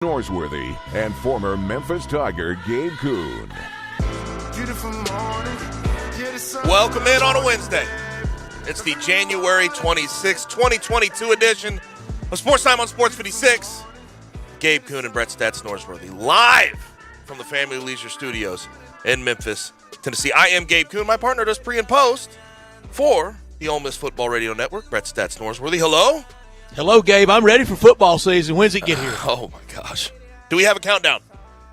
Norsworthy and former Memphis Tiger Gabe Kuhn. Welcome in on a Wednesday. It's the January 26, 2022 edition of Sportstime on Sports 56. Gabe Kuhn and Brett Stats Norsworthy live from the Family Leisure Studios in Memphis, Tennessee. I am Gabe Kuhn. My partner does pre and post for the Ole Miss Football Radio Network, Brett Stats Norsworthy. Hello. Hello, Gabe. I'm ready for football season. When's it get here? Oh, my gosh. Do we have a countdown?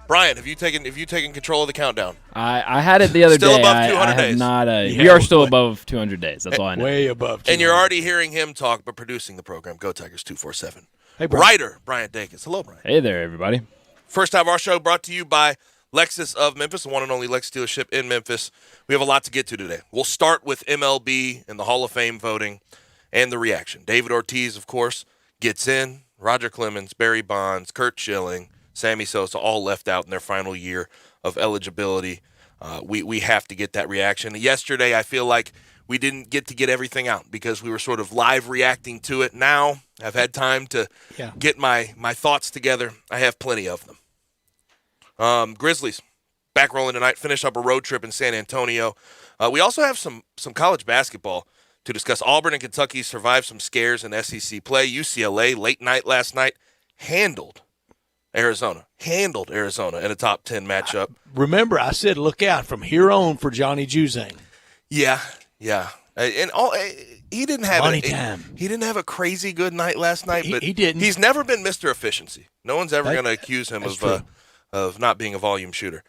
Brian, have you taken control of the countdown? I had it the other still day. Above 200 I days. have not. We are still above 200 days. That's all I know. Way above 200. And you're already hearing him talk, but producing the program. Go Tigers 247. Hey, Brian. Writer Brian Dakis. Hello, Brian. Hey there, everybody. First half of our show brought to you by Lexus of Memphis, the one and only Lexus dealership in Memphis. We have a lot to get to today. We'll start with MLB and the Hall of Fame voting and the reaction. David Ortiz, of course, gets in. Roger Clemens, Barry Bonds, Curt Schilling, Sammy Sosa, all left out in their final year of eligibility. We have to get that reaction. Yesterday, I feel like we didn't get to get everything out because we were sort of live reacting to it. Now I've had time to get my thoughts together. I have plenty of them. Grizzlies back rolling tonight. Finish up a road trip in San Antonio. We also have some college basketball to discuss. Auburn and Kentucky survived some scares in SEC play. UCLA late night last night handled Arizona in a top 10 matchup. Remember, I said look out from here on for Johnny Juzang. Yeah. And he didn't have a crazy good night last night, but he didn't. He's never been Mr. Efficiency. No one's ever going to accuse him of not being a volume shooter.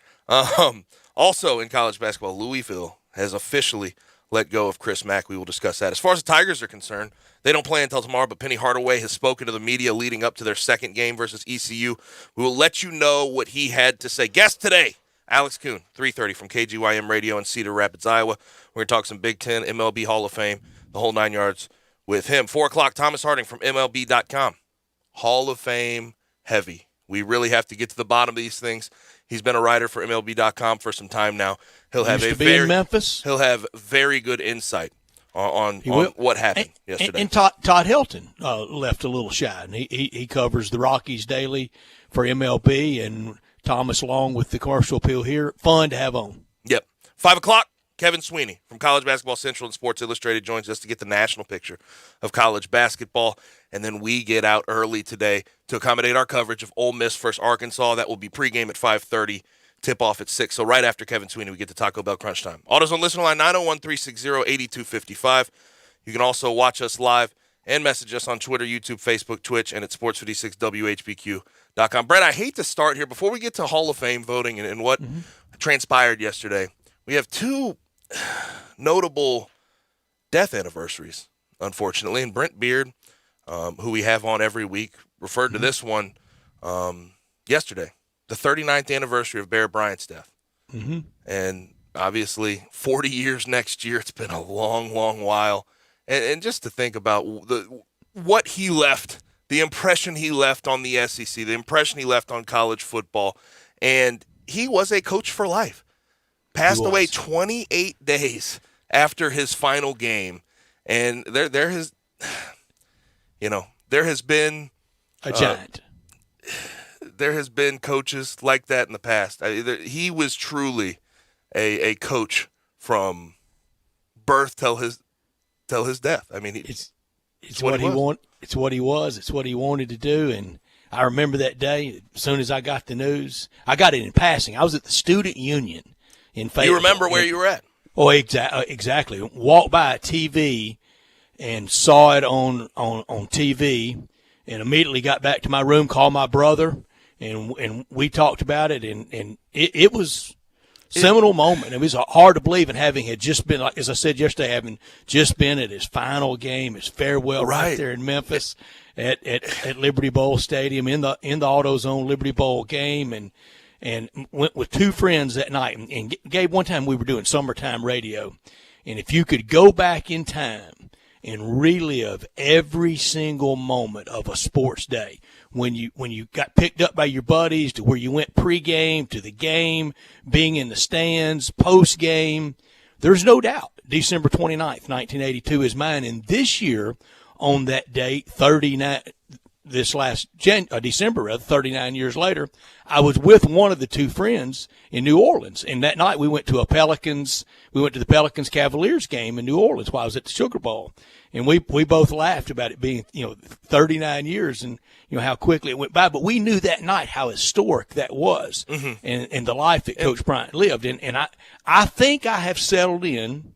Also in college basketball, Louisville has officially let go of Chris Mack. We will discuss that. As far as the Tigers are concerned, they don't play until tomorrow, but Penny Hardaway has spoken to the media leading up to their second game versus ECU. We will let you know what he had to say. Guest today, Alex Kuhn, 3:30 from KGYM Radio in Cedar Rapids, Iowa. We're going to talk some Big Ten, MLB Hall of Fame, the whole 9 yards with him. 4 o'clock, Thomas Harding from MLB.com. Hall of Fame heavy. We really have to get to the bottom of these things. He's been a writer for MLB.com for some time now. He'll have in Memphis. He'll have very good insight on what happened yesterday. And Todd Hilton left a little shy. And he covers the Rockies daily for MLB, and Thomas along with the commercial appeal here. Fun to have on. Yep. 5 o'clock, Kevin Sweeney from College Basketball Central and Sports Illustrated joins us to get the national picture of college basketball. And then we get out early today to accommodate our coverage of Ole Miss versus Arkansas. That will be pregame at 5:30, tip-off at 6. So right after Kevin Sweeney, we get to Taco Bell Crunch Time. AutoZone listener line 901-360-8255. You can also watch us live and message us on Twitter, YouTube, Facebook, Twitch, and at sports56whbq.com. Brett, I hate to start here. Before we get to Hall of Fame voting and what transpired yesterday, we have two notable death anniversaries, unfortunately. And Brent Beard, who we have on every week, referred to this one yesterday, the 39th anniversary of Bear Bryant's death. Mm-hmm. And obviously 40 years next year. It's been a long, long while. And just to think about what he left, the impression he left on the SEC, the impression he left on college football, and he was a coach for life. Passed away 28 days after his final game, and there has been a giant. There has been coaches like that in the past. He was truly a coach from birth till his death. I mean, it's what he wanted. It's what he was. It's what he wanted to do. And I remember that day. As soon as I got the news, I got it in passing. I was at the student union in Fayetteville. You remember where you were at? Oh, exactly. Walked by a TV and saw it on TV, and immediately got back to my room, called my brother, and we talked about it, and it was seminal moment. It was hard to believe, and having had just been, like as I said yesterday, having just been at his final game, his farewell right there in Memphis at Liberty Bowl Stadium in the AutoZone Liberty Bowl game, and went with two friends that night. And Gabe, one time we were doing summertime radio, and if you could go back in time and relive every single moment of a sports day, when you got picked up by your buddies, to where you went pregame, to the game, being in the stands, post-game, there's no doubt December 29th, 1982 is mine. And this year, on that date, this last December, 39 years later, I was with one of the two friends in New Orleans, and that night we went to the Pelicans Cavaliers game in New Orleans while I was at the Sugar Bowl, and we both laughed about it being 39 years and how quickly it went by. But we knew that night how historic that was, and the life that Coach Bryant lived, and I think I have settled in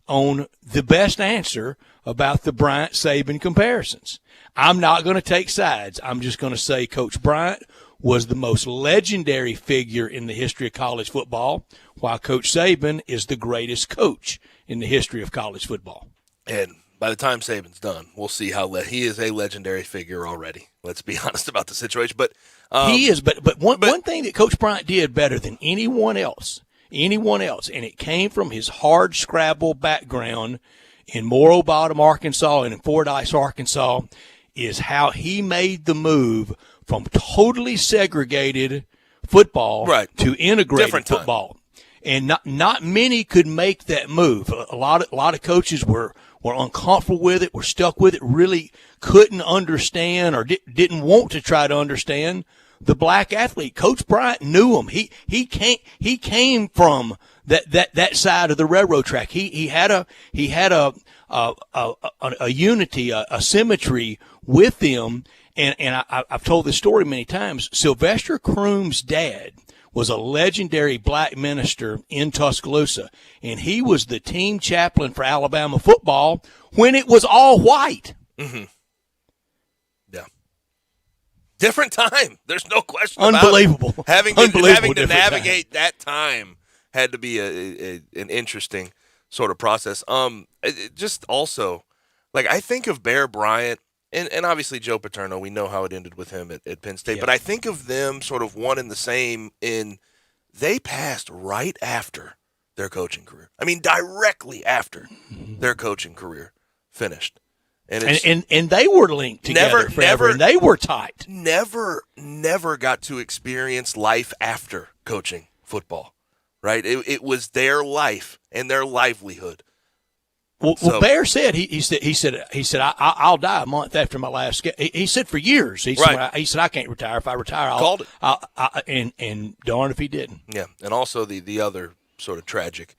on the best answer about the Bryant-Saban comparisons. I'm not going to take sides. I'm just going to say Coach Bryant was the most legendary figure in the history of college football, while Coach Saban is the greatest coach in the history of college football. And by the time Saban's done, we'll see how he is a legendary figure already. Let's be honest about the situation. But he is. But one thing that Coach Bryant did better than anyone else, and it came from his hard scrabble background in Morrow Bottom, Arkansas, and in Fordyce, Arkansas, is how he made the move from totally segregated football to integrated football. And not many could make that move. A lot of coaches were uncomfortable with it, were stuck with it, really couldn't understand or didn't want to try to understand the black athlete. Coach Bryant knew him. He came from that side of the railroad track. He had a unity, a symmetry with them. And I've told this story many times. Sylvester Croom's dad was a legendary black minister in Tuscaloosa, and he was the team chaplain for Alabama football when it was all white. Mm-hmm. Yeah. Different time. There's no question Unbelievable. About it. Having to navigate that time had to be an interesting sort of process. Just also, like, I think of Bear Bryant, and obviously Joe Paterno, we know how it ended with him at Penn State, but I think of them sort of one and the same in they passed right after their coaching career. I mean, directly after their coaching career finished. And they were linked together forever, and they were tight. Never got to experience life after coaching football, right? It was their life and their livelihood. Well, Bear said he said I'll die a month after my last game. He said for years he said I can't retire. If I retire, and darn if he didn't. Yeah, and also the other sort of tragic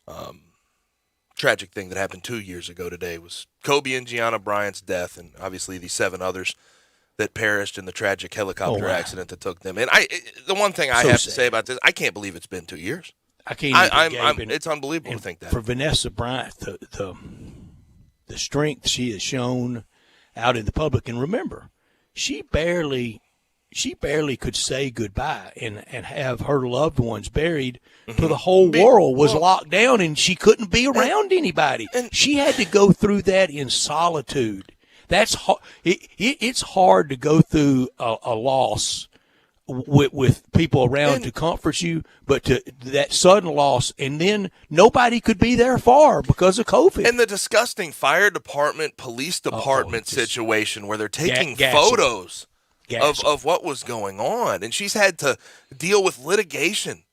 thing that happened 2 years ago today was Kobe and Gianna Bryant's death, and obviously the 7 others that perished in the tragic helicopter accident that took them. And the one thing I have to say about this, I can't believe it's been 2 years. I can't. It's unbelievable to think that. For Vanessa Bryant, the strength she has shown out in the public, and remember, she barely could say goodbye and have her loved ones buried. For the whole world was locked down, and she couldn't be around anybody. And she had to go through that in solitude. That's it's hard to go through a loss with people around to comfort you, but to that sudden loss, and then nobody could be there for because of COVID. And the disgusting fire department, police department situation where they're taking photos of what was going on, and she's had to deal with litigation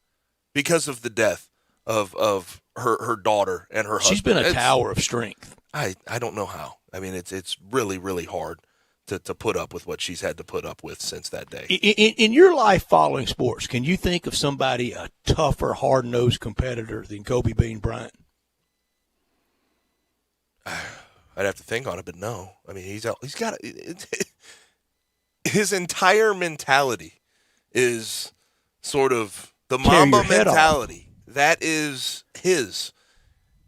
because of the death of her daughter and her husband. She's been a tower of strength. I don't know how. I mean, it's really, really hard to put up with what she's had to put up with since that day. In your life following sports, can you think of somebody, a tougher, hard-nosed competitor than Kobe Bean Bryant? I'd have to think on it, but no. I mean, he's got his entire mentality is sort of the Mamba mentality. That is his.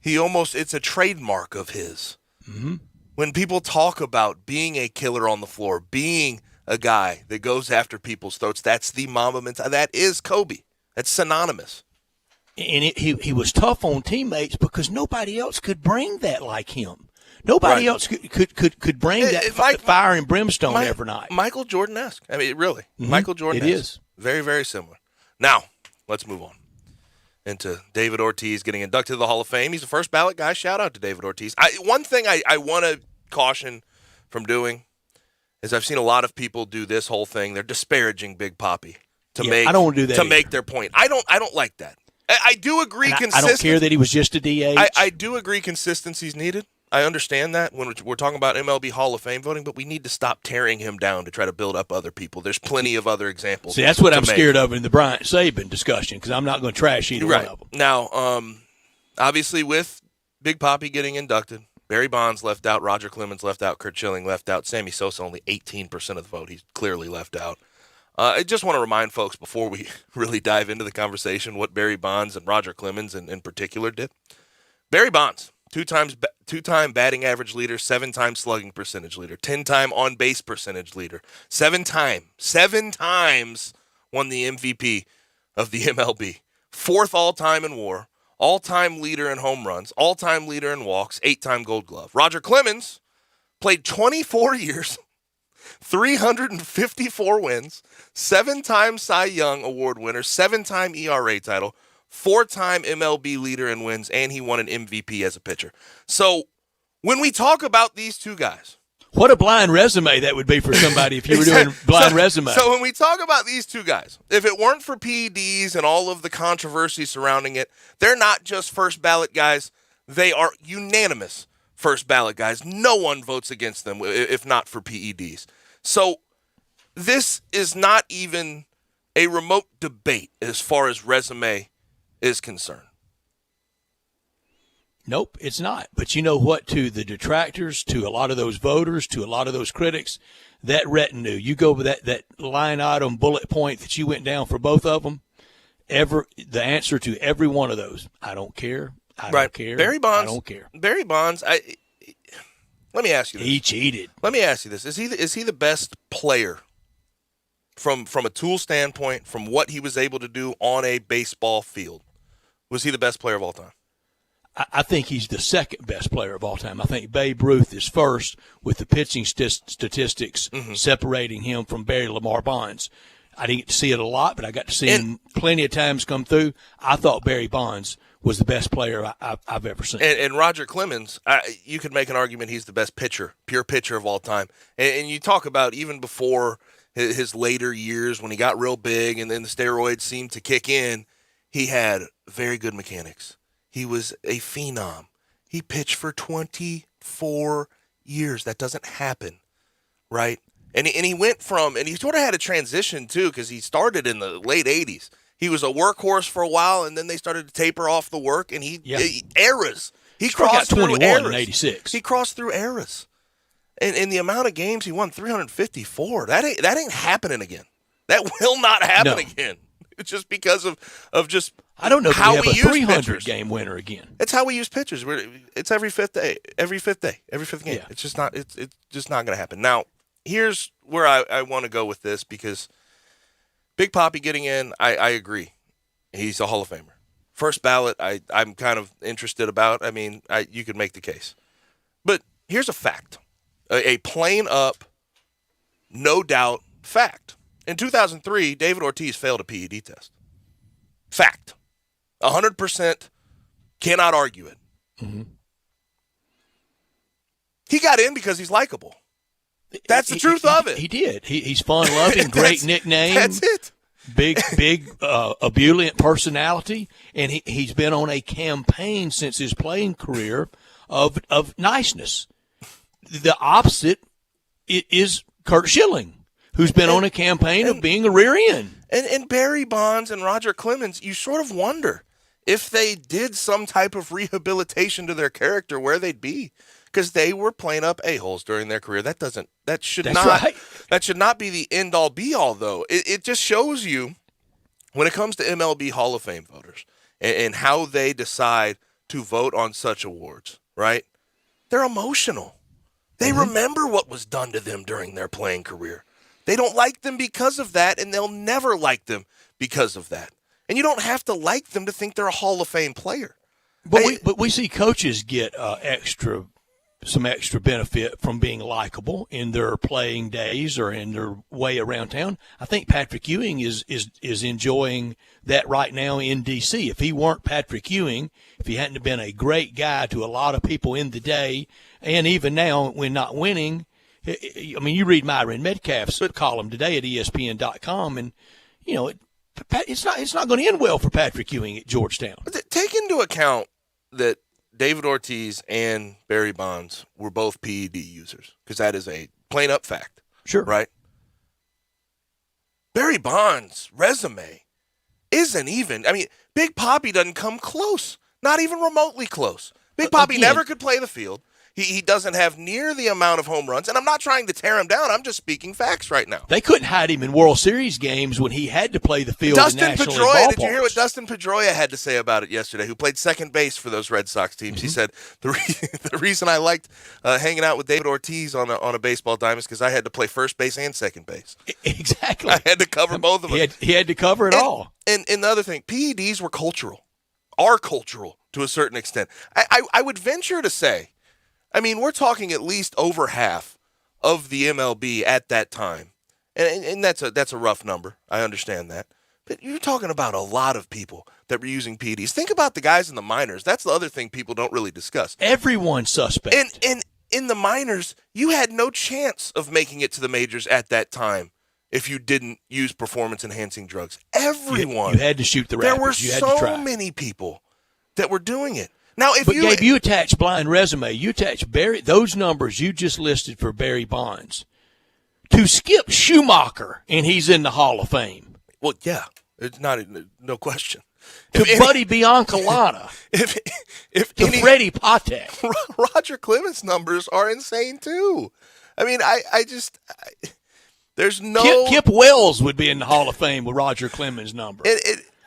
It's a trademark of his. Mm-hmm. When people talk about being a killer on the floor, being a guy that goes after people's throats, that's the Mamba mentality. That is Kobe. That's synonymous. And he was tough on teammates because nobody else could bring that like him. Nobody else could bring that fire and brimstone every night. Michael Jordan-esque. I mean, really. Mm-hmm. Michael Jordan-esque. It is. Very, very similar. Now, let's move on into David Ortiz getting inducted to the Hall of Fame. He's a first ballot guy. Shout out to David Ortiz. One thing I want to caution from doing is I've seen a lot of people do this whole thing. They're disparaging Big Papi I don't do that to either. make their point. I don't like that. I do agree. I don't care that he was just a DH. I do agree consistency's needed, I understand that when we're talking about MLB Hall of Fame voting, but we need to stop tearing him down to try to build up other people. There's plenty of other examples. See, that's what I'm scared of in the Bryant Saban discussion, because I'm not going to trash either one of them. Now, obviously with Big Papi getting inducted, Barry Bonds left out, Roger Clemens left out, Curt Schilling left out, Sammy Sosa only 18% of the vote. He's clearly left out. I just want to remind folks before we really dive into the conversation what Barry Bonds and Roger Clemens in particular did. Barry Bonds, two-time batting average leader, 7-time slugging percentage leader, 10-time on-base percentage leader, 7 times won the MVP of the MLB, 4th all-time in WAR, all-time leader in home runs, all-time leader in walks, 8-time Gold Glove. Roger Clemens played 24 years, 354 wins, 7-time Cy Young Award winner, 7-time ERA title, 4-time MLB leader in wins, and he won an MVP as a pitcher. So when we talk about these two guys, what a blind resume that would be for somebody if you were doing blind resume. So when we talk about these two guys, if it weren't for PEDs and all of the controversy surrounding it, they're not just first ballot guys. They are unanimous first ballot guys. No one votes against them if not for PEDs. So this is not even a remote debate as far as resume is concerned. Nope, it's not. But you know what? To the detractors, to a lot of those voters, to a lot of those critics, that retinue, you go with that line item bullet point that you went down for both of them, the answer to every one of those, I don't care. I don't care. Barry Bonds, I don't care. Barry Bonds, let me ask you this. He cheated. Let me ask you this. Is he the best player from a tool standpoint, from what he was able to do on a baseball field? Was he the best player of all time? I think he's the second best player of all time. I think Babe Ruth is first with the pitching statistics separating him from Barry Lamar Bonds. I didn't get to see it a lot, but I got to see him plenty of times come through. I thought Barry Bonds was the best player I've ever seen. And Roger Clemens, you could make an argument he's the best pitcher, pure pitcher of all time. And you talk about even before his later years when he got real big and then the steroids seemed to kick in, he had very good mechanics. He was a phenom. He pitched for 24 years. That doesn't happen, right? And he went from, and he sort of had a transition too, because he started in the late 80s. He was a workhorse for a while, and then they started to taper off the work, and eras. He crossed through 21 eras. in 86. He crossed through eras. And the amount of games he won, 354, that ain't happening again. That will not happen again. It's just because of just I don't know how if we have a 300 pitchers. game winner again. It's how we use pitchers. It's every fifth day, every fifth game. Yeah. It's just not. It's just not going to happen. Now, here's where I want to go with this, because Big Papi getting in, I agree. He's a Hall of Famer. First ballot, I'm kind of interested about. I mean, you could make the case. But here's a fact. A plain up, no doubt fact. In 2003, David Ortiz failed a PED test. Fact. 100% cannot argue it. Mm-hmm. He got in because he's likable. That's the truth of it. He did. He's fun-loving, great nickname. That's it. Big, ebullient personality, and he's been on a campaign since his playing career of niceness. The opposite is Curt Schilling, who's been on a campaign of being a rear end. And Barry Bonds and Roger Clemens, you sort of wonder if they did some type of rehabilitation to their character, where they'd be, because they were playing up a-holes during their career. That should not be the end all be all, though. It just shows you when it comes to MLB Hall of Fame voters and how they decide to vote on such awards, right? They're emotional. They remember what was done to them during their playing career. They don't like them because of that, and they'll never like them because of that. And you don't have to like them to think they're a Hall of Fame player. But we see coaches get some extra benefit from being likable in their playing days or in their way around town. I think Patrick Ewing is enjoying that right now in D.C. If he weren't Patrick Ewing, if he hadn't been a great guy to a lot of people in the day, and even now when not winning, I mean, you read Myron Metcalf's column today at ESPN.com, and you know it's not going to end well for Patrick Ewing at Georgetown. Take into account that David Ortiz and Barry Bonds were both PED users, because that is a plain up fact. Sure. Right? Barry Bonds' resume isn't even, Big Papi doesn't come close. Not even remotely close. Big Papi never could play the field. He doesn't have near the amount of home runs, and I'm not trying to tear him down. I'm just speaking facts right now. They couldn't hide him in World Series games when he had to play the field in National League ballparks. Did you hear what Dustin Pedroia had to say about it yesterday, who played second base for those Red Sox teams? He said, the reason I liked hanging out with David Ortiz on a baseball diamond is because I had to play first base and second base. Exactly. I had to cover both of them. He had to cover it all. And the other thing, PEDs were are cultural to a certain extent. I would venture to say, we're talking at least over half of the MLB at that time. And that's a rough number. I understand that. But you're talking about a lot of people that were using PEDs. Think about the guys in the minors. That's the other thing people don't really discuss. Everyone's suspect. And in the minors, you had no chance of making it to the majors at that time if you didn't use performance-enhancing drugs. Everyone. You had to shoot the rapids. There were so many people that were doing it. Now, Gabe, you attach blind resume. You attach those numbers you just listed for Barry Bonds to Skip Schumacher, and he's in the Hall of Fame. Well, yeah, it's not no question. To Buddy Biancalana. To Freddie Patek. Roger Clemens' numbers are insane too. There's no Kip Wells would be in the Hall of Fame with Roger Clemens' number.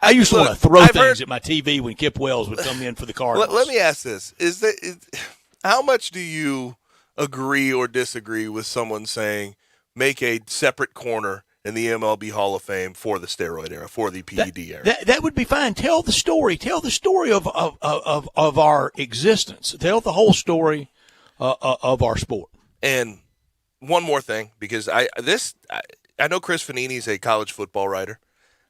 I used to want to throw things at my TV when Kip Wells would come in for the Cardinals. Let me ask this: how much do you agree or disagree with someone saying make a separate corner in the MLB Hall of Fame for the steroid era, for the PED era? That would be fine. Tell the story. Tell the story of our existence. Tell the whole story of our sport. And one more thing, because I know Chris Fanini is a college football writer.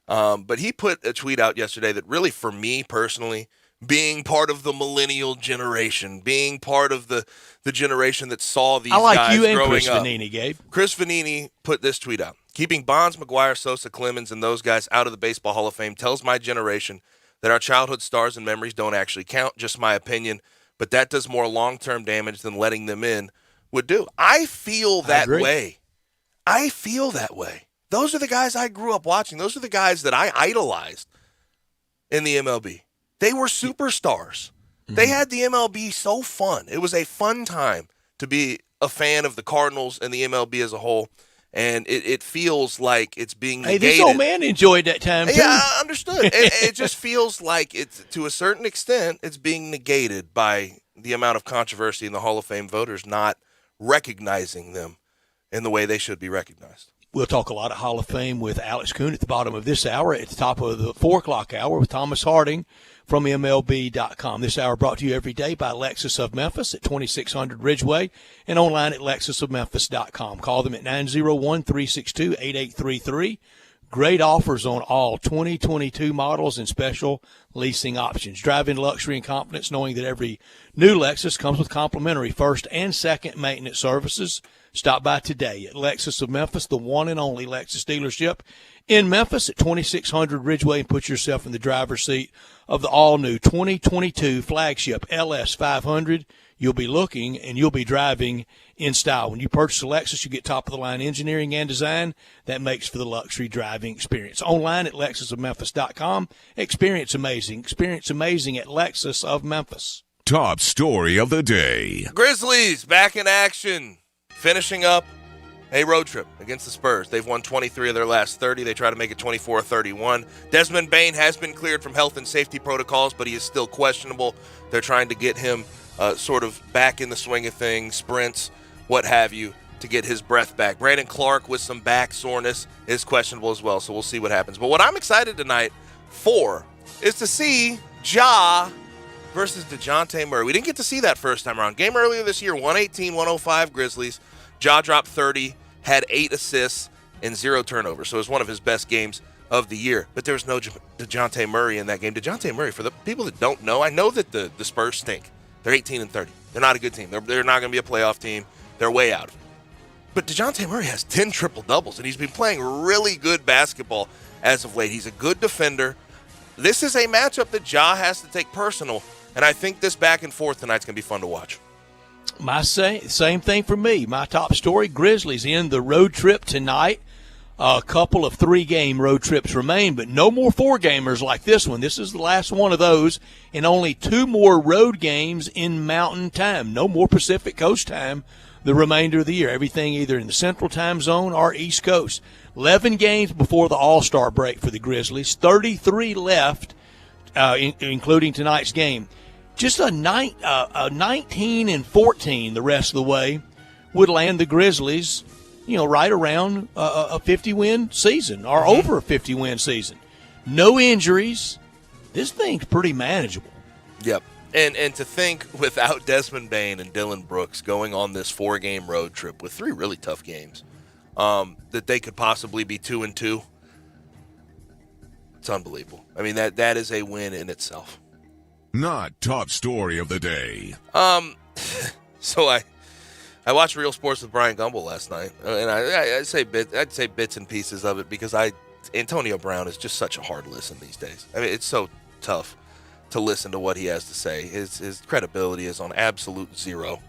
But he put a tweet out yesterday that really, for me personally, being part of the millennial generation, being part of the generation that saw these guys you and growing Chris up. Fanini, Gabe. Chris Fanini put this tweet out. Keeping Bonds, McGuire, Sosa, Clemens, and those guys out of the Baseball Hall of Fame tells my generation that our childhood stars and memories don't actually count. Just my opinion. But that does more long-term damage than letting them in would do. I feel that way. I feel that way. Those are the guys I grew up watching. Those are the guys that I idolized in the MLB. They were superstars. Mm-hmm. They had the MLB so fun. It was a fun time to be a fan of the Cardinals and the MLB as a whole. And it feels like it's being negated. Hey, this old man enjoyed that time, too. Yeah, I understood. It just feels like, it's to a certain extent, it's being negated by the amount of controversy in the Hall of Fame voters not recognizing them in the way they should be recognized. We'll talk a lot of Hall of Fame with Alex Kuhn at the bottom of this hour. At the top of the 4 o'clock hour with Thomas Harding from MLB.com. This hour brought to you every day by Lexus of Memphis at 2600 Ridgeway and online at lexusofmemphis.com. Call them at 901-362-8833. Great offers on all 2022 models and special leasing options. Drive in luxury and confidence knowing that every new Lexus comes with complimentary first and second maintenance services. Stop by today at Lexus of Memphis, the one and only Lexus dealership in Memphis at 2600 Ridgeway, and put yourself in the driver's seat of the all-new 2022 flagship LS 500. You'll be looking and you'll be driving in style. When you purchase a Lexus, you get top-of-the-line engineering and design that makes for the luxury driving experience. Online at lexusofmemphis.com. Experience amazing. Experience amazing at Lexus of Memphis. Top story of the day. Grizzlies back in action, finishing up a road trip against the Spurs. They've won 23 of their last 30. They try to make it 24-31. Desmond Bane has been cleared from health and safety protocols, but he is still questionable. They're trying to get him sort of back in the swing of things, sprints, what have you, to get his breath back. Brandon Clark with some back soreness is questionable as well, so we'll see what happens. But what I'm excited tonight for is to see Ja versus DeJounte Murray. We didn't get to see that first time around. Game earlier this year, 118-105 Grizzlies. Ja dropped 30, had 8 assists, and 0 turnovers. So it was one of his best games of the year. But there was no DeJounte Murray in that game. DeJounte Murray, for the people that don't know, I know that the Spurs stink. They're 18-30. They're not a good team. They're not going to be a playoff team. They're way out of it. But DeJounte Murray has 10 triple-doubles, and he's been playing really good basketball as of late. He's a good defender. This is a matchup that Ja has to take personal And I think this back and forth tonight's going to be fun to watch. My same thing for me. My top story, Grizzlies in the road trip tonight. A couple of 3-game road trips remain, but no more 4-gamers like this one. This is the last one of those, and only 2 more road games in Mountain Time. No more Pacific Coast time the remainder of the year. Everything either in the Central Time Zone or East Coast. 11 games before the All-Star break for the Grizzlies. 33 left, including tonight's game. Just a 19 and 14 the rest of the way would land the Grizzlies, right around a 50-win season or over a 50-win season. No injuries. This thing's pretty manageable. Yep. And to think without Desmond Bane and Dylan Brooks going on this 4-game road trip with 3 really tough games, that they could possibly be 2-2, it's unbelievable. I mean, that is a win in itself. Not top story of the day. So I watched Real Sports with Brian Gumbel last night, and I'd say bits and pieces of it because Antonio Brown is just such a hard listen these days. I mean, it's so tough to listen to what he has to say. His credibility is on absolute zero.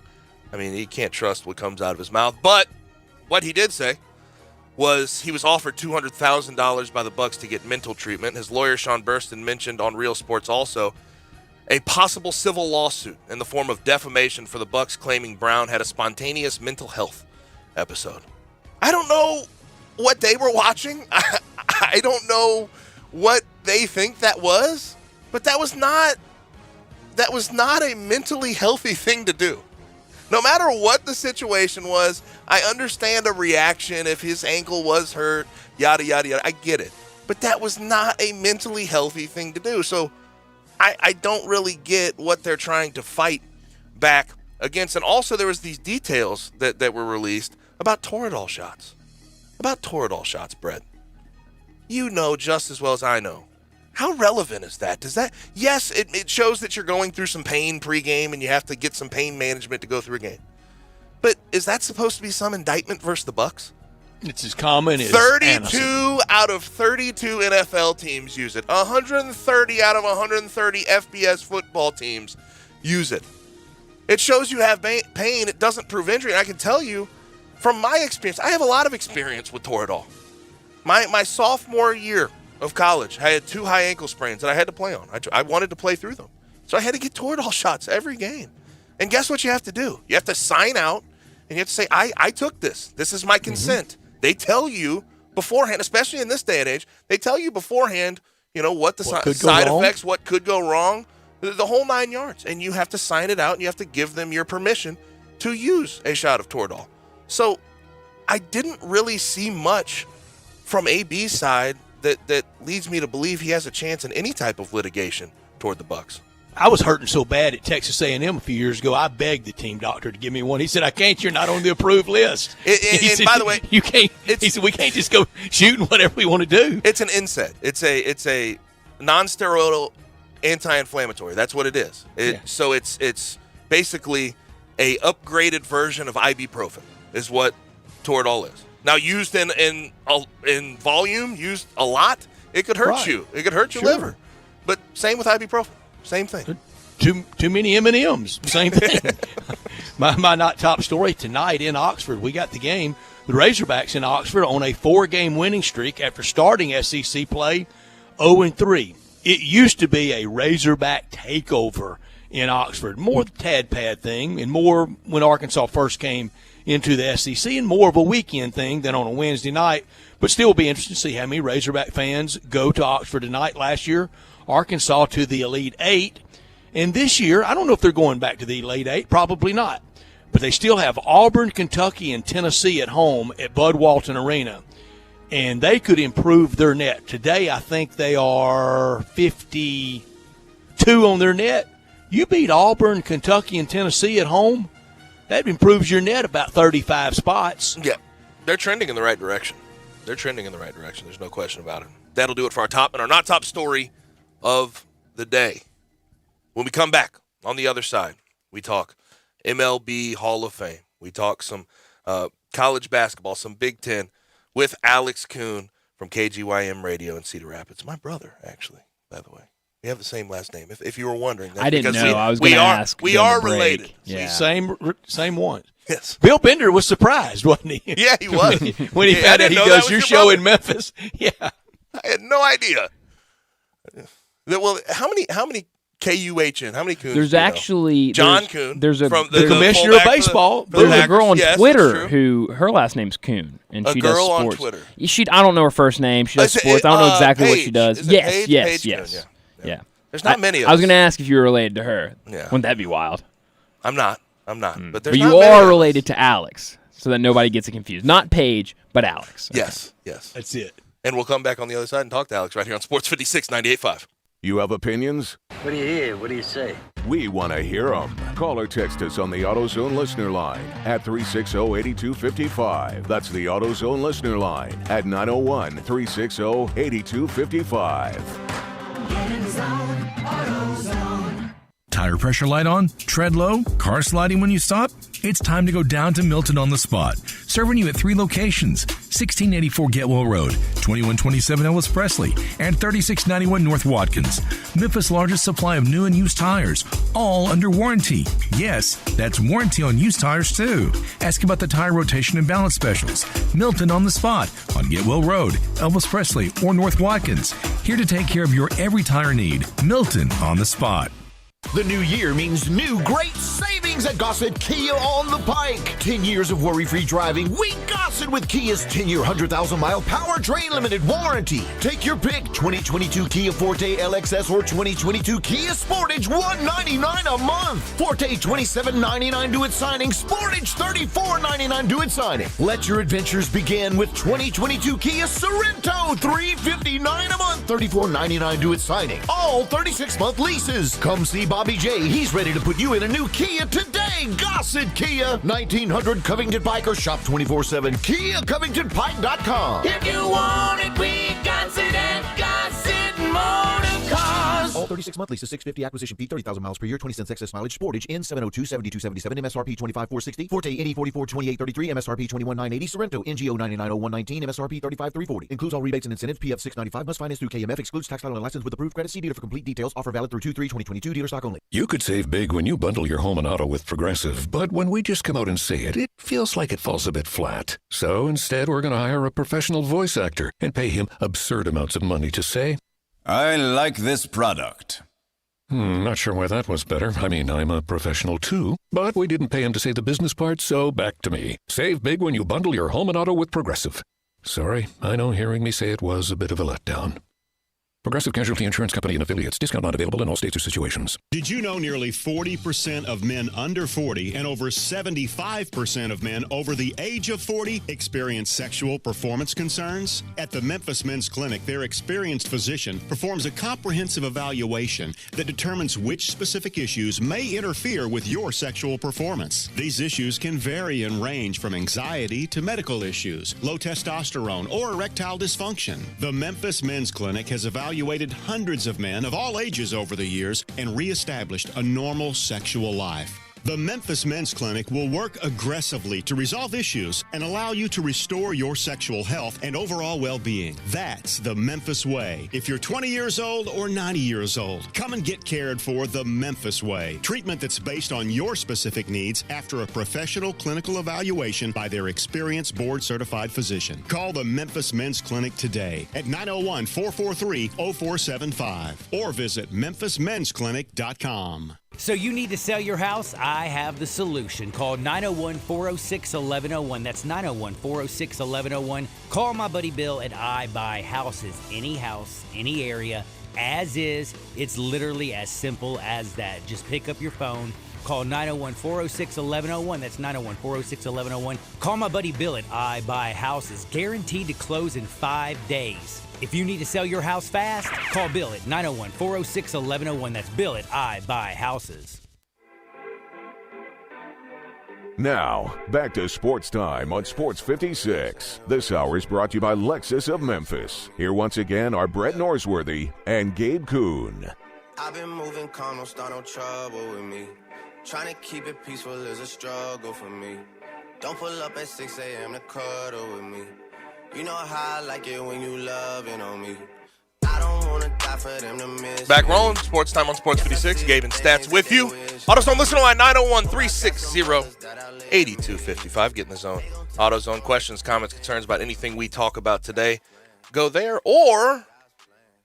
I mean, he can't trust what comes out of his mouth. But what he did say was he was offered $200,000 by the Bucks to get mental treatment. His lawyer, Sean Burston, mentioned on Real Sports also a possible civil lawsuit in the form of defamation for the Bucks claiming Brown had a spontaneous mental health episode. I don't know what they were watching. I don't know what they think that was, but that was not a mentally healthy thing to do. No matter what the situation was, I understand a reaction if his ankle was hurt, yada, yada, yada. I get it. But that was not a mentally healthy thing to do. So I don't really get what they're trying to fight back against. And also there was these details that were released about Toradol shots. Brett. You know just as well as I know. How relevant is that? Yes, it shows that you're going through some pain pregame and you have to get some pain management to go through a game. But is that supposed to be some indictment versus the Bucks? It's as common as 32 out of 32 NFL teams use it. 130 out of 130 FBS football teams use it. It shows you have pain. It doesn't prove injury. And I can tell you from my experience, I have a lot of experience with Toradol. My sophomore year of college, I had 2 high ankle sprains that I had to play on. I wanted to play through them. So I had to get Toradol shots every game. And guess what you have to do? You have to sign out, and you have to say, I took this. This is my consent. They tell you beforehand, especially in this day and age, they tell you beforehand, what the side effects, what could go wrong, the whole 9 yards. And you have to sign it out, and you have to give them your permission to use a shot of Toradol. So I didn't really see much from AB's side that leads me to believe he has a chance in any type of litigation toward the Bucks. I was hurting so bad at Texas A&M a few years ago, I begged the team doctor to give me one. He said, I can't. You're not on the approved list. He said, by the way, you can't. He said, we can't just go shooting whatever we want to do. It's an NSAID. It's a non-steroidal anti-inflammatory. That's what it is. So it's basically a upgraded version of ibuprofen is what Toradol is. Now, used in volume, used a lot, it could hurt you. It could hurt your liver. But same with ibuprofen. Same thing. Too many M&Ms. Same thing. my not top story tonight in Oxford. We got the game. The Razorbacks in Oxford on a 4-game winning streak after starting SEC play 0-3. It used to be a Razorback takeover in Oxford. More the Tad Pad thing and more when Arkansas first came into the SEC and more of a weekend thing than on a Wednesday night. But still be interesting to see how many Razorback fans go to Oxford tonight. Last year, Arkansas to the Elite Eight. And this year, I don't know if they're going back to the Elite Eight. Probably not. But they still have Auburn, Kentucky, and Tennessee at home at Bud Walton Arena. And they could improve their net. Today, I think they are 52 on their net. You beat Auburn, Kentucky, and Tennessee at home, that improves your net about 35 spots. Yeah, they're trending in the right direction. There's no question about it. That'll do it for our top and our not top story of the day. When we come back on the other side, we talk MLB Hall of Fame. We talk some college basketball, some Big Ten with Alex Kuhn from KGYM Radio in Cedar Rapids. My brother, actually, by the way. We have the same last name. If you were wondering, I didn't know. I was going to ask. We are related. Yeah. Same one. Yes. Bill Bender was surprised, wasn't he? Yeah, he was. When he found out, he goes, "Your show in Memphis." Yeah. I had no idea. Well, how many KUHN? How many Coons? There's actually John Coon. There's a from the commissioner of baseball. There's a girl on Yes, Twitter who her last name's Coon, and A she girl does on sports. Twitter. I don't know her first name. She does sports. I don't know exactly what she Paige. does. Is it Yes, Paige? yes, Paige yes. Coon, Yeah. There's not many of us. I was going to ask if you were related to her. Yeah. Wouldn't that be wild? I'm not. But there's But not you many are of us. related to Alex, so that nobody gets it confused. Not Paige, but Alex. Okay. Yes. That's it. And we'll come back on the other side and talk to Alex right here on Sports 56 98.5. You have opinions? What do you hear? What do you say? We want to hear them. Call or text us on the AutoZone listener line at 360-8255. That's the AutoZone listener line at 901-360-8255. Tire pressure light on? Tread low? Car sliding when you stop? It's time to go down to Milton on the Spot. Serving you at 3 locations: 1684 Getwell Road, 2127 Ellis Presley, and 3691 North Watkins. Memphis' largest supply of new and used tires, all under warranty. Yes, that's warranty on used tires too. Ask about the tire rotation and balance specials. Milton on the Spot on Getwell Road, Elvis Presley, or North Watkins. Here to take care of your every tire need. Milton on the Spot. The new year means new great savings at Gossett Kia on the Pike. 10 years of worry-free driving. We Gossett with Kia's 10-year, 100,000-mile powertrain limited warranty. Take your pick: 2022 Kia Forte LXS or 2022 Kia Sportage, $199 a month. Forte, $27.99 due at signing. Sportage, $34.99 due at signing. Let your adventures begin with 2022 Kia Sorento, $359 a month, $34.99 due at signing. All 36-month leases. Come see Bobby J. He's ready to put you in a new Kia today. Gossett Kia, 1900 Covington Pike, or shop 24/7. KiaCovingtonPike.com. If you want it, we got it at Gossett Motor Cars. All 36-month leases, $650 acquisition fee, 30,000 miles per year, 20 cents excess mileage. Sportage, N702, 7277, MSRP 25,460. Forte, NE44, 2833, MSRP 21,980. Sorrento, NGO 990119, MSRP 35,340. Includes all rebates and incentives. PF 695. Must finance through KMF. Excludes tax, title, and license with approved credit. See dealer for complete details. Offer valid through 2/3/2022. Dealer stock only. You could save big when you bundle your home and auto with Progressive, but when we just come out and say it, it feels like it falls a bit flat. So instead, we're going to hire a professional voice actor and pay him absurd amounts of money to say, I like this product. Not sure why that was better. I mean, I'm a professional too, but we didn't pay him to say the business part, so back to me. Save big when you bundle your home and auto with Progressive. Sorry, I know hearing me say it was a bit of a letdown. Progressive Casualty Insurance Company and affiliates. Discount not available in all states or situations. Did you know nearly 40% of men under 40 and over 75% of men over the age of 40 experience sexual performance concerns? At the Memphis Men's Clinic, their experienced physician performs a comprehensive evaluation that determines which specific issues may interfere with your sexual performance. These issues can vary and range from anxiety to medical issues, low testosterone, or erectile dysfunction. The Memphis Men's Clinic has evaluated hundreds of men of all ages over the years and reestablished a normal sexual life. The Memphis Men's Clinic will work aggressively to resolve issues and allow you to restore your sexual health and overall well-being. That's the Memphis way. If you're 20 years old or 90 years old, come and get cared for the Memphis way. Treatment that's based on your specific needs after a professional clinical evaluation by their experienced board-certified physician. Call the Memphis Men's Clinic today at 901-443-0475 or visit memphismensclinic.com. So you need to sell your house? I have the solution. Call 901-406-1101. That's 901-406-1101. Call my buddy Bill at I Buy Houses. Any house, any area, as is. It's literally as simple as that. Just pick up your phone. Call 901-406-1101. That's 901-406-1101. Call my buddy Bill at I Buy Houses. Guaranteed to close in 5 days. If you need to sell your house fast, call Bill at 901-406-1101. That's Bill at I Buy Houses. Now, back to Sports Time on Sports 56. This hour is brought to you by Lexus of Memphis. Here once again are Brett Norsworthy and Gabe Kuhn. I've been moving calm, don't start no trouble with me. Trying to keep it peaceful is a struggle for me. Don't pull up at 6 a.m. to cuddle with me. You know how I like it when you loving on me. I don't wanna die Back rolling. Sports Time on Sports 56. Gabe and Stats with you. AutoZone, listen to line 901-360-8255. Get in the zone. AutoZone, questions, comments, concerns about anything we talk about today. Go there, or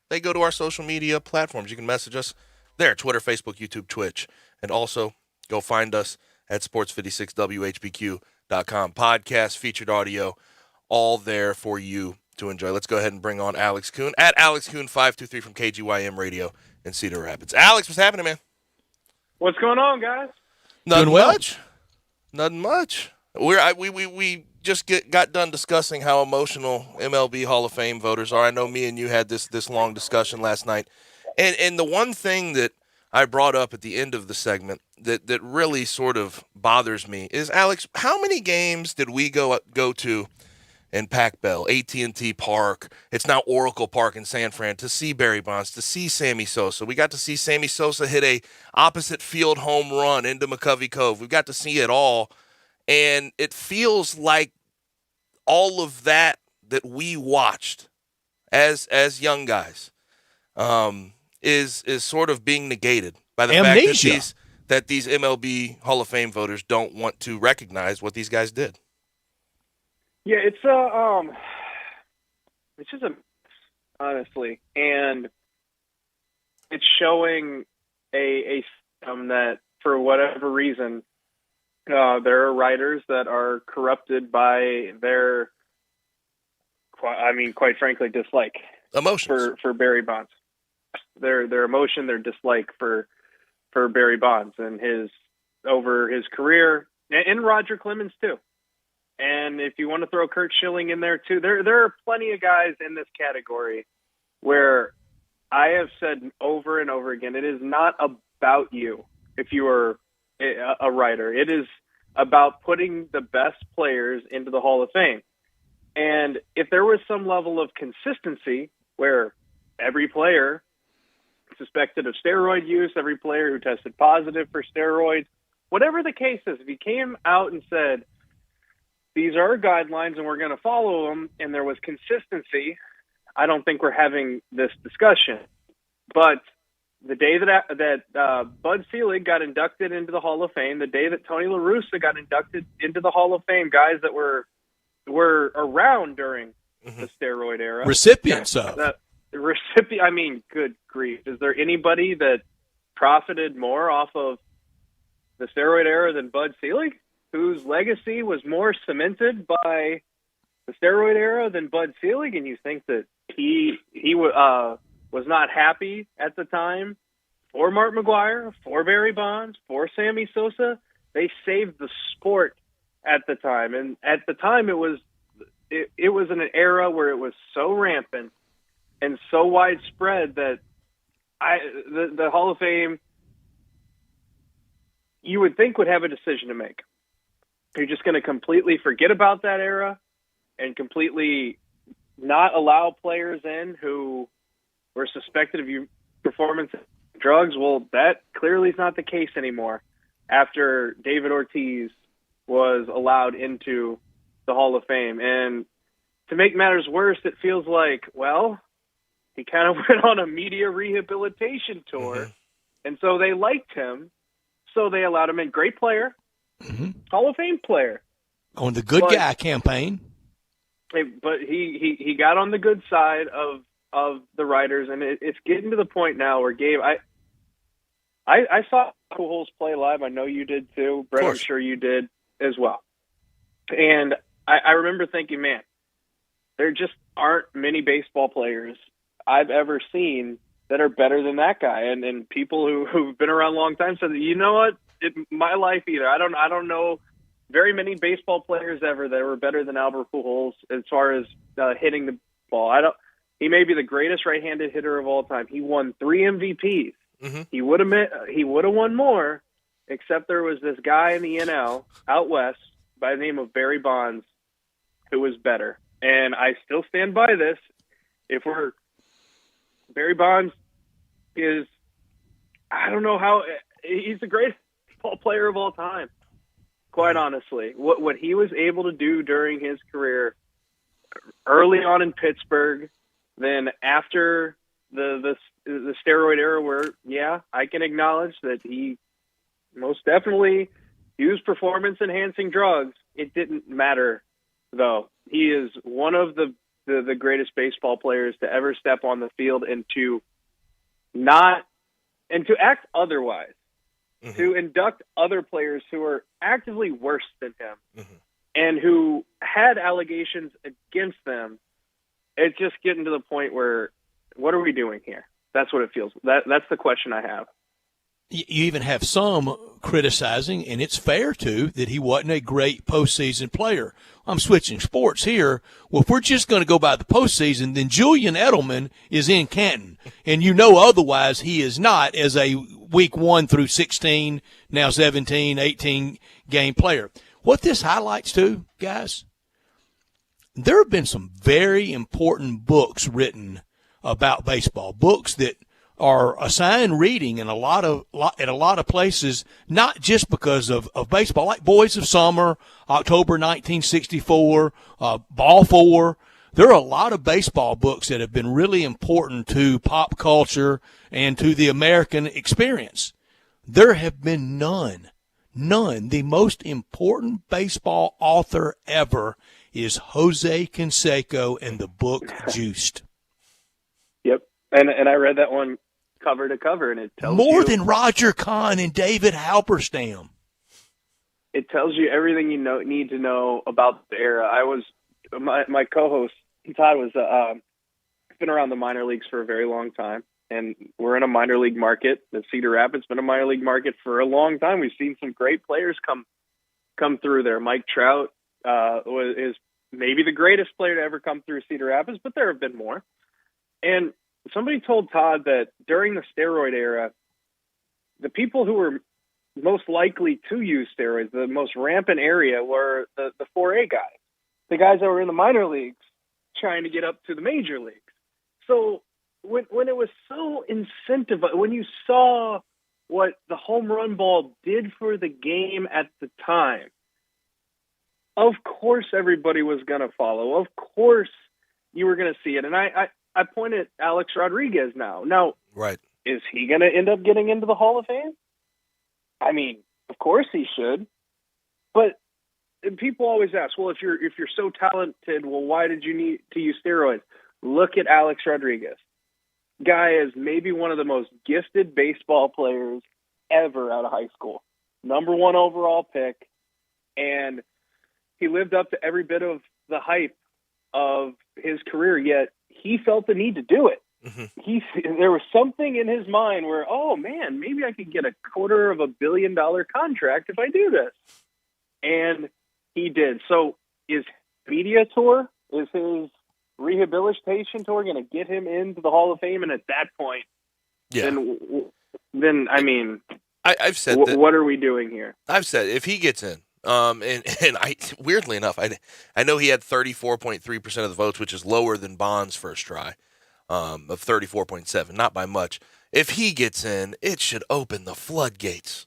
they go to our social media platforms. You can message us there, Twitter, Facebook, YouTube, Twitch. And also go find us at sports56whbq.com. Podcast, featured audio, all there for you to enjoy. Let's go ahead and bring on Alex Kuhn at Alex Kuhn 523 from KGYM Radio in Cedar Rapids. Alex, what's happening, man? What's going on, guys? Nothing much. Nothing much. We just got done discussing how emotional MLB Hall of Fame voters are. I know me and you had this long discussion last night. And the one thing that I brought up at the end of the segment that really sort of bothers me is, Alex, how many games did we go to in Pac Bell, AT&T Park? It's now Oracle Park in San Fran, to see Barry Bonds, to see Sammy Sosa. We got to see Sammy Sosa hit a opposite field home run into McCovey Cove. We got to see it all. And it feels like all of that we watched as young guys is sort of being negated by the Amnesia. fact that these MLB Hall of Fame voters don't want to recognize what these guys did. Yeah, it's just honestly, and it's showing a system that for whatever reason there are writers that are corrupted by their, quite frankly, dislike emotions for Barry Bonds, their emotion, their dislike for Barry Bonds and over his career, and Roger Clemens too. And if you want to throw Curt Schilling in there too, there are plenty of guys in this category where I have said over and over again, it is not about you if you are a writer. It is about putting the best players into the Hall of Fame. And if there was some level of consistency where every player suspected of steroid use, every player who tested positive for steroids, whatever the case is, if he came out and said, these are our guidelines and we're going to follow them, and there was consistency, I don't think we're having this discussion. But the day that Bud Selig got inducted into the Hall of Fame, the day that Tony La Russa got inducted into the Hall of Fame, guys that were around during the steroid era. Recipients of. Good grief. Is there anybody that profited more off of the steroid era than Bud Selig, whose legacy was more cemented by the steroid era than Bud Selig? And you think that he was not happy at the time for Mark McGwire, for Barry Bonds, for Sammy Sosa? They saved the sport at the time. And at the time it was in an era where it was so rampant and so widespread that the Hall of Fame, you would think, would have a decision to make. You're just going to completely forget about that era and completely not allow players in who were suspected of performance drugs. Well, that clearly is not the case anymore after David Ortiz was allowed into the Hall of Fame. And to make matters worse, it feels like, well, he kind of went on a media rehabilitation tour, and so they liked him, so they allowed him in. Great player. Hall of Fame player. On the good guy campaign. But he got on the good side of the writers, and it's getting to the point now where, Gabe, I saw Pujols play live. I know you did too. Brett, I'm sure you did as well. And I remember thinking, man, there just aren't many baseball players I've ever seen that are better than that guy. And people who've been around a long time said, you know what? My life either. I don't know very many baseball players ever that were better than Albert Pujols as far as hitting the ball. He may be the greatest right-handed hitter of all time. He won 3 MVPs. He would have won more, except there was this guy in the NL out west by the name of Barry Bonds who was better. And I still stand by this. Barry Bonds is, I don't know how, he's the greatest baseball player of all time, quite honestly. What he was able to do during his career, early on in Pittsburgh, then after the steroid era where, yeah, I can acknowledge that he most definitely used performance-enhancing drugs. It didn't matter, though. He is one of the greatest baseball players to ever step on the field, and to act otherwise, to induct other players who are actively worse than him and who had allegations against them. It's just getting to the point where, what are we doing here? That's what it feels. That's the question I have. You even have some criticizing, and it's fair to, that he wasn't a great postseason player. I'm switching sports here. Well, if we're just going to go by the postseason, then Julian Edelman is in Canton. And you know otherwise he is not, as a week 1 through 16, now 17, 18 game player. What this highlights too, guys, there have been some very important books written about baseball, books that are assigned reading in a lot of places, not just because of baseball, like Boys of Summer, October 1964, Ball 4. There are a lot of baseball books that have been really important to pop culture and to the American experience. There have been none. The most important baseball author ever is Jose Canseco and the book Juiced. Yep. And I read that one cover to cover, and it tells more you, than Roger Kahn and David Halberstam. It tells you everything you need to know about the era. My co-host Todd was been around the minor leagues for a very long time, and we're in a minor league market. The Cedar Rapids been a minor league market for a long time. We've seen some great players come through there. Mike Trout is maybe the greatest player to ever come through Cedar Rapids, but there have been more. And somebody told Todd that during the steroid era, the people who were most likely to use steroids, the most rampant area, were the 4A guys, the guys that were in the minor leagues trying to get up to the major leagues. So when it was so incentivized, when you saw what the home run ball did for the game at the time, of course everybody was going to follow. Of course you were going to see it. And I point at Alex Rodriguez now. Now, right, is he going to end up getting into the Hall of Fame? I mean, of course he should. But people always ask, well, if you're so talented, well, why did you need to use steroids? Look at Alex Rodriguez. Guy is maybe one of the most gifted baseball players ever out of high school. Number 1 overall pick. And he lived up to every bit of the hype of his career, yet he felt the need to do it. There was something in his mind where, oh man, maybe I could get a $250 million contract if I do this. And he did. So is media tour, is his rehabilitation tour going to get him into the Hall of Fame? And at that point, then I mean, I've said what are we doing here? I've said if he gets in, and I weirdly enough, I know he had 34.3% of the votes, which is lower than Bond's first try of 34.7, not by much. If he gets in, it should open the floodgates.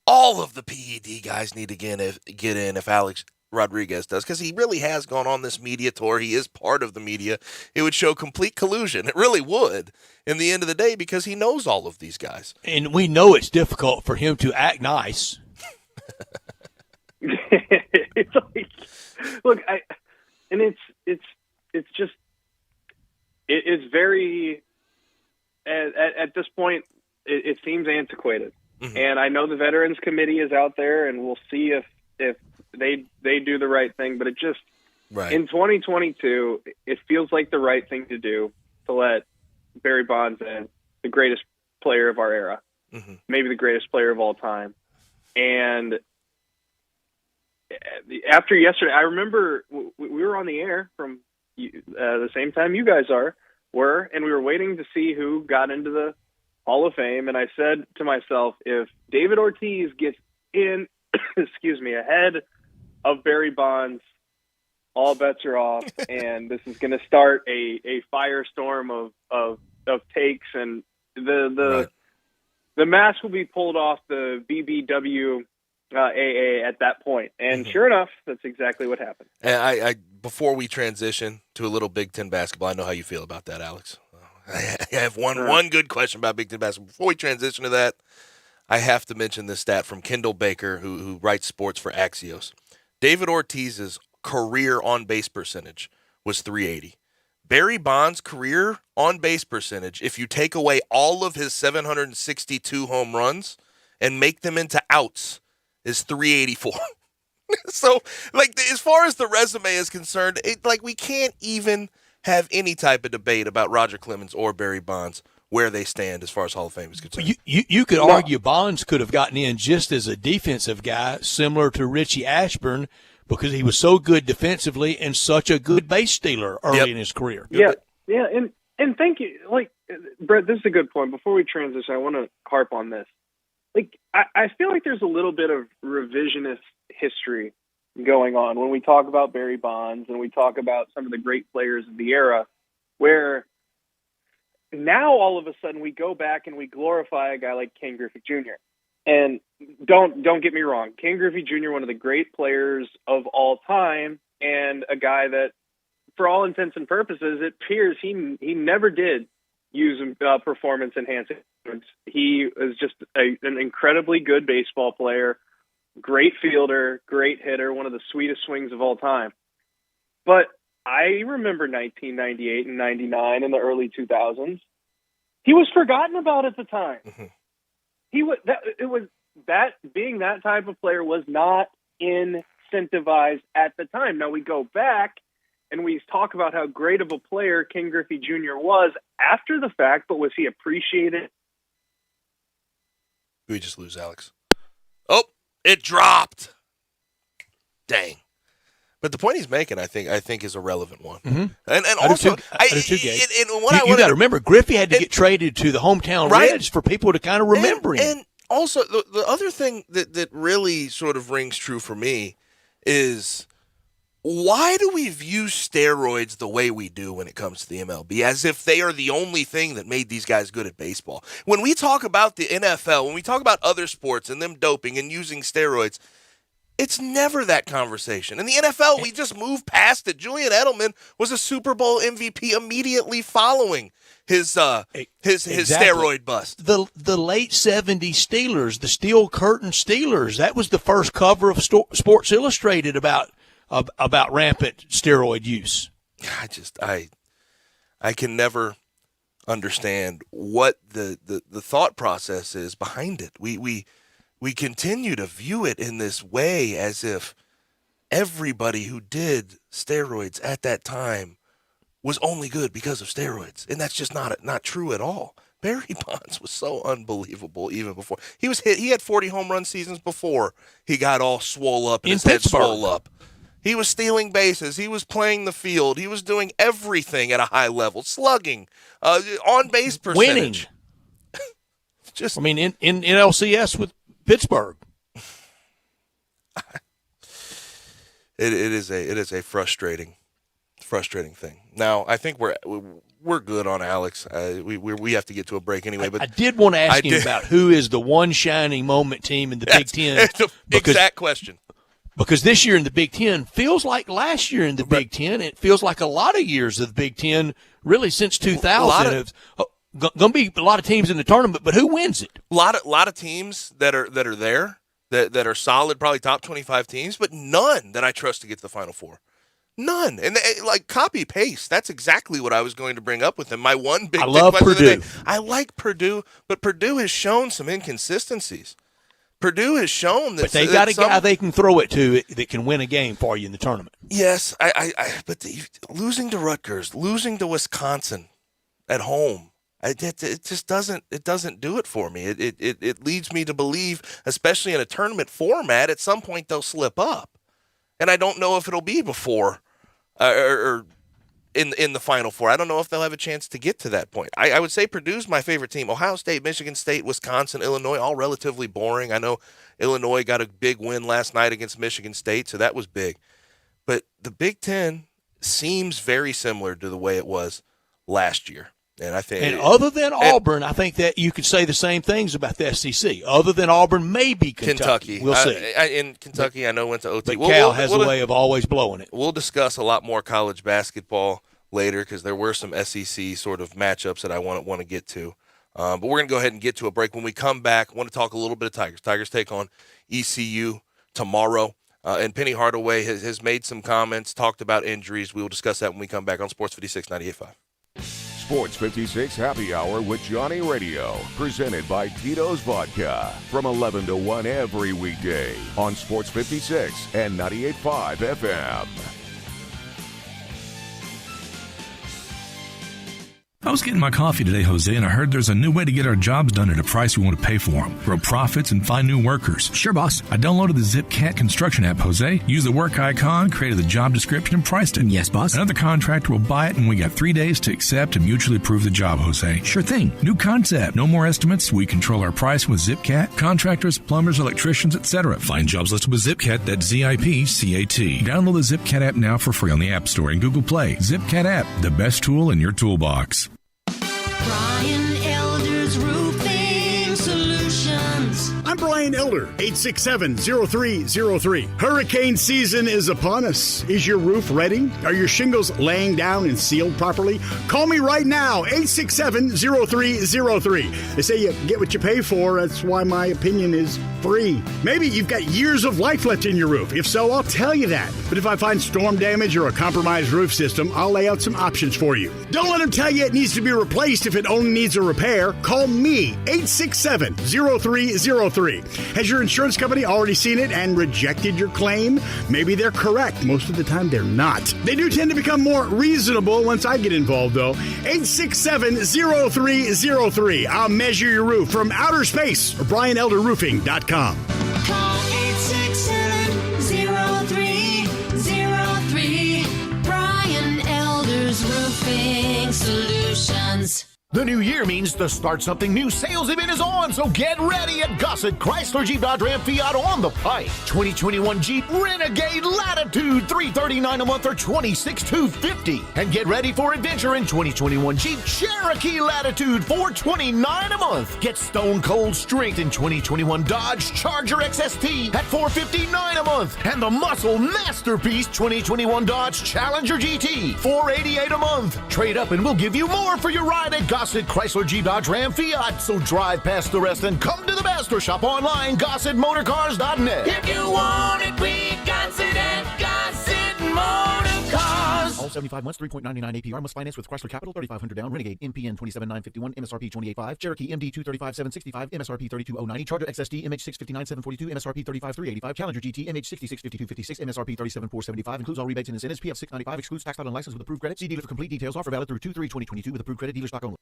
All of the PED guys need to get in if Alex Rodriguez does, because he really has gone on this media tour. He is part of the media. It would show complete collusion. It really would in the end of the day, because he knows all of these guys. And we know it's difficult for him to act nice. It's like, look, it's very, at this point, it seems antiquated. And I know the Veterans Committee is out there, and we'll see if they do the right thing. But it just, in 2022, it feels like the right thing to do to let Barry Bonds in, the greatest player of our era, maybe the greatest player of all time. And after yesterday, I remember we were on the air from the same time you guys were, and we were waiting to see who got into the Hall of Fame. And I said to myself, if David Ortiz gets in, ahead of Barry Bonds, all bets are off, and this is going to start a firestorm of takes, and the mask will be pulled off the BBW AA at that point. And sure enough, that's exactly what happened. And I before we transition to a little Big Ten basketball, I know how you feel about that, Alex. I have one good question about Big Ten basketball. Before we transition to that, I have to mention this stat from Kendall Baker, who writes sports for Axios. David Ortiz's career on-base percentage was .380. Barry Bonds' career on-base percentage, if you take away all of his 762 home runs and make them into outs, is .384. So, as far as the resume is concerned, we can't even have any type of debate about Roger Clemens or Barry Bonds where they stand as far as Hall of Fame is concerned. You could argue Bonds could have gotten in just as a defensive guy, similar to Richie Ashburn, because he was so good defensively and such a good base stealer early in his career. Yeah, and thank you. Brett, this is a good point. Before we transition, I want to harp on this. I feel like there's a little bit of revisionist history going on when we talk about Barry Bonds and we talk about some of the great players of the era, where now all of a sudden we go back and we glorify a guy like Ken Griffey Jr. And don't get me wrong, Ken Griffey Jr., one of the great players of all time, and a guy that, for all intents and purposes, it appears he never did use performance enhancing drugs. He was just an incredibly good baseball player, great fielder, great hitter, one of the sweetest swings of all time. But I remember 1998 and 99 in the early 2000s. He was forgotten about at the time. Mm-hmm. Being that type of player was not incentivized at the time. Now we go back and we talk about how great of a player Ken Griffey Jr. was after the fact, but was he appreciated? We just lose Alex. Oh, it dropped. Dang. But the point he's making, I think, is a relevant one. Mm-hmm. And also, you got to remember, Griffey had to get traded to the hometown Reds for people to kind of remember him. And also, the other thing that really sort of rings true for me is, why do we view steroids the way we do when it comes to the MLB, as if they are the only thing that made these guys good at baseball? When we talk about the NFL, when we talk about other sports and them doping and using steroids, it's never that conversation. In the NFL, we just move past it. Julian Edelman was a Super Bowl MVP immediately following his steroid bust. The late 70s Steelers, the Steel Curtain Steelers, that was the first cover of Sports Illustrated about rampant steroid use. I can never understand what the thought process is behind it. We continue to view it in this way as if everybody who did steroids at that time was only good because of steroids, and that's just not true at all. Barry Bonds was so unbelievable even before he was hit. He had 40 home run seasons before he got all swole up and his head swole up. He was stealing bases. He was playing the field. He was doing everything at a high level, slugging, on base percentage. Winning. in LCS with Pittsburgh. It is a frustrating thing. Now, I think we're good on Alex. We have to get to a break anyway. But I did want to ask him about who is the one shining moment team in the Big Ten. It's the exact question. Because this year in the Big Ten feels like last year in the Big Ten. It feels like a lot of years of the Big Ten, really since 2000. Going to be a lot of teams in the tournament, but who wins it? A lot of teams that are there that are solid, probably top 25 teams, but none that I trust to get to the Final Four. None. And copy paste. That's exactly what I was going to bring up with them. My one big. I love Purdue. I like Purdue, but Purdue has shown some inconsistencies. Purdue has shown that. But they got a guy they can throw it to that can win a game for you in the tournament. Yes, but losing to Rutgers, losing to Wisconsin at home. It just doesn't do it for me. It leads me to believe, especially in a tournament format, at some point they'll slip up, and I don't know if it'll be before or in the Final Four. I don't know if they'll have a chance to get to that point. I would say Purdue's my favorite team. Ohio State, Michigan State, Wisconsin, Illinois, all relatively boring. I know Illinois got a big win last night against Michigan State, so that was big. But the Big Ten seems very similar to the way it was last year. And other than Auburn, I think that you could say the same things about the SEC. Other than Auburn, maybe Kentucky. We'll see. In Kentucky, I know went to OT. But Cal has a way of always blowing it. We'll discuss a lot more college basketball later because there were some SEC sort of matchups that I want to get to. But we're going to go ahead and get to a break. When we come back, I want to talk a little bit of Tigers. Tigers take on ECU tomorrow. And Penny Hardaway has made some comments, talked about injuries. We will discuss that when we come back on Sports 56 98.5. Sports 56 Happy Hour with Johnny Radio, presented by Tito's Vodka, from 11 to 1 every weekday on Sports 56 and 98.5 FM. I was getting my coffee today, Jose, and I heard there's a new way to get our jobs done at a price we want to pay for them. Grow profits and find new workers. Sure, boss. I downloaded the ZipCat construction app, Jose. Used the work icon, created the job description, and priced it. Yes, boss. Another contractor will buy it, and we got 3 days to accept and mutually approve the job, Jose. Sure thing. New concept. No more estimates. We control our price with ZipCat. Contractors, plumbers, electricians, etc. Find jobs listed with ZipCat. That's ZIPCAT. Download the ZipCat app now for free on the App Store and Google Play. ZipCat app, the best tool in your toolbox. Brian Elder's Roofing Solutions. I'm Brian Elder, 867-0303. Hurricane season is upon us. Is your roof ready? Are your shingles laying down and sealed properly? Call me right now, 867-0303. They say you get what you pay for. That's why my opinion is free. Maybe you've got years of life left in your roof. If so, I'll tell you that. But if I find storm damage or a compromised roof system, I'll lay out some options for you. Don't let them tell you it needs to be replaced if it only needs a repair. Call me, 867-0303. Has your insurance company already seen it and rejected your claim? Maybe they're correct. Most of the time, they're not. They do tend to become more reasonable once I get involved, though. 867-0303. I'll measure your roof from outer space or BrianElderRoofing.com. Call 867-0303. Brian Elder's Roofing Solutions. The new year means the Start Something New sales event is on, so get ready at Gossett Chrysler Jeep Dodge Ram Fiat on the Pike. 2021 Jeep Renegade Latitude, $339 a month or $26,250. And get ready for adventure in 2021 Jeep Cherokee Latitude, $429 a month. Get Stone Cold Strength in 2021 Dodge Charger XST at $459 a month. And the Muscle Masterpiece 2021 Dodge Challenger GT, $488 a month. Trade up and we'll give you more for your ride at Gossett Chrysler Jeep Dodge Ram Fiat. So drive past the rest and come to the master shop online, GossettMotorCars.net. If you want it, we got it at Gossett Motor Cars. All 75 months, 3.99 APR. Must finance with Chrysler Capital, $3,500 down. Renegade MPN 27,951, MSRP 28,5. Cherokee MD 235,765, MSRP 32,090. Charger XSD MH 659,742, MSRP 35,385. Challenger GT MH 66,5256, MSRP 37,475. Includes all rebates and incentives. PF 695. Excludes tax title and license with approved credit. See dealer for complete details. Offer valid through 2/3/2022 with approved credit. Dealer stock only.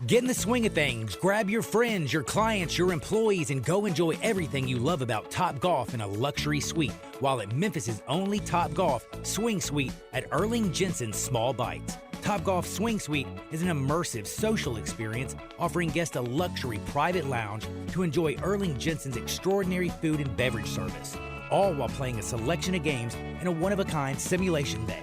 Get in the swing of things. Grab your friends, your clients, your employees, and go enjoy everything you love about Topgolf in a luxury suite while at Memphis' only Topgolf Swing Suite at Erling Jensen's Small Bites. Topgolf Swing Suite is an immersive social experience offering guests a luxury private lounge to enjoy Erling Jensen's extraordinary food and beverage service, all while playing a selection of games in a one-of-a-kind simulation day.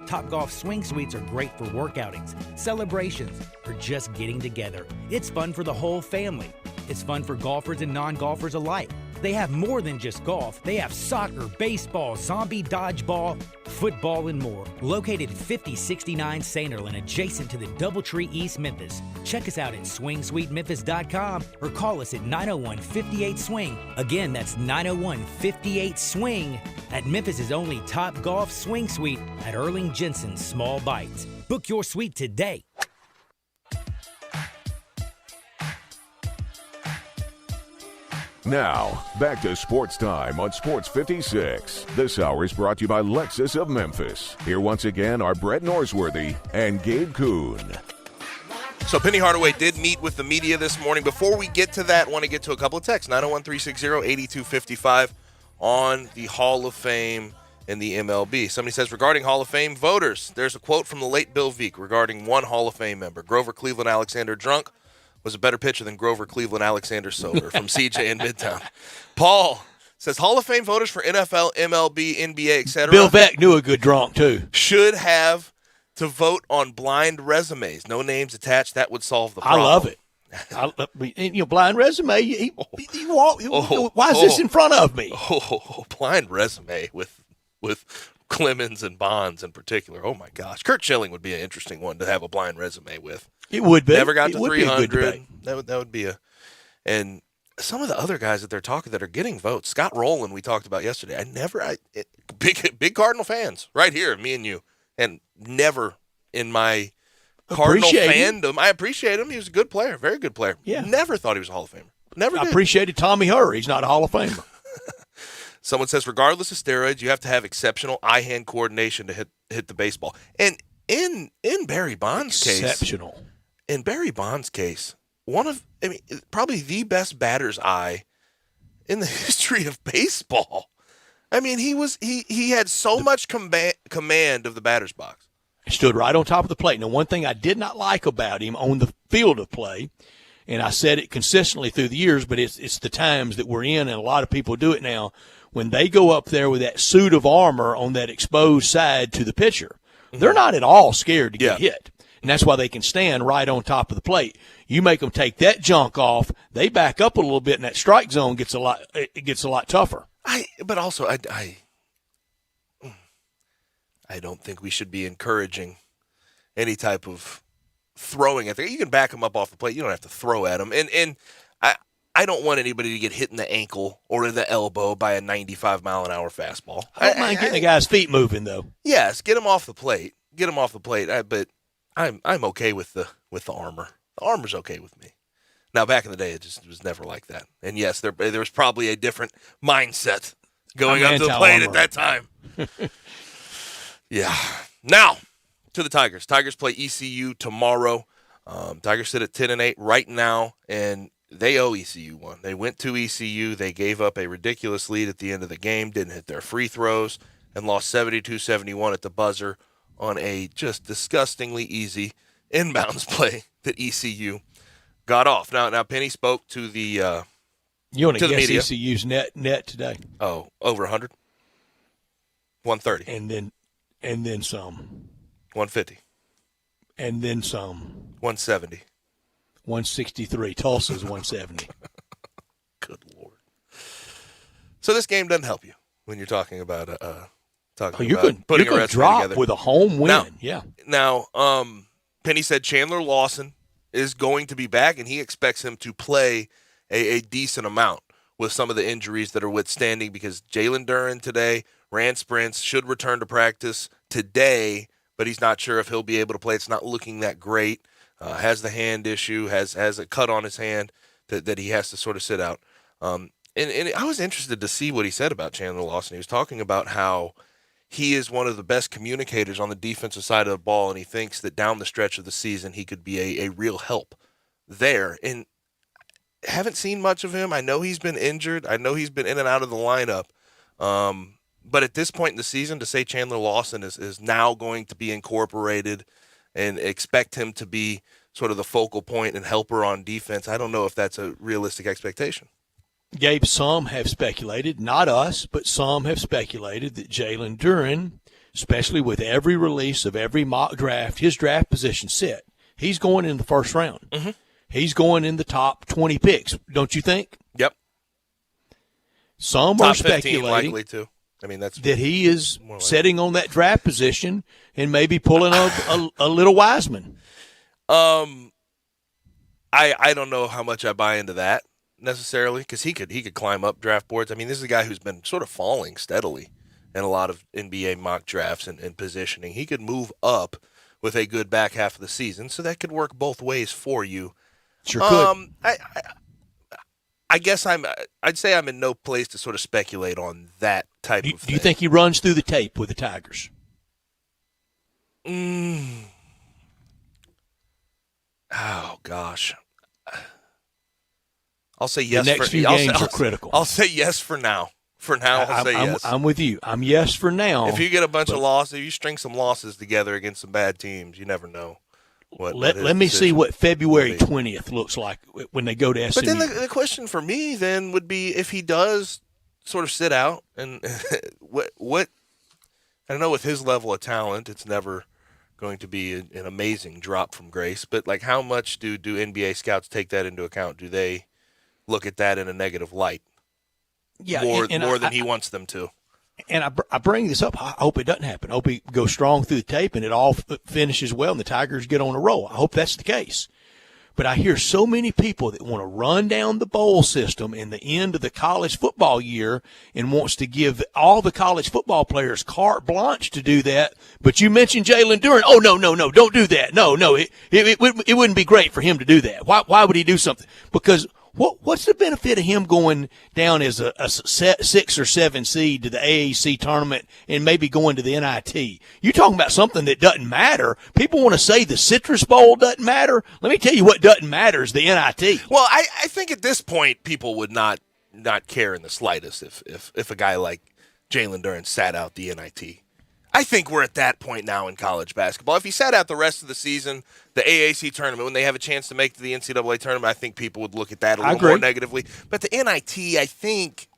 Topgolf Swing Suites are great for work outings, celebrations, or just getting together. It's fun for the whole family. It's fun for golfers and non-golfers alike. They have more than just golf. They have soccer, baseball, zombie dodgeball, football, and more. Located at 5069 Sainterland, adjacent to the Doubletree East Memphis. Check us out at SwingSuiteMemphis.com or call us at 901-58-SWING. Again, that's 901-58-SWING at Memphis' only Topgolf Swing Suite at Erling Jensen's Small Bites. Book your suite today. Now, back to Sports Time on Sports 56. This hour is brought to you by Lexus of Memphis. Here once again are Brett Norsworthy and Gabe Kuhn. So Penny Hardaway did meet with the media this morning. Before we get to that, I want to get to a couple of texts. 901-360-8255 on the Hall of Fame in the MLB. Somebody says, regarding Hall of Fame voters, there's a quote from the late Bill Veeck regarding one Hall of Fame member. Grover Cleveland Alexander Drunk was a better pitcher than Grover Cleveland Alexander sober from CJ in Midtown. Paul says Hall of Fame voters for NFL, MLB, NBA, etc. Bill Veeck knew a good drunk, too. Should have to vote on blind resumes. No names attached. That would solve the problem. I love it. Blind resume. Why is this in front of me? Blind resume with Clemens and Bonds in particular. Oh, my gosh. Kurt Schilling would be an interesting one to have a blind resume with. It would be. Never got it to would be a good 300. debate. That would be a – and some of the other guys that they're talking that are getting votes, Scott Rowland we talked about yesterday. Big Cardinal fans right here, me and you, and never in my Cardinal fandom. I appreciate him. He was a good player, very good player. Yeah. Never thought he was a Hall of Famer. Never did. I appreciated Tommy Hurr. He's not a Hall of Famer. Someone says, regardless of steroids, you have to have exceptional eye-hand coordination to hit the baseball. And in Barry Bonds' exceptional. In Barry Bonds' case, probably the best batter's eye in the history of baseball. I mean, he had so much command of the batter's box. He stood right on top of the plate. Now, one thing I did not like about him on the field of play, and I said it consistently through the years, but it's the times that we're in, and a lot of people do it now, when they go up there with that suit of armor on that exposed side to the pitcher, they're not at all scared to get hit. And that's why they can stand right on top of the plate. You make them take that junk off, they back up a little bit, and that strike zone gets a lot tougher. But also, I don't think we should be encouraging any type of throwing at there. You can back them up off the plate. You don't have to throw at them. And I don't want anybody to get hit in the ankle or in the elbow by a 95-mile-an-hour fastball. I don't mind getting the guy's feet moving, though. Yes, get him off the plate. But I'm okay with the armor. The armor's okay with me. Now, back in the day, it just was never like that. And yes, there was probably a different mindset going up to the plate at that time. Yeah. Now, to the Tigers. Tigers play ECU tomorrow. Tigers sit at 10-8 right now, and they owe ECU one. They went to ECU. They gave up a ridiculous lead at the end of the game, didn't hit their free throws, and lost 72-71 at the buzzer on a just disgustingly easy inbounds play that ECU got off. Now Penny spoke to the you want to guess media. ECU's net today? Oh, over 100? 130. And then some. 150. And then some. 170. 163. Tulsa's 170. Good Lord. So this game doesn't help you when you're talking about putting a resume drop together with a home win. Now, Penny said Chandler Lawson is going to be back, and he expects him to play a decent amount with some of the injuries that are withstanding, because Jalen Duren today ran sprints, should return to practice today, but he's not sure if he'll be able to play. It's not looking that great. Has the hand issue, has a cut on his hand that he has to sort of sit out. And I was interested to see what he said about Chandler Lawson. He was talking about how he is one of the best communicators on the defensive side of the ball, and he thinks that down the stretch of the season he could be a real help there. And haven't seen much of him. I know he's been injured. I know he's been in and out of the lineup. But at this point in the season, to say Chandler Lawson is now going to be incorporated and expect him to be sort of the focal point and helper on defense, I don't know if that's a realistic expectation. Gabe, some have speculated, not us, but some have speculated that Jalen Duren, especially with every release of every mock draft, his draft position set, he's going in the first round. Mm-hmm. He's going in the top 20 picks, don't you think? Yep. Some top are speculating 15 likely too. I mean, that's that he is sitting on that draft position and maybe pulling a little Wiseman. I don't know how much I buy into that necessarily, because he could climb up draft boards. I mean, this is a guy who's been sort of falling steadily in a lot of NBA mock drafts and positioning. He could move up with a good back half of the season, so that could work both ways for you. Sure could. I guess I'd say I'm in no place to sort of speculate on that type of thing. Do you think he runs through the tape with the Tigers? Oh, gosh. I'll say yes. The next few games are critical. I'll say yes for now. For now, I'll say yes. I'm with you. I'm yes for now. If you get a bunch of losses, if you string some losses together against some bad teams, you never know. Let me see what February 20th looks like when they go to SMU. But then the question for me then would be, if he does sort of sit out, and what I don't know, with his level of talent, it's never going to be an amazing drop from grace. But like, how much do NBA scouts take that into account? Do they look at that in a negative light? Yeah, more than he wants them to. And I bring this up. I hope it doesn't happen. I hope he goes strong through the tape and it all finishes well and the Tigers get on a roll. I hope that's the case. But I hear so many people that want to run down the bowl system in the end of the college football year and wants to give all the college football players carte blanche to do that. But you mentioned Jalen Duren. Oh, no, don't do that. No, it wouldn't be great for him to do that. Why would he do something? Because what's the benefit of him going down as a 6 or 7 seed to the AAC tournament and maybe going to the NIT? You're talking about something that doesn't matter. People want to say the Citrus Bowl doesn't matter. Let me tell you what doesn't matter is the NIT. Well, I think at this point people would not care in the slightest if a guy like Jalen Duren sat out the NIT. I think we're at that point now in college basketball. If he sat out the rest of the season, the AAC tournament, when they have a chance to make the NCAA tournament, I think people would look at that a little more negatively. But the NIT, I think,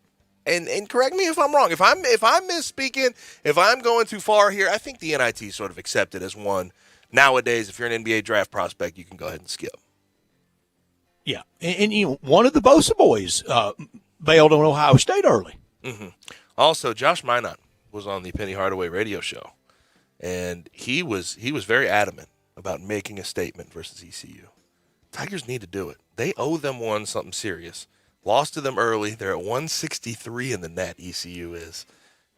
and correct me if I'm wrong, if I'm misspeaking, if I'm going too far here, I think the NIT is sort of accepted as one. Nowadays, if you're an NBA draft prospect, you can go ahead and skip. Yeah, and you know, one of the Bosa boys bailed on Ohio State early. Mm-hmm. Also, Josh Minot was on the Penny Hardaway radio show, and he was very adamant about making a statement versus ECU. Tigers need to do it. They owe them something serious. Lost to them early. They're at 163 in the net, ECU is.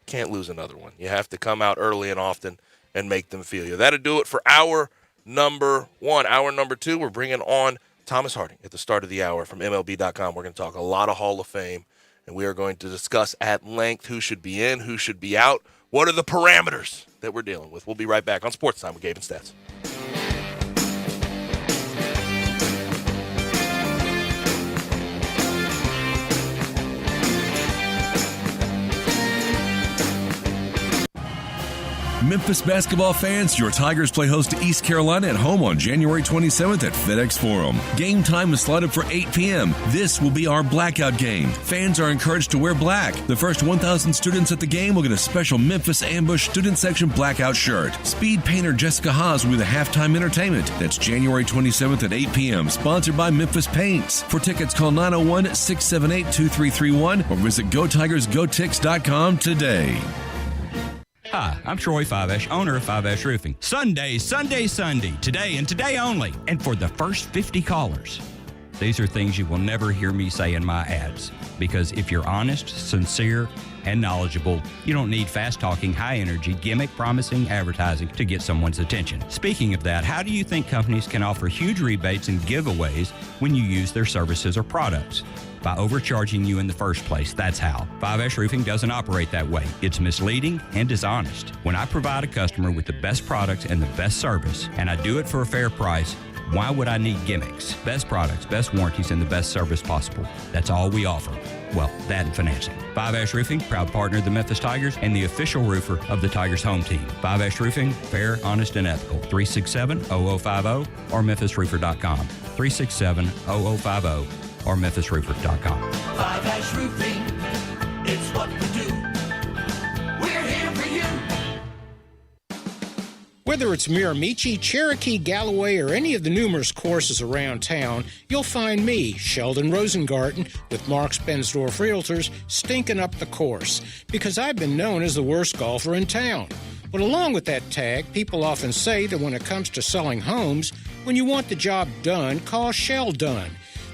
Can't lose another one. You have to come out early and often and make them feel you. That'll do it for hour number 1. Hour number 2, we're bringing on Thomas Harding at the start of the hour from MLB.com. We're going to talk a lot of Hall of Fame. And we are going to discuss at length who should be in, who should be out, what are the parameters that we're dealing with. We'll be right back on Sportstime with Gabe and Stats. Memphis basketball fans, your Tigers play host to East Carolina at home on January 27th at FedEx Forum. Game time is slotted for 8 p.m. This will be our blackout game. Fans are encouraged to wear black. The first 1,000 students at the game will get a special Memphis Ambush Student Section blackout shirt. Speed painter Jessica Haas will be the halftime entertainment. That's January 27th at 8 p.m. Sponsored by Memphis Paints. For tickets, call 901-678-2331 or visit GoTigersGoTix.com today. Hi, I'm Troy Fivesh, owner of Fivesh Roofing. Sunday, today and today only. And for the first 50 callers. These are things you will never hear me say in my ads. Because if you're honest, sincere, and knowledgeable, you don't need fast-talking, high-energy, gimmick-promising advertising to get someone's attention. Speaking of that, how do you think companies can offer huge rebates and giveaways when you use their services or products? By overcharging you in the first place, that's how. 5S Roofing doesn't operate that way. It's misleading and dishonest. When I provide a customer with the best products and the best service, and I do it for a fair price, why would I need gimmicks? Best products, best warranties, and the best service possible. That's all we offer. Well, that and financing. 5S Roofing, proud partner of the Memphis Tigers and the official roofer of the Tigers home team. 5S Roofing, fair, honest, and ethical. 367-0050 or memphisroofer.com. 367-0050 or memphisroofer.com. 5S Roofing, it's what we do. We're here for you. Whether it's Miramichi, Cherokee, Galloway, or any of the numerous courses around town, you'll find me, Sheldon Rosengarten, with Mark's Bensdorf Realtors, stinking up the course, because I've been known as the worst golfer in town. But along with that tag, people often say that when it comes to selling homes, when you want the job done, call Sheldon.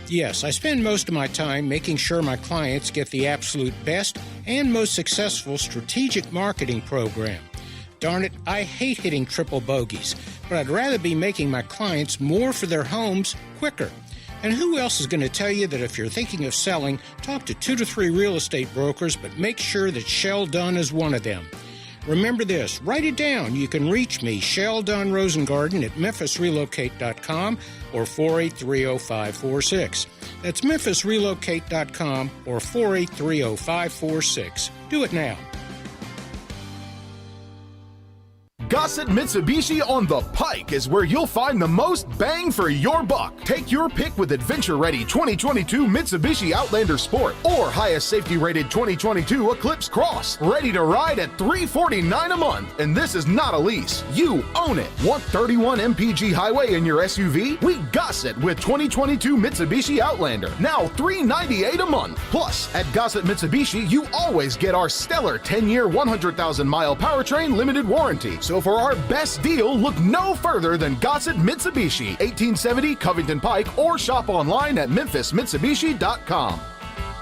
Yes, I spend most of my time making sure my clients get the absolute best and most successful strategic marketing program. Darn it, I hate hitting triple bogeys, but I'd rather be making my clients more for their homes quicker. And who else is going to tell you that if you're thinking of selling, talk to 2 to 3 real estate brokers, but make sure that Sheldon is one of them. Remember this, write it down. You can reach me, Sheldon Rosengarten, at memphisrelocate.com or 4830546. That's memphisrelocate.com or 4830546. Do it now. Gossett Mitsubishi on the Pike is where you'll find the most bang for your buck. Take your pick with adventure-ready 2022 Mitsubishi Outlander Sport or highest safety-rated 2022 Eclipse Cross. Ready to ride at $349 a month. And this is not a lease. You own it. Want 31 mpg highway in your SUV? We Gossett with 2022 Mitsubishi Outlander. Now $398 a month. Plus, at Gossett Mitsubishi, you always get our stellar 10-year, 100,000-mile powertrain limited warranty. So for our best deal, look no further than Gossett Mitsubishi, 1870 Covington Pike, or shop online at memphismitsubishi.com.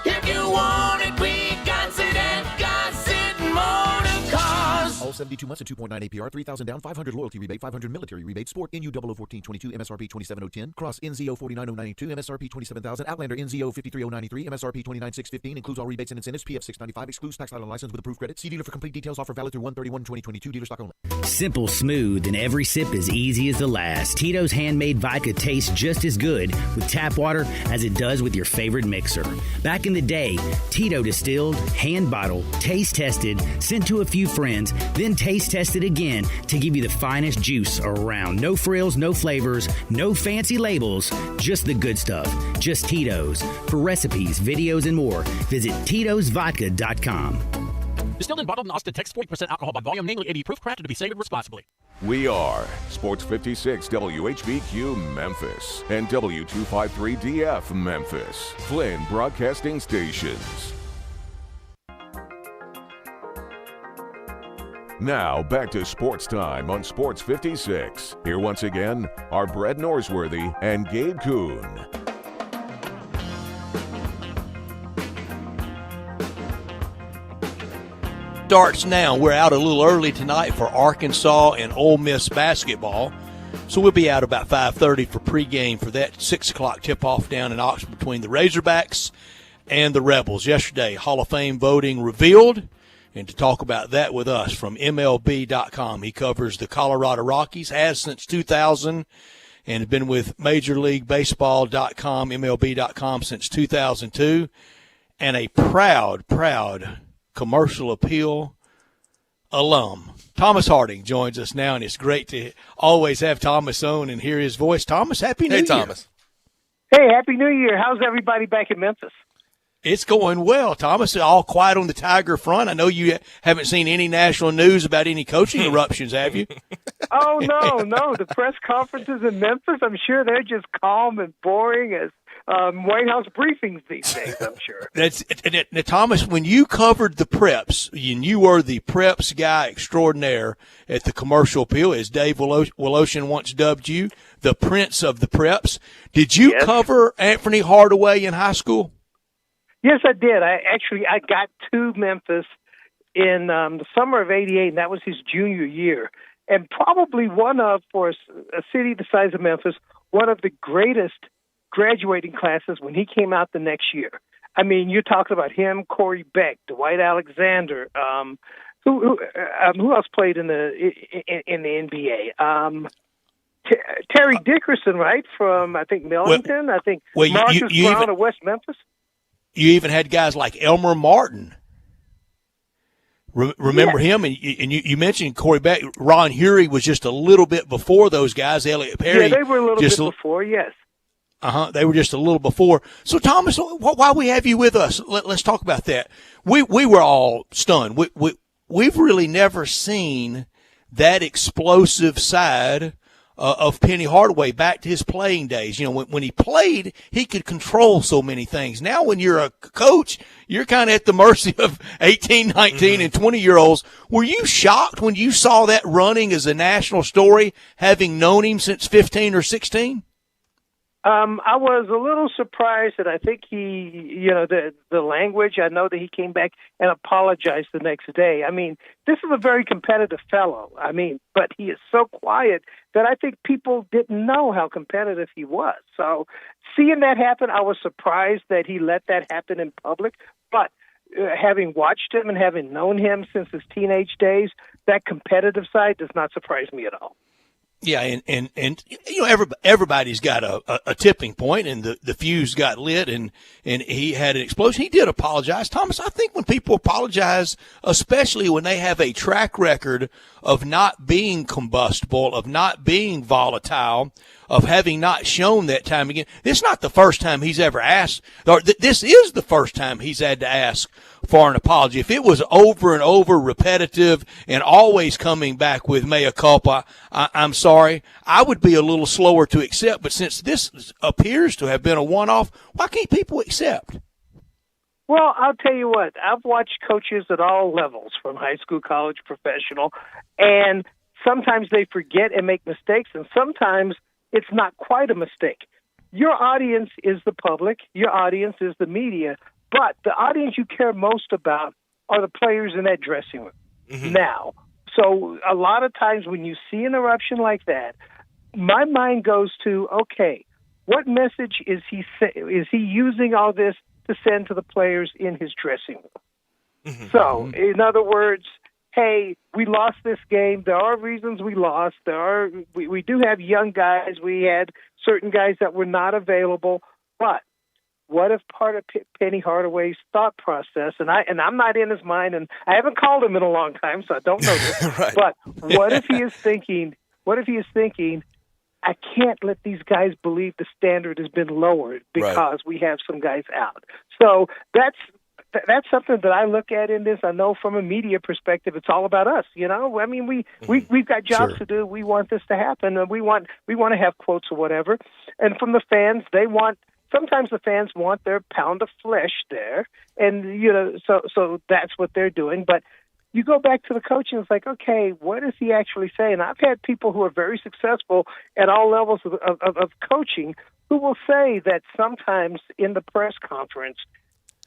If you want it, we got it at Gossett Motor Cars. All 72 months at 2.9 APR, 3,000 down, 500 loyalty rebate, 500 military rebate, Sport NU 001422, MSRP 27010, Cross NZO 49092, MSRP 27,000, Outlander NZO 53093, MSRP 29615, includes all rebates and incentives, PF 695, excludes tax title and license with approved credit. See dealer for complete details. Offer valid through 1/31/2022. Dealer stock only. Simple, smooth, and every sip as easy as the last. Tito's handmade vodka tastes just as good with tap water as it does with your favorite mixer. Back in the day, Tito distilled, hand bottled, taste tested, sent to a few friends, then taste tested again to give you the finest juice around. No frills, no flavors, no fancy labels, just the good stuff. Just Tito's. For recipes, videos, and more, visit Tito'sVodka.com. Distilled and bottled in Austin, Texas, 40% alcohol by volume, namely 80 proof, crafted to be savored responsibly. We are Sports 56 WHBQ Memphis and W253DF Memphis, Flynn Broadcasting Stations. Now back to Sports Time on Sports 56. Here once again are Brett Norsworthy and Gabe Kuhn. Starts now. We're out a little early tonight for Arkansas and Ole Miss basketball. So we'll be out about 5:30 for pregame for that 6 o'clock tip-off down in Oxford between the Razorbacks and the Rebels. Yesterday, Hall of Fame voting revealed. And to talk about that with us from MLB.com, he covers the Colorado Rockies, has since 2000, and has been with Major League Baseball.com, MLB.com since 2002, and a proud Commercial Appeal alum. Thomas Harding joins us now, and it's great to always have Thomas on and hear his voice. Thomas, Happy New Year. Hey, Thomas. Hey, Happy New Year. How's everybody back in Memphis? It's going well, Thomas. All quiet on the Tiger front. I know you haven't seen any national news about any coaching eruptions, have you? Oh, no. The press conferences in Memphis, I'm sure they're just calm and boring as White House briefings these days, I'm sure. Now, Thomas, when you covered the preps, and you were the preps guy extraordinaire at the Commercial Appeal, as Dave Woloshin once dubbed you, the prince of the preps, did you cover Anthony Hardaway in high school? Yes, I did. I got to Memphis in the summer of '88, and that was his junior year. And probably for a city the size of Memphis, one of the greatest graduating classes when he came out the next year. I mean, you're talking about him, Corey Beck, Dwight Alexander. Who else played in the NBA? Terry Dickerson, right, from I think Millington. I think Marcus Brown of West Memphis. You even had guys like Elmer Martin. Remember him? And you mentioned Corey Beck. Ron Hury was just a little bit before those guys. Elliot Perry. Yeah, they were a little bit before, yes. They were just a little before. So, Thomas, why we have you with us? Let's talk about that. We were all stunned. We've really never seen that explosive side of Penny Hardaway back to his playing days. You know, when he played, he could control so many things. Now when you're a coach, you're kind of at the mercy of 18, 19, and 20-year-olds. Were you shocked when you saw that running as a national story, having known him since 15 or 16? I was a little surprised that I think the language, I know that he came back and apologized the next day. I mean, this is a very competitive fellow. I mean, but he is so quiet that I think people didn't know how competitive he was. So seeing that happen, I was surprised that he let that happen in public. But having watched him and having known him since his teenage days, that competitive side does not surprise me at all. Yeah, and you know, everybody's got a tipping point, and the fuse got lit, and he had an explosion. He did apologize. Thomas, I think when people apologize, especially when they have a track record of not being combustible, of not being volatile, of having not shown that time again, this is not the first time he's ever asked, or this is the first time he's had to ask for an apology. If it was over and over repetitive and always coming back with mea culpa, I'm sorry, I would be a little slower to accept. But since this appears to have been a one-off, why can't people accept? Well, I'll tell you what, I've watched coaches at all levels, from high school, college, professional, and sometimes they forget and make mistakes, and sometimes it's not quite a mistake. Your audience is the public. Your audience is the media. But the audience you care most about are the players in that dressing room. Mm-hmm. Now, so a lot of times when you see an eruption like that, my mind goes to, okay, what message is he using all this to send to the players in his dressing room? Mm-hmm. So, in other words, hey, we lost this game. There are reasons we lost. We do have young guys. We had certain guys that were not available. But what if part of Penny Hardaway's thought process, and I'm not in his mind, and I haven't called him in a long time, so I don't know this. Right. But what if he is thinking? I can't let these guys believe the standard has been lowered because we have some guys out. So that's something that I look at in this. I know from a media perspective, it's all about us. You know, I mean, we've got jobs to do. We want this to happen, and we want to have quotes or whatever. And from the fans, sometimes the fans want their pound of flesh there, and you know, so that's what they're doing. But you go back to the coaching, it's like, okay, what is he actually saying? I've had people who are very successful at all levels of coaching who will say that sometimes in the press conference,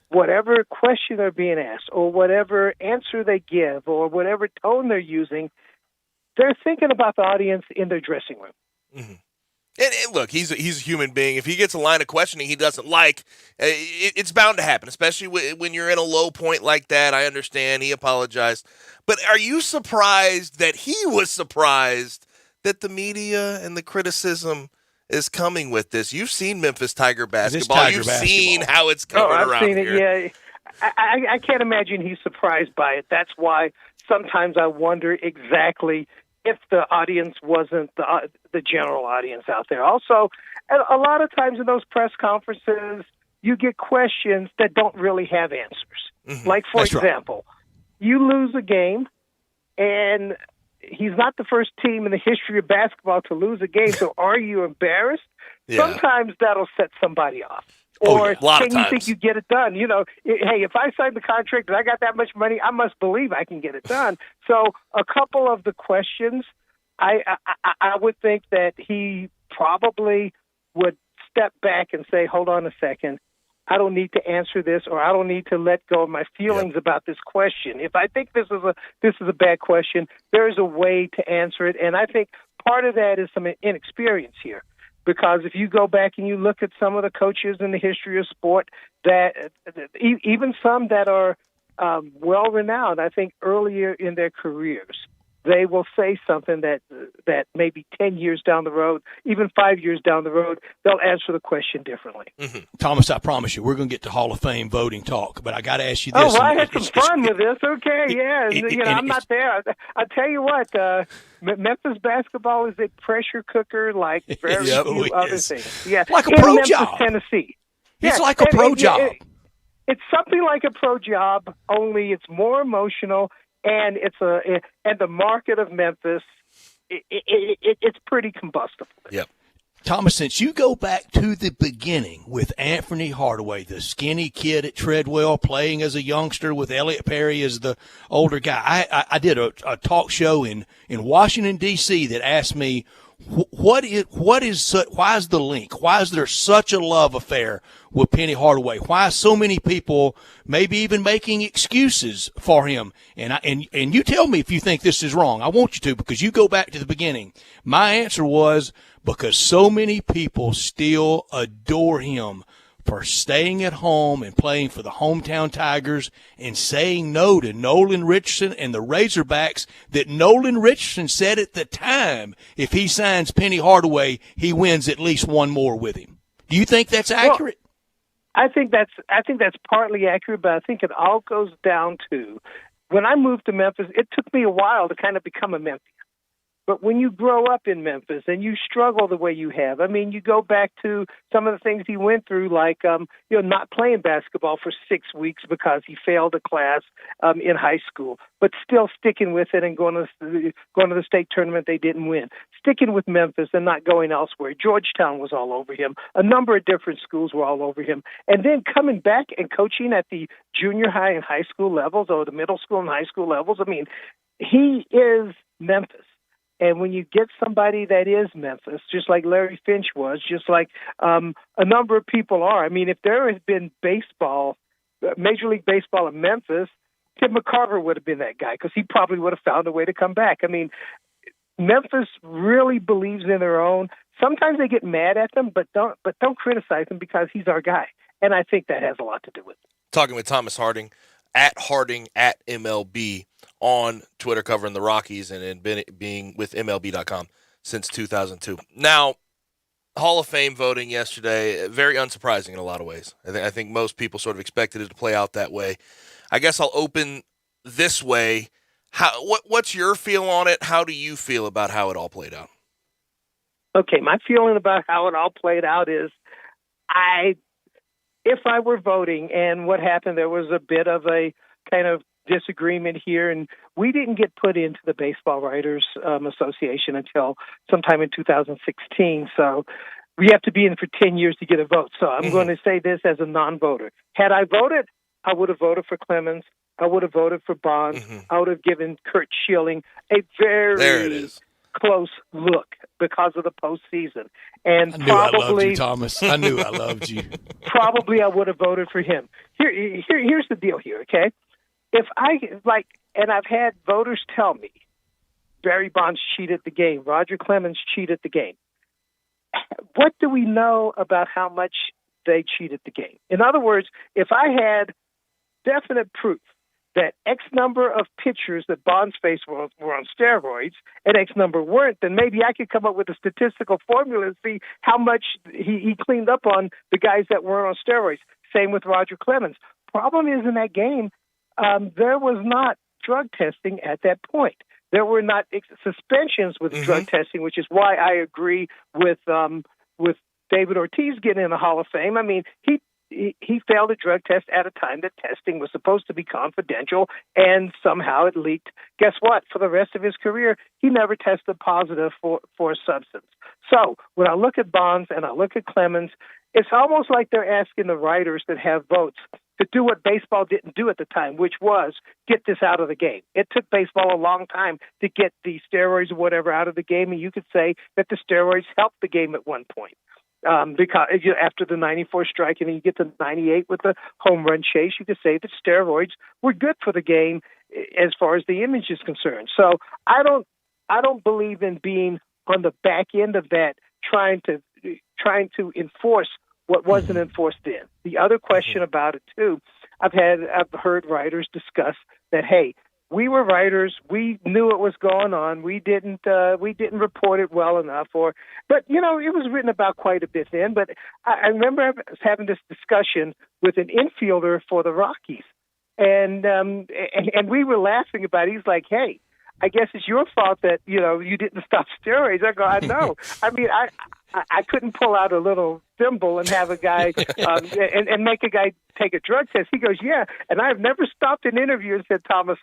whatever question they're being asked or whatever answer they give or whatever tone they're using, they're thinking about the audience in their dressing room. Mm-hmm. And look, he's a human being. If he gets a line of questioning he doesn't like, it's bound to happen, especially when you're in a low point like that. I understand he apologized. But are you surprised that he was surprised that the media and the criticism is coming with this? You've seen Memphis Tiger basketball. You've seen how it's covered around here. I've seen it, yeah. I can't imagine he's surprised by it. That's why sometimes I wonder exactly if the audience wasn't the general audience out there. Also, a lot of times in those press conferences, you get questions that don't really have answers. Mm-hmm. Like, for example, you lose a game, and he's not the first team in the history of basketball to lose a game, so are you embarrassed? Yeah. Sometimes that'll set somebody off. Or can you think you get it done? You know, hey, if I signed the contract and I got that much money, I must believe I can get it done. So a couple of the questions, I would think that he probably would step back and say, hold on a second, I don't need to answer this, or I don't need to let go of my feelings about this question. If I think this is a bad question, there is a way to answer it. And I think part of that is some inexperience here. Because if you go back and you look at some of the coaches in the history of sport, that even some that are well-renowned, I think earlier in their careers, they will say something that maybe 10 years down the road, even 5 years down the road, they'll answer the question differently. Mm-hmm. Thomas, I promise you, we're going to get to Hall of Fame voting talk, but I got to ask you this. Oh, well, I had some fun with this. Okay, yeah. I'm not there. I'll tell you what, Memphis basketball is a pressure cooker like very few other things. Yeah, like a pro Memphis, job. Tennessee. It's like a pro job. It's something like a pro job, only it's more emotional. And and the market of Memphis, it's pretty combustible. Yep. Thomas, since you go back to the beginning with Anthony Hardaway, the skinny kid at Treadwell, playing as a youngster with Elliot Perry as the older guy, I did a talk show in Washington, D.C. that asked me, why is the link? Why is there such a love affair with Penny Hardaway? Why so many people maybe even making excuses for him? And you tell me if you think this is wrong. I want you to, because you go back to the beginning. My answer was because so many people still adore him for staying at home and playing for the hometown Tigers and saying no to Nolan Richardson and the Razorbacks that Nolan Richardson said at the time if he signs Penny Hardaway, he wins at least one more with him. Do you think that's accurate? Well, I think that's partly accurate, but I think it all goes down to when I moved to Memphis, it took me a while to kind of become a Memphian. But when you grow up in Memphis and you struggle the way you have, I mean, you go back to some of the things he went through, like, not playing basketball for 6 weeks because he failed a class in high school, but still sticking with it and going to the state tournament they didn't win, sticking with Memphis and not going elsewhere. Georgetown was all over him. A number of different schools were all over him. And then coming back and coaching at the junior high and high school levels or the middle school and high school levels, I mean, he is Memphis. And when you get somebody that is Memphis, just like Larry Finch was, just like a number of people are. I mean, if there has been baseball, Major League Baseball in Memphis, Tim McCarver would have been that guy because he probably would have found a way to come back. I mean, Memphis really believes in their own. Sometimes they get mad at them, but don't criticize him because he's our guy. And I think that has a lot to do with it. Talking with Thomas Harding at MLB on Twitter, covering the Rockies and being with MLB.com since 2002. Now, Hall of Fame voting yesterday, very unsurprising in a lot of ways. I think most people sort of expected it to play out that way. I guess I'll open this way. What's your feel on it? How do you feel about how it all played out? Okay, my feeling about how it all played out is if I were voting and what happened, there was a bit of a kind of disagreement here, and we didn't get put into the Baseball Writers Association until sometime in 2016. So we have to be in for 10 years to get a vote. So I'm going to say this as a non-voter. Had I voted, I would have voted for Clemens. I would have voted for Bonds. I would have given Curt Schilling a very close look because of the postseason. And I loved you, Thomas. I knew I loved you. Probably I would have voted for him. Here's the deal here, okay? If and I've had voters tell me Barry Bonds cheated the game, Roger Clemens cheated the game. What do we know about how much they cheated the game? In other words, if I had definite proof that X number of pitchers that Bonds faced were on steroids and X number weren't, then maybe I could come up with a statistical formula and see how much he cleaned up on the guys that weren't on steroids. Same with Roger Clemens. Problem is in that game, there was not drug testing at that point. There were not suspensions with drug testing, which is why I agree with David Ortiz getting in the Hall of Fame. I mean, he failed a drug test at a time that testing was supposed to be confidential, and somehow it leaked. Guess what? For the rest of his career, he never tested positive for a substance. So when I look at Bonds and I look at Clemens, it's almost like they're asking the writers that have votes to do what baseball didn't do at the time, which was get this out of the game. It took baseball a long time to get the steroids or whatever out of the game, and you could say that the steroids helped the game at one point. Because after the 94 strike and then you get to 98 with the home run chase, you could say that steroids were good for the game as far as the image is concerned. So I don't believe in being on the back end of that, trying to enforce what wasn't enforced then. The other question about it too, I've heard writers discuss that, hey, we were writers. We knew what was going on. We didn't report it well enough, but it was written about quite a bit then. But I remember having this discussion with an infielder for the Rockies, and we were laughing about it. He's like, "Hey, I guess it's your fault that you didn't stop steroids." I go, "I know. I mean, I couldn't pull out a little thimble and have a guy and make a guy take a drug test." He goes, "Yeah, and I've never stopped an interview and said, Thomas,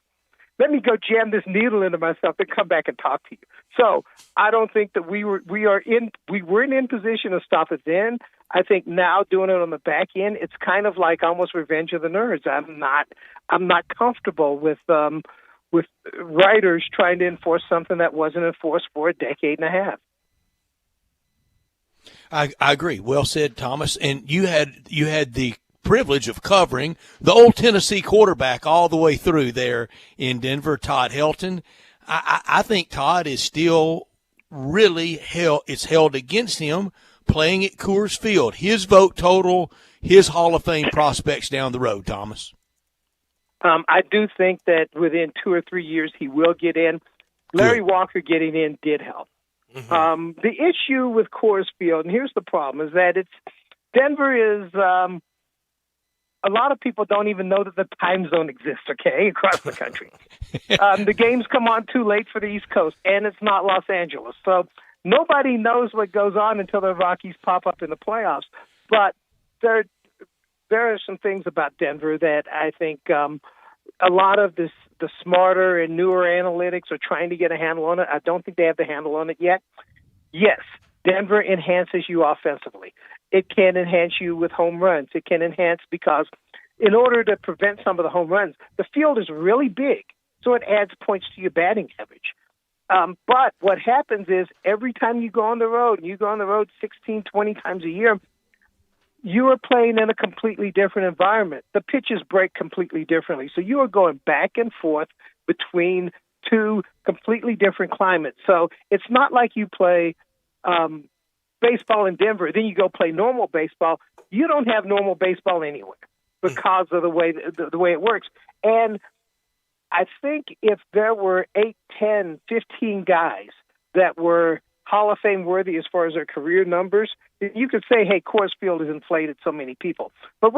let me go jam this needle into myself and come back and talk to you." So I don't think that we weren't in position to stop it then. I think now doing it on the back end, it's kind of like almost Revenge of the Nerds. I'm not comfortable with writers trying to enforce something that wasn't enforced for a decade and a half. I agree. Well said, Thomas. And you had the privilege of covering the old Tennessee quarterback all the way through there in Denver, Todd Helton. I think Todd is still really held against him playing at Coors Field, his vote total, his Hall of Fame prospects down the road, Thomas? I do think that within 2 or 3 years he will get in. Larry Walker getting in did help. The issue with Coors Field, and here's the problem, is that Denver is a lot of people don't even know that the time zone exists, okay, across the country. The games come on too late for the East Coast, and it's not Los Angeles. So nobody knows what goes on until the Rockies pop up in the playoffs. But there are some things about Denver that I think a lot of the smarter and newer analytics are trying to get a handle on it. I don't think they have the handle on it yet. Yes, Denver enhances you offensively. It can enhance you with home runs. It can enhance because in order to prevent some of the home runs, the field is really big, so it adds points to your batting average. But what happens is every time you go on the road, and you go on the road 16, 20 times a year, you are playing in a completely different environment. The pitches break completely differently. So you are going back and forth between two completely different climates. So it's not like you play baseball in Denver, then you go play normal baseball. You don't have normal baseball anywhere because of the way it works. And I think if there were 8, 10, 15 guys that were Hall of Fame worthy as far as their career numbers, you could say, hey, Coors Field has inflated so many people. But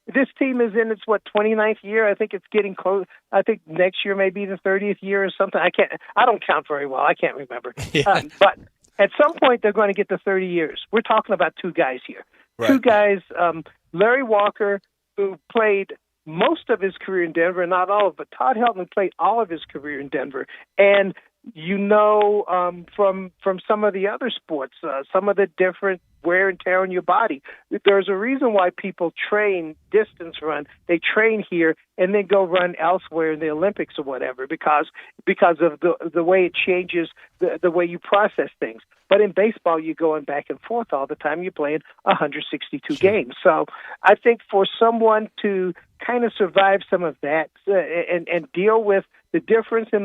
this team is in its 29th year. I think it's getting close. I think next year may be the 30th year or something. I don't count very well. I can't remember. Yeah. But at some point, they're going to get to 30 years. We're talking about two guys here. Right. Two guys, Larry Walker, who played most of his career in Denver, not all of it, but Todd Helton played all of his career in Denver. And from some of the other sports, some of the different wear and tear on your body. There's a reason why people train distance run. They train here and then go run elsewhere in the Olympics or whatever because of the way it changes the way you process things. But in baseball, you're going back and forth all the time. You're playing 162 games. So I think for someone to kind of survive some of that and deal with the difference in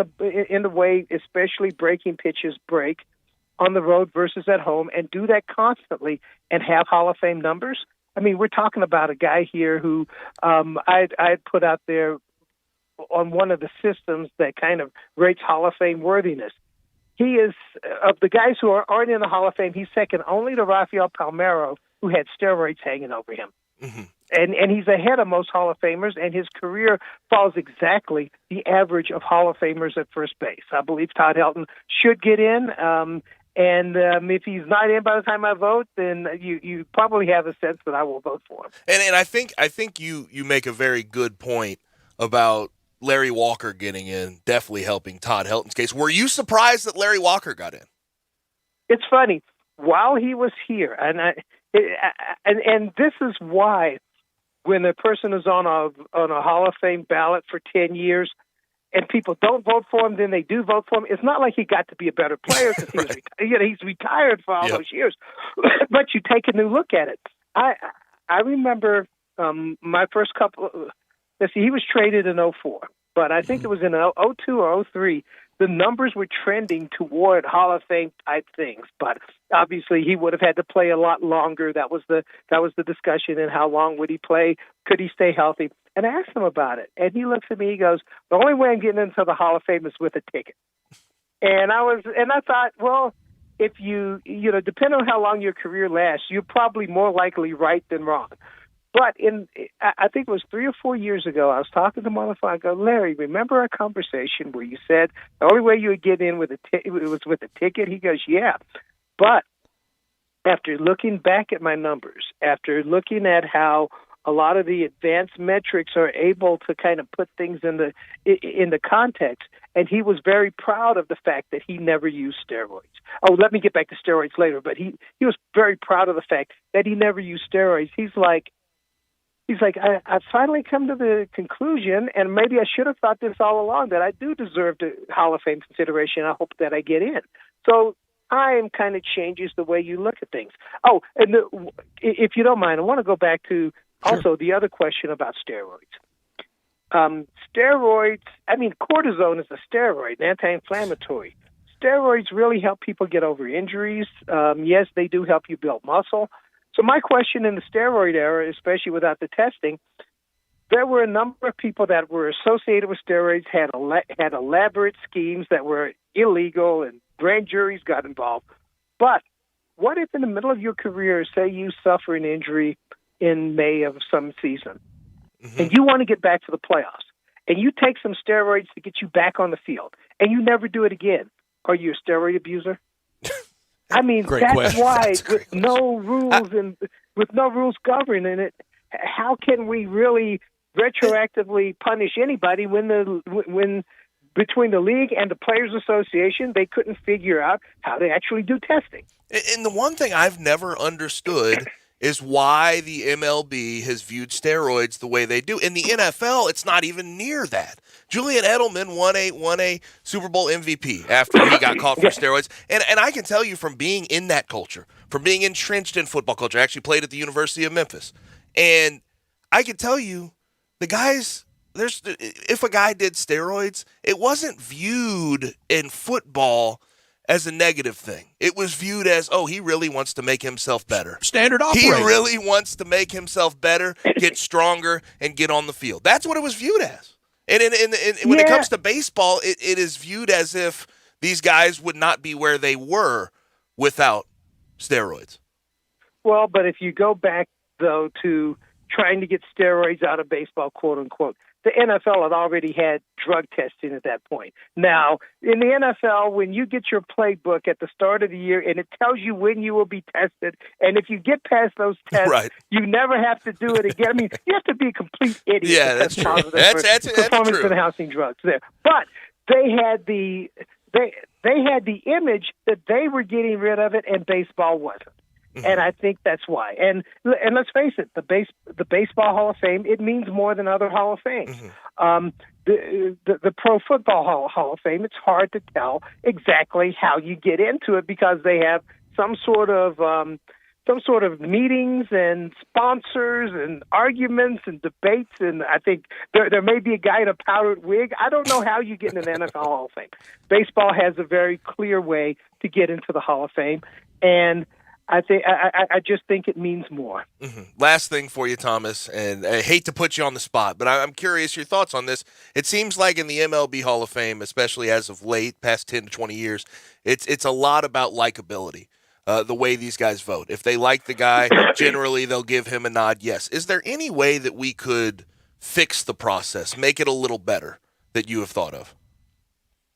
the way, especially breaking pitches break on the road versus at home, and do that constantly and have Hall of Fame numbers. I mean, we're talking about a guy here who I'd put out there on one of the systems that kind of rates Hall of Fame worthiness. He is, of the guys who aren't in the Hall of Fame, he's second only to Rafael Palmeiro, who had steroids hanging over him. Mm-hmm. And he's ahead of most Hall of Famers, and his career falls exactly the average of Hall of Famers at first base. I believe Todd Helton should get in, and if he's not in by the time I vote, then you probably have a sense that I will vote for him. And I think you make a very good point about Larry Walker getting in, definitely helping Todd Helton's case. Were you surprised that Larry Walker got in? It's funny. While he was here, and this is why when a person is on a Hall of Fame ballot for 10 years and people don't vote for him, then they do vote for him. It's not like he got to be a better player because he's retired for all those years. But you take a new look at it. I remember my first couple. Let's see, he was traded in 2004, but I think it was in 2002 or 2003. The numbers were trending toward Hall of Fame type things, but obviously he would have had to play a lot longer. That was the discussion. And how long would he play? Could he stay healthy? And I asked him about it, and he looks at me. He goes, "The only way I'm getting into the Hall of Fame is with a ticket." And I thought, well, if you depending on how long your career lasts, you're probably more likely right than wrong. But I think it was 3 or 4 years ago, I was talking to him on the phone. I go, "Larry, remember our conversation where you said the only way you would get in with it was with a ticket?" He goes, "Yeah." But after looking back at my numbers, after looking at how a lot of the advanced metrics are able to kind of put things in the context, and he was very proud of the fact that he never used steroids. Oh, let me get back to steroids later, but he was very proud of the fact that he never used steroids. He's like, I've finally come to the conclusion, and maybe I should have thought this all along, that I do deserve the Hall of Fame consideration. I hope that I get in. So time kind of changes the way you look at things. Oh, and if you don't mind, I want to go back to also the other question about steroids. Steroids, I mean, cortisone is a steroid, an anti-inflammatory. steroids really help people get over injuries. Yes, they do help you build muscle. So my question in the steroid era, especially without the testing, there were a number of people that were associated with steroids, had elaborate schemes that were illegal, and grand juries got involved. But what if in the middle of your career, say you suffer an injury in May of some season, and you want to get back to the playoffs, and you take some steroids to get you back on the field, and you never do it again? Are you a steroid abuser? I mean, that's why with no rules and with no rules governing it, how can we really retroactively punish anybody when between the league and the Players Association they couldn't figure out how to actually do testing? And the one thing I've never understood is why the MLB has viewed steroids the way they do. In the NFL, it's not even near that. Julian Edelman won a Super Bowl MVP after he got caught for steroids. And I can tell you from being in that culture, from being entrenched in football culture, I actually played at the University of Memphis. And I can tell you, the guys, if a guy did steroids, it wasn't viewed in football as a negative thing. It was viewed as, oh, he really wants to make himself better. Standard operating. He really wants to make himself better, get stronger, and get on the field. That's what it was viewed as. And when it comes to baseball, it is viewed as if these guys would not be where they were without steroids. Well, but if you go back, though, to trying to get steroids out of baseball, quote unquote, the NFL had already had drug testing at that point. Now, in the NFL, when you get your playbook at the start of the year and it tells you when you will be tested, and if you get past those tests, you never have to do it again. I mean, you have to be a complete idiot. Yeah, that's true. That's performance-enhancing drugs there. But they had the image that they were getting rid of it, and baseball wasn't. And I think that's why. And let's face it, the Baseball Hall of Fame, it means more than other Hall of Fames. The Pro Football Hall of Fame, it's hard to tell exactly how you get into it because they have some sort of meetings and sponsors and arguments and debates, and I think there may be a guy in a powdered wig. I don't know how you get into the NFL Hall of Fame. Baseball has a very clear way to get into the Hall of Fame, and I just think it means more. Last thing for you, Thomas, and I hate to put you on the spot, but I'm curious your thoughts on this. It seems like in the MLB Hall of Fame, especially as of late, past 10 to 20 years, it's a lot about likability, the way these guys vote. If they like the guy, generally they'll give him a nod yes. Is there any way that we could fix the process, make it a little better, that you have thought of?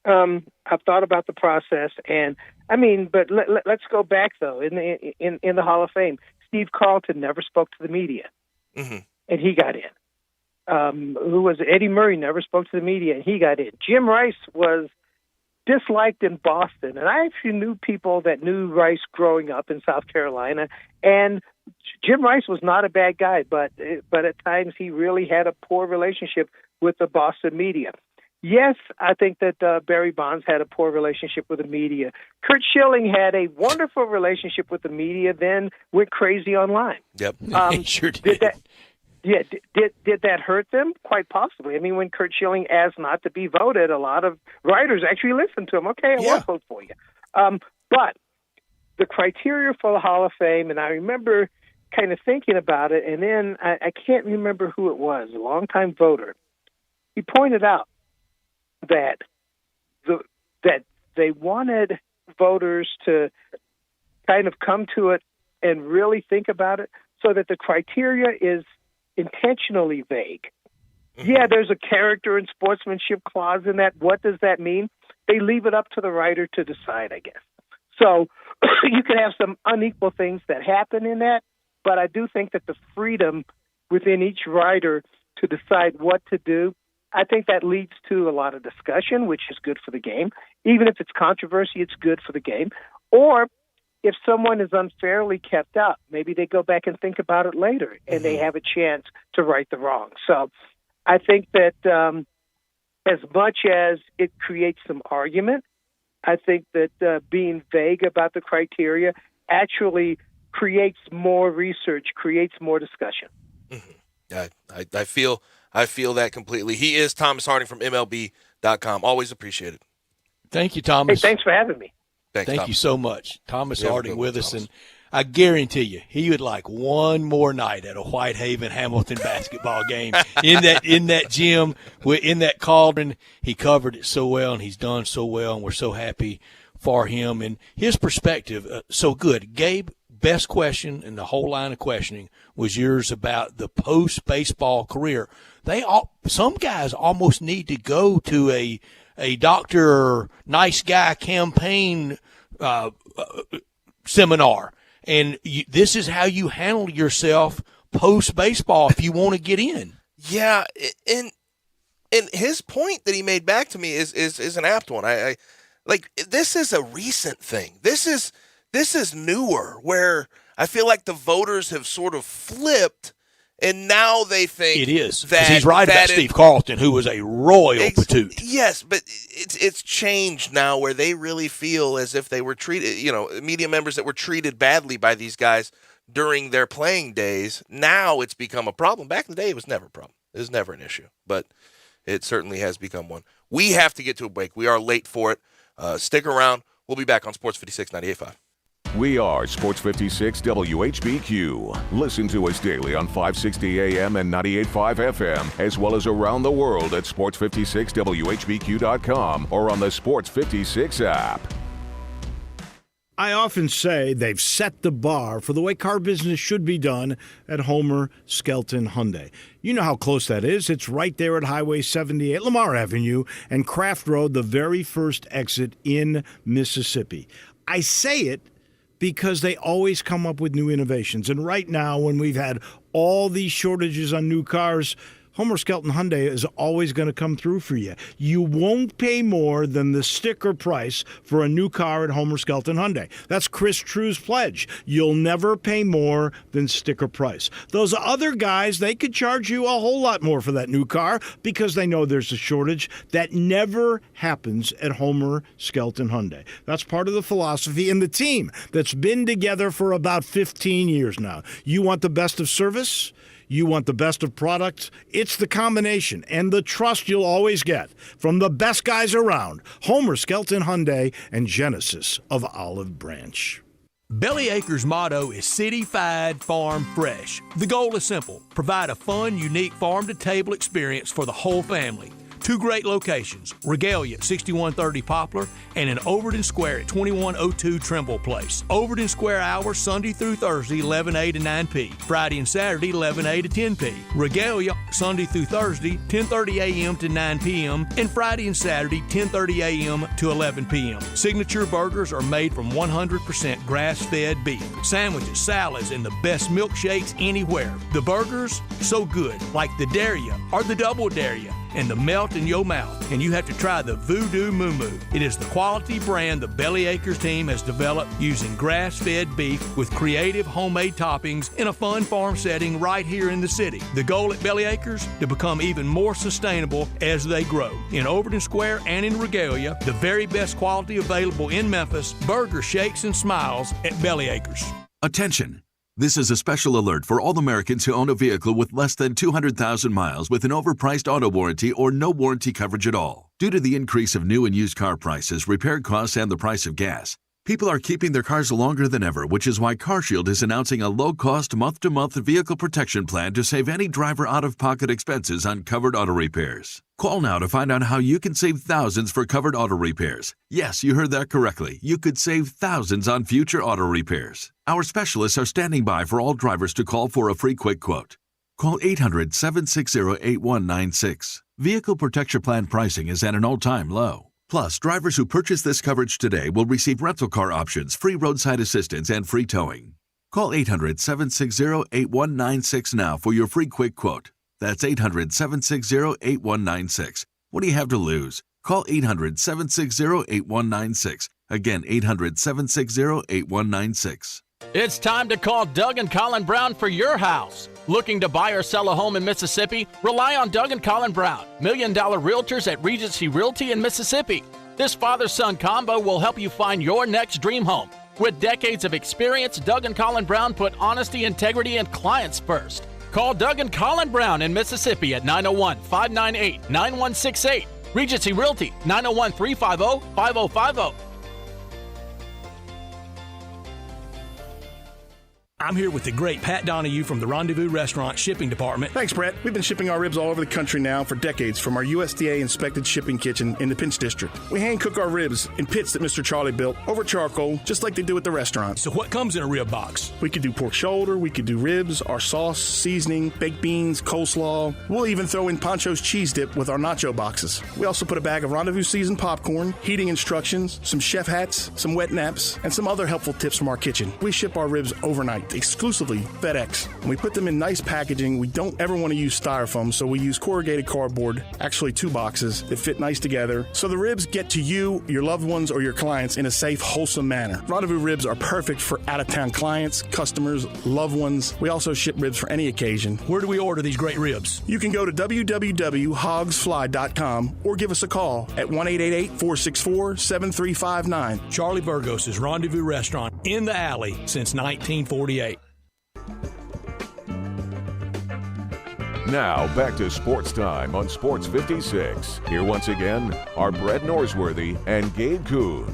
I've thought about the process, and I mean, but let's go back though. In the Hall of Fame, Steve Carlton never spoke to the media, and he got in. Who was it? Eddie Murray never spoke to the media, and he got in. Jim Rice was disliked in Boston, and I actually knew people that knew Rice growing up in South Carolina, and Jim Rice was not a bad guy, but at times he really had a poor relationship with the Boston media. Yes, I think that Barry Bonds had a poor relationship with the media. Curt Schilling had a wonderful relationship with the media, then went crazy online. Yep, he sure did. Did that hurt them? Quite possibly. I mean, when Curt Schilling asked not to be voted, a lot of writers actually listened to him. Okay, I won't vote for you. But the criteria for the Hall of Fame, and I remember kind of thinking about it, and then I can't remember who it was, a longtime voter. He pointed out that they wanted voters to kind of come to it and really think about it so that the criteria is intentionally vague. Yeah, there's a character and sportsmanship clause in that. What does that mean? They leave it up to the writer to decide, I guess. So you can have some unequal things that happen in that, but I do think that the freedom within each writer to decide what to do, I think that leads to a lot of discussion, which is good for the game. Even if it's controversy, it's good for the game. Or if someone is unfairly kept out, maybe they go back and think about it later, and they have a chance to right the wrong. So I think that as much as it creates some argument, I think that being vague about the criteria actually creates more research, creates more discussion. I feel that completely. He is Thomas Harding from MLB.com. Always appreciate it. Thank you, Thomas. Hey, thanks for having me. Thank you so much. Thomas Harding with us. And I guarantee you, he would like one more night at a Whitehaven Hamilton basketball game in that gym, in that cauldron. He covered it so well, and he's done so well, and we're so happy for him. And his perspective, so good. Gabe, best question in the whole line of questioning was yours about the post-baseball career. Some guys almost need to go to a Dr. Nice Guy campaign seminar. And this is how you handle yourself post-baseball if you want to get in. Yeah, and his point that he made back to me is an apt one. I like, this is a recent thing. This is newer, where I feel like the voters have sort of flipped, and now they think it is. That he's right about Steve Carlton, who was a royal patoot. Yes, but it's changed now, where they really feel as if they were treated, media members that were treated badly by these guys during their playing days. Now it's become a problem. Back in the day, it was never a problem. It was never an issue, but it certainly has become one. We have to get to a break. We are late for it. Stick around. We'll be back on Sports 56 98.5. We are Sports 56 WHBQ. Listen to us daily on 560 AM and 98.5 FM, as well as around the world at sports56whbq.com or on the Sports 56 app. I often say they've set the bar for the way car business should be done at Homer Skelton Hyundai. You know how close that is. It's right there at Highway 78, Lamar Avenue, and Craft Road, the very first exit in Mississippi. I say it because they always come up with new innovations. And right now, when we've had all these shortages on new cars, Homer Skelton Hyundai is always going to come through for you. You won't pay more than the sticker price for a new car at Homer Skelton Hyundai. That's Chris True's pledge. You'll never pay more than sticker price. Those other guys, they could charge you a whole lot more for that new car because they know there's a shortage. That never happens at Homer Skelton Hyundai. That's part of the philosophy and the team that's been together for about 15 years now. You want the best of service? You want the best of products? It's the combination and the trust you'll always get from the best guys around. Homer Skelton Hyundai and Genesis of Olive Branch. Belly Acres' motto is City-Fied Farm Fresh. The goal is simple: provide a fun, unique farm-to-table experience for the whole family. Two great locations, Regalia at 6130 Poplar and in Overton Square at 2102 Trimble Place. Overton Square hours Sunday through Thursday 11A to 9P, Friday and Saturday 11A to 10P. Regalia Sunday through Thursday 10:30 a.m. to 9 p.m. and Friday and Saturday 10:30 a.m. to 11 p.m. Signature burgers are made from 100% grass-fed beef. Sandwiches, salads, and the best milkshakes anywhere. The burgers, so good, like the Daria or the Double Daria, and the melt in your mouth. And you have to try the Voodoo Moo Moo. It is the quality brand the Belly Acres team has developed using grass-fed beef with creative homemade toppings in a fun farm setting right here in the city. The goal at Belly Acres, to become even more sustainable as they grow. In Overton Square and in Regalia, the very best quality available in Memphis, burger shakes and smiles at Belly Acres. Attention! This is a special alert for all Americans who own a vehicle with less than 200,000 miles with an overpriced auto warranty or no warranty coverage at all. Due to the increase of new and used car prices, repair costs, and the price of gas, people are keeping their cars longer than ever, which is why CarShield is announcing a low-cost month-to-month vehicle protection plan to save any driver out-of-pocket expenses on covered auto repairs. Call now to find out how you can save thousands for covered auto repairs. Yes, you heard that correctly. You could save thousands on future auto repairs. Our specialists are standing by for all drivers to call for a free quick quote. Call 800-760-8196. Vehicle Protection Plan pricing is at an all-time low. Plus, drivers who purchase this coverage today will receive rental car options, free roadside assistance, and free towing. Call 800-760-8196 now for your free quick quote. That's 800-760-8196. What do you have to lose? Call 800-760-8196. Again, 800-760-8196. It's time to call Doug and Colin Brown for your house. Looking to buy or sell a home in Mississippi? Rely on Doug and Colin Brown, $1 Million Realtors at Regency Realty in Mississippi. This father-son combo will help you find your next dream home. With decades of experience, Doug and Colin Brown put honesty, integrity, and clients first. Call Doug and Colin Brown in Mississippi at 901-598-9168. Regency Realty, 901-350-5050. I'm here with the great Pat Donahue from the Rendezvous Restaurant Shipping Department. Thanks, Brett. We've been shipping our ribs all over the country now for decades from our USDA-inspected shipping kitchen in the Pinch District. We hand-cook our ribs in pits that Mr. Charlie built over charcoal, just like they do at the restaurant. So what comes in a rib box? We could do pork shoulder, we could do ribs, our sauce, seasoning, baked beans, coleslaw. We'll even throw in Pancho's cheese dip with our nacho boxes. We also put a bag of Rendezvous seasoned popcorn, heating instructions, some chef hats, some wet naps, and some other helpful tips from our kitchen. We ship our ribs overnight, exclusively FedEx. And we put them in nice packaging. We don't ever want to use styrofoam, so we use corrugated cardboard, actually 2 boxes that fit nice together, so the ribs get to you, your loved ones, or your clients in a safe, wholesome manner. Rendezvous ribs are perfect for out-of-town clients, customers, loved ones. We also ship ribs for any occasion. Where do we order these great ribs? You can go to www.hogsfly.com or give us a call at 1-888-464-7359. Charlie Burgos' Rendezvous Restaurant in the alley since 1948. Now, back to Sports Time on Sports 56. Here once again are Brett Norsworthy and Gabe Kuhn.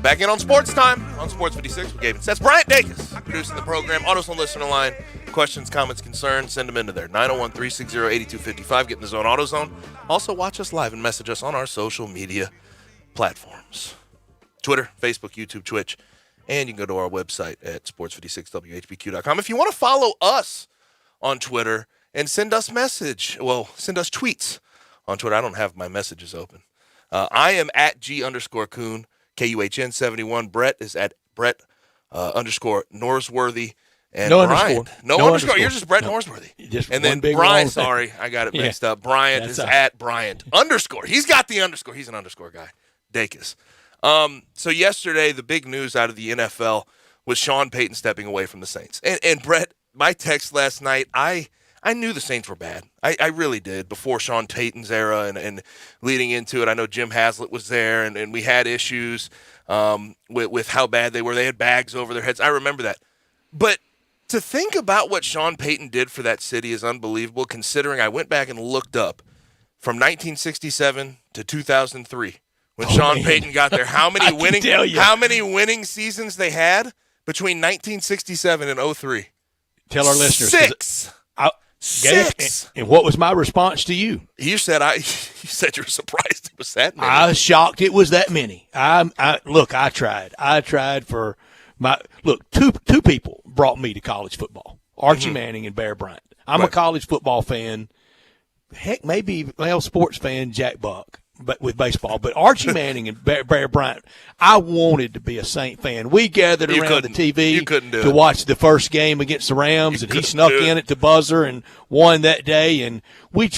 Back in on Sports Time on Sports 56 with Gabe. That's Bryant Dacus producing the program. AutoZone listener line. Questions, comments, concerns, send them into there. 901-360-8255. Get in the zone, AutoZone. Also, watch us live and message us on our social media platforms. Twitter, Facebook, YouTube, Twitch. And you can go to our website at sports56whbq.com. If you want to follow us on Twitter and send us tweets on Twitter. I don't have my messages open. I am at G_Kuhn. KUHN 71. Brett is at Brett _Norsworthy. And no Brian, underscore. No underscore. You're just Brett Norsworthy. Just and then Brian, sorry, I got it mixed up. Bryant is at Bryant _. He's got the underscore. He's an underscore guy. Dacus. So yesterday, the big news out of the NFL was Sean Payton stepping away from the Saints. And Brett, my text last night, I knew the Saints were bad. I really did before Sean Payton's era and leading into it. I know Jim Haslett was there, and we had issues with how bad they were. They had bags over their heads. I remember that. But to think about what Sean Payton did for that city is unbelievable, considering I went back and looked up from 1967 to 2003 when Sean Payton got there. How many winning seasons they had between 1967 and 03? Tell our listeners. 6. 6. And what was my response to you? You said you said you were surprised it was that many. I was shocked it was that many. I tried. I tried for my two people brought me to college football. Archie Manning and Bear Bryant. I'm a college football fan. Heck, maybe sports fan Jack Buck, but with baseball. But Archie Manning and Bear Bryant, I wanted to be a Saint fan. We gathered around the TV to watch the first game against the Rams, and he snuck in at the buzzer and won that day. And we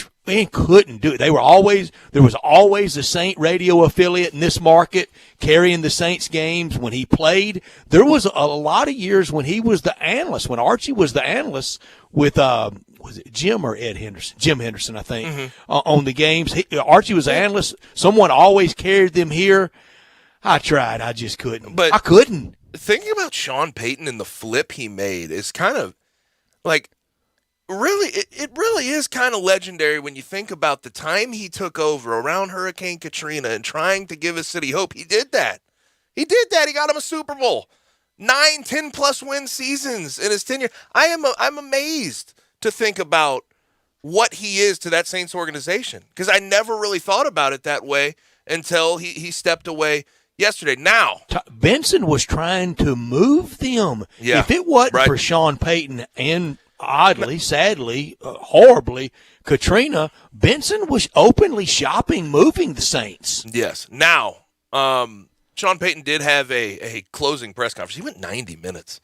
couldn't do it. There was always a Saint radio affiliate in this market carrying the Saints games when he played. There was a lot of years when he was the analyst, when Archie was the analyst with was it Jim or Ed Henderson? Jim Henderson, I think, on the games. Archie was the analyst. Someone always carried them here. I tried. I just couldn't. But I couldn't. Thinking about Sean Payton and the flip he made is kind of like really, it really is kind of legendary when you think about the time he took over around Hurricane Katrina and trying to give his city hope. He did that. He got him a Super Bowl. 9, 10+ win seasons in his tenure. I'm amazed to think about what he is to that Saints organization, because I never really thought about it that way until he stepped away yesterday. Now, Benson was trying to move them. Yeah, if it wasn't for Sean Payton and sadly, horribly, Katrina, Benson was openly shopping moving the Saints. Yes. Now, Sean Payton did have a closing press conference. He went 90 minutes.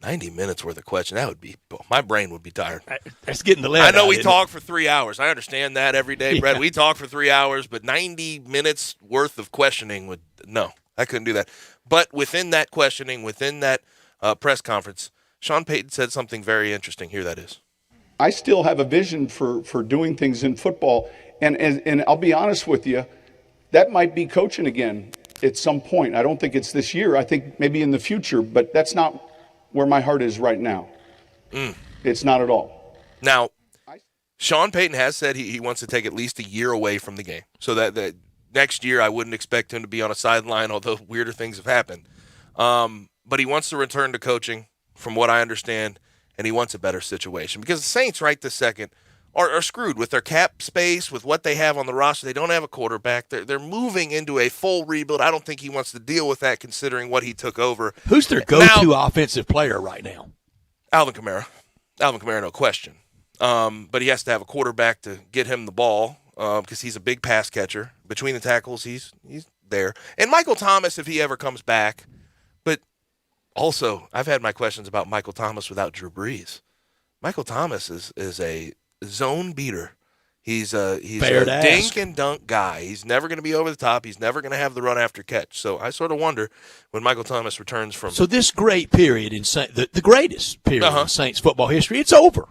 90 minutes worth of question. That would be, my brain would be tired. That's getting the lead. I know we talk for 3 hours. I understand that every day, Brett. We talk for 3 hours, but 90 minutes worth of questioning no, I couldn't do that. But within that questioning, within that press conference, Sean Payton said something very interesting. Here that is. I still have a vision for doing things in football. And I'll be honest with you, that might be coaching again. at some point. I don't think it's this year. I think maybe in the future, but that's not where my heart is right now. It's not at all. Now, Sean Payton has said he wants to take at least a year away from the game. So that next year I wouldn't expect him to be on a sideline, although weirder things have happened. But he wants to return to coaching, from what I understand, and he wants a better situation. Because the Saints, right this second, are screwed with their cap space, with what they have on the roster. They don't have a quarterback. They're moving into a full rebuild. I don't think he wants to deal with that, considering what he took over. Who's their go-to offensive player right now? Alvin Kamara. Alvin Kamara, no question. But he has to have a quarterback to get him the ball because he's a big pass catcher. Between the tackles, he's there. And Michael Thomas, if he ever comes back. But also, I've had my questions about Michael Thomas without Drew Brees. Michael Thomas is a zone beater. He's a dink and dunk guy. He's never going to be over the top. He's never going to have the run after catch. So I sort of wonder when Michael Thomas returns from. So this great period in the greatest period in Saints football history, it's over.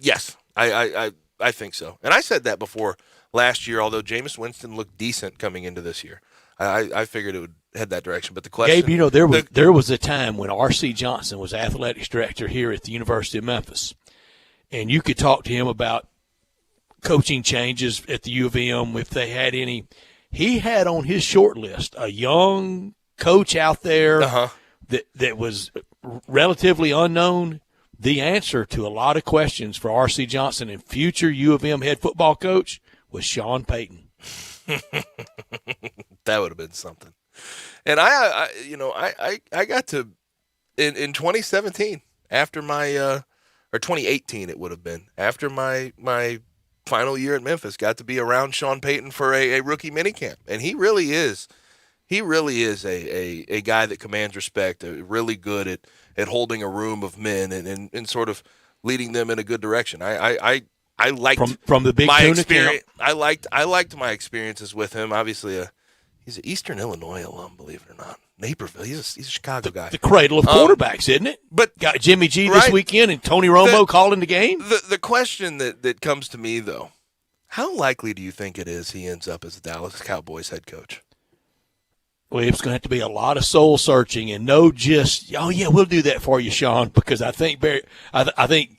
Yes, I think so. And I said that before last year, although Jameis Winston looked decent coming into this year. I figured it would head that direction. But the question, Gabe, there was a time when R.C. Johnson was athletics director here at the University of Memphis, and you could talk to him about coaching changes at the U of M if they had any. He had on his short list a young coach out there that was relatively unknown. The answer to a lot of questions for R.C. Johnson and future U of M head football coach was Sean Payton. That would have been something. And I got to in 2017 after my or 2018 it would have been after my final year at Memphis, got to be around Sean Payton for a rookie minicamp, and he really is a guy that commands respect, really good at holding a room of men and sort of leading them in a good direction. I liked from the Big my Tuna experience. camp. I liked my experiences with him. Obviously, he's an Eastern Illinois alum, believe it or not. Naperville. He's a Chicago guy. The cradle of quarterbacks, isn't it? But got Jimmy G this weekend and Tony Romo calling the game. The question that comes to me though, how likely do you think it is he ends up as the Dallas Cowboys head coach? Well, it's going to have to be a lot of soul searching and no just, oh yeah, we'll do that for you, Sean, because I think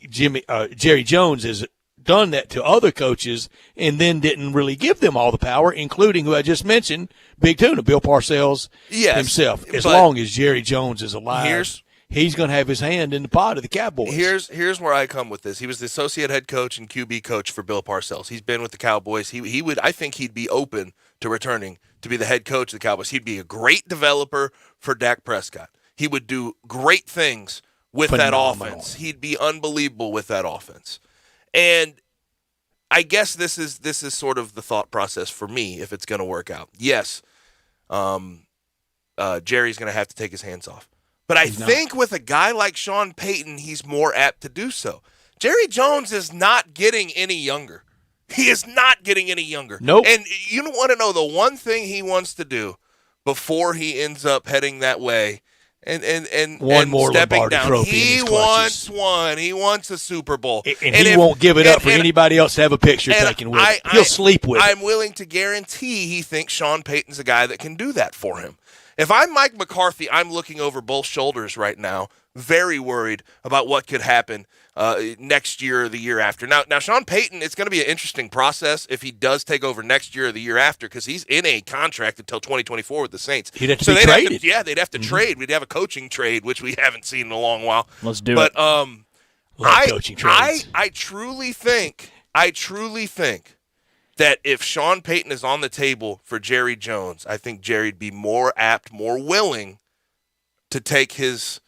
Jerry Jones has done that to other coaches and then didn't really give them all the power, including who I just mentioned, Big Tuna, Bill Parcells himself. As long as Jerry Jones is alive, he's going to have his hand in the pot of the Cowboys. Here's where I come with this. He was the associate head coach and QB coach for Bill Parcells. He's been with the Cowboys. He would, I think he'd be open to returning to be the head coach of the Cowboys. He'd be a great developer for Dak Prescott. He would do great things with that offense. He'd be unbelievable with that offense. And I guess this is sort of the thought process for me if it's going to work out. Yes, Jerry's going to have to take his hands off. But I think with a guy like Sean Payton, he's more apt to do so. Jerry Jones is not getting any younger. He is not getting any younger. Nope. And you want to know the one thing he wants to do before he ends up heading that way and one more stepping Lombardi down. trophy He in his wants one. He wants a Super Bowl. And he won't give it up for anybody else to have a picture taken with. He'll sleep with it. I'm willing to guarantee he thinks Sean Payton's a guy that can do that for him. If I'm Mike McCarthy, I'm looking over both shoulders right now, very worried about what could happen next year or the year after. Now, Sean Payton, it's going to be an interesting process if he does take over next year or the year after because he's in a contract until 2024 with the Saints. He'd have to be traded. They'd have to trade. We'd have a coaching trade, which we haven't seen in a long while. Let's do it. But coaching trades. I truly think that if Sean Payton is on the table for Jerry Jones, I think Jerry'd be more apt, more willing to take his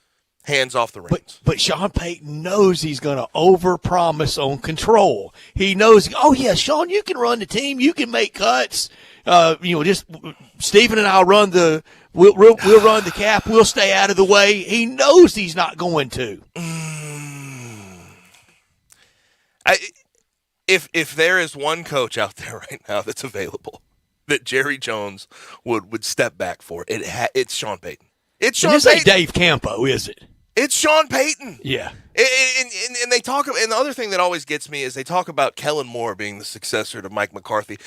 hands off the reins. But Sean Payton knows he's going to overpromise on control. He knows, oh yeah, Sean, you can run the team, you can make cuts. Just Stephen and I'll run we'll run the cap, we'll stay out of the way. He knows he's not going to. If there is one coach out there right now that's available that Jerry Jones would step back for, it's Sean Payton. It's Sean This Payton. ain't Dave Campo, is it? It's Sean Payton. Yeah. And they talk about, and the other thing that always gets me is they talk about Kellen Moore being the successor to Mike McCarthy.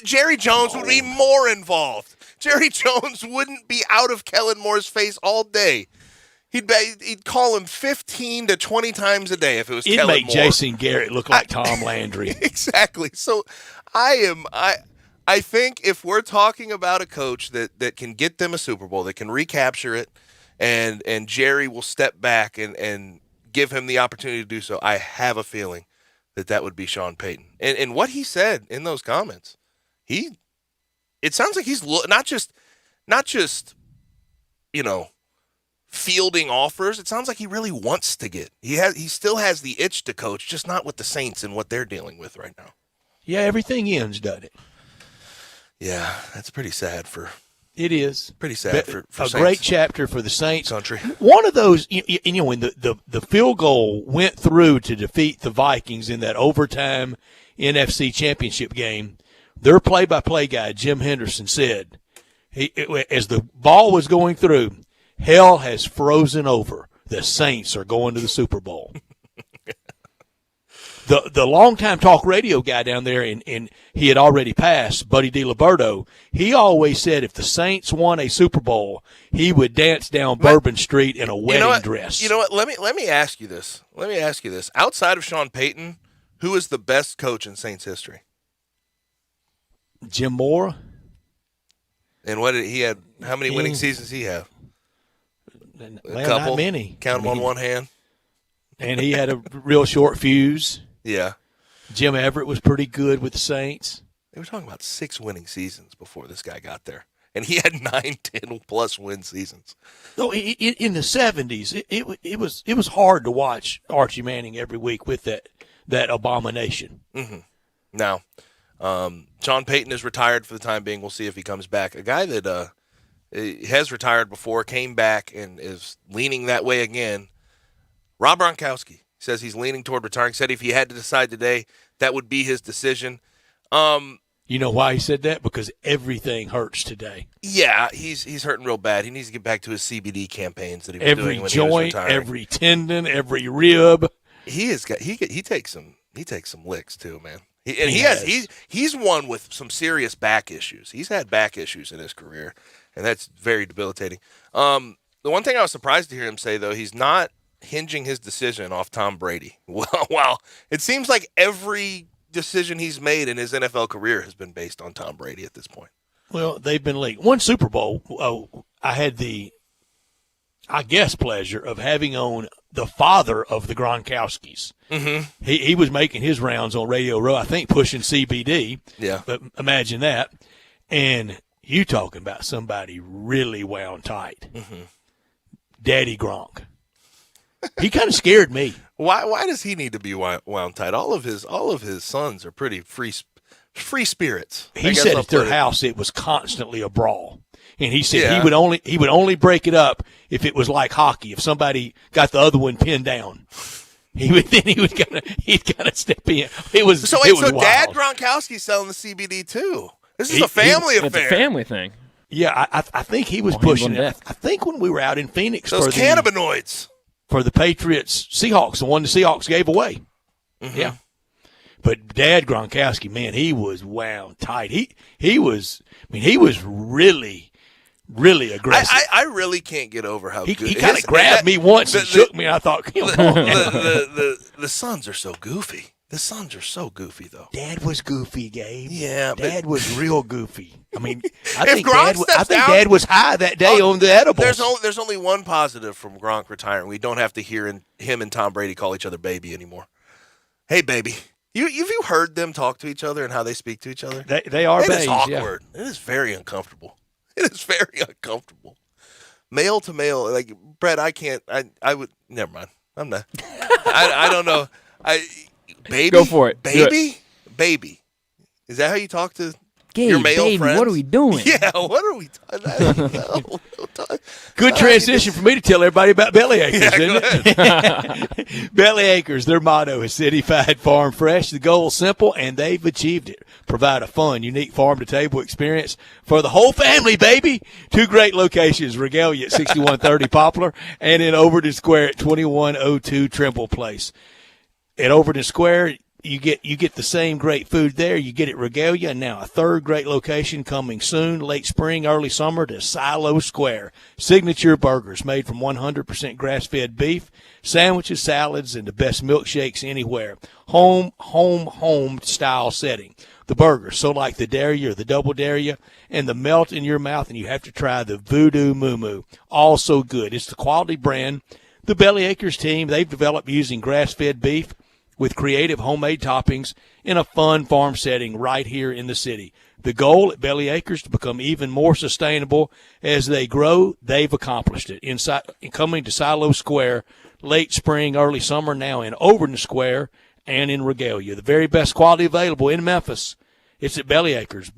Jerry Jones would be more involved. Jerry Jones wouldn't be out of Kellen Moore's face all day. He'd call him 15 to 20 times a day if it was Kellen Moore. It'd make Jason Garrett look like Tom Landry. Exactly. So I think if we're talking about a coach that can get them a Super Bowl, that can recapture it, and Jerry will step back and give him the opportunity to do so, I have a feeling that would be Sean Payton. And what he said in those comments, it sounds like he's not just fielding offers. It sounds like he really wants to get. He still has the itch to coach, just not with the Saints and what they're dealing with right now. Yeah, everything ends, doesn't it? Yeah, that's pretty sad for. It is pretty sad for a Saints great chapter for the Saints country. One of those, when the field goal went through to defeat the Vikings in that overtime NFC Championship game, their play-by-play guy Jim Henderson said, as the ball was going through, hell has frozen over. The Saints are going to the Super Bowl. The longtime talk radio guy down there, and he had already passed, Buddy DiLiberto, he always said if the Saints won a Super Bowl, he would dance down Bourbon Street in a wedding dress. You know what? Let me ask you this. Outside of Sean Payton, who is the best coach in Saints history? Jim Mora. And what did he had? How many winning seasons he have? A couple. Not many. Count them on one hand. And he had a real short fuse. Yeah. Jim Everett was pretty good with the Saints. They were talking about 6 winning seasons before this guy got there. And he had 9, 10-plus win seasons. No, in the 70s, it was hard to watch Archie Manning every week with that abomination. Mm-hmm. Now, Sean Payton is retired for the time being. We'll see if he comes back. A guy that has retired before, came back, and is leaning that way again, Rob Gronkowski. Says he's leaning toward retiring. Said if he had to decide today, that would be his decision. You know why he said that? Because everything hurts today. Yeah, he's hurting real bad. He needs to get back to his CBD campaigns that he was doing when he was retiring. Every tendon, every rib. He takes some licks too, man. He's one with some serious back issues. He's had back issues in his career, and that's very debilitating. The one thing I was surprised to hear him say, though, he's not hinging his decision off Tom Brady. Well, it seems like every decision he's made in his NFL career has been based on Tom Brady at this point. Well, they've been linked. One Super Bowl, I had the, pleasure of having on the father of the Gronkowskis. Mm-hmm. He was making his rounds on Radio Row, I think pushing CBD. Yeah. But imagine that. And you talking about somebody really wound tight. Mm-hmm. Daddy Gronk. He kind of scared me. Why does he need to be wound tight? All of his sons are pretty free spirits. He said at their house it was constantly a brawl, and he said he would only break it up if it was like hockey. If somebody got the other one pinned down, he'd kind of step in. It was wild. Dad Gronkowski's selling the CBD too. This is a family affair. It's a family thing. Yeah, I think he was pushing it. I think when we were out in Phoenix, those cannabinoids. For the Patriots Seahawks, the one the Seahawks gave away. Mm-hmm. Yeah. But Dad Gronkowski, man, he was wound tight. He was really, really aggressive. I really can't get over how he good. He kind of grabbed me once and shook me, and I thought, the Suns are so goofy. The Suns are so goofy, though. Dad was goofy, Gabe. Yeah, Dad was real goofy. I mean, I think Dad was high that day on the edibles. There's only one positive from Gronk retiring. We don't have to hear him and Tom Brady call each other baby anymore. Hey, baby. Have you heard them talk to each other and how they speak to each other? They are babies. It is awkward. Yeah. It is very uncomfortable. Male to male. Like, Brett, I can't. I would. Never mind. I'm not. I don't know. Baby? Go for it. Baby? Baby. Is that how you talk to your male baby, friends. what are we doing? Yeah, what are we doing? Good transition for me to tell everybody about Belly Acres, Yeah, isn't it? Belly Acres, their motto is Cityfied Farm Fresh. The goal is simple, and they've achieved it. Provide a fun, unique farm-to-table experience for the whole family, baby. 2 great locations, Regalia at 6130 Poplar and in Overton Square at 2102 Trimble Place. At Overton Square, you get the same great food there. You get it Regalia, and now a 3rd great location coming soon, late spring, early summer to Silo Square. Signature burgers made from 100% grass-fed beef, sandwiches, salads, and the best milkshakes anywhere. Home style setting. The burgers, so like the dare you or the double dare you, and the melt in your mouth, and you have to try the Voodoo Moo Moo. All so good. It's the quality brand. The Belly Acres team, they've developed using grass-fed beef with creative homemade toppings in a fun farm setting right here in the city. The goal at Belly Acres to become even more sustainable as they grow. They've accomplished it. Coming to Silo Square, late spring, early summer, now in Overton Square and in Regalia. The very best quality available in Memphis. It's at Belly Acres.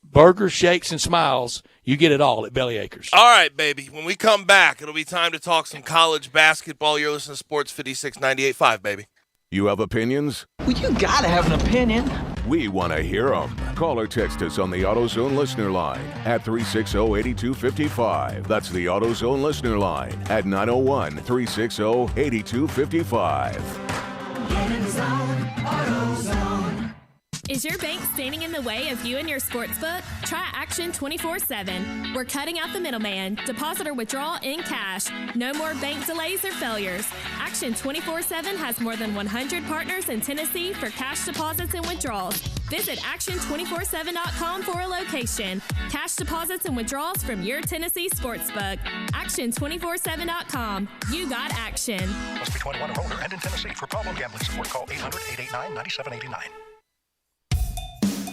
Burgers, shakes, and smiles. You get it all at Belly Acres. All right, baby. When we come back, it'll be time to talk some college basketball. You're listening to Sports 56 98.5, baby. You have opinions? Well, you gotta have an opinion. We want to hear them. Call or text us on the AutoZone listener line at 360-8255. That's the AutoZone listener line at 901-360-8255. Get in the zone, AutoZone. Is your bank standing in the way of you and your sports book? Try Action 24/7. We're cutting out the middleman. Deposit or withdrawal in cash. No more bank delays or failures. Action 24/7 has more than 100 partners in Tennessee for cash deposits and withdrawals. Visit action247.com for a location. Cash deposits and withdrawals from your Tennessee sportsbook. Action247.com. You got action. Must be 21 or older and in Tennessee. For problem gambling support, call 800-889-9789.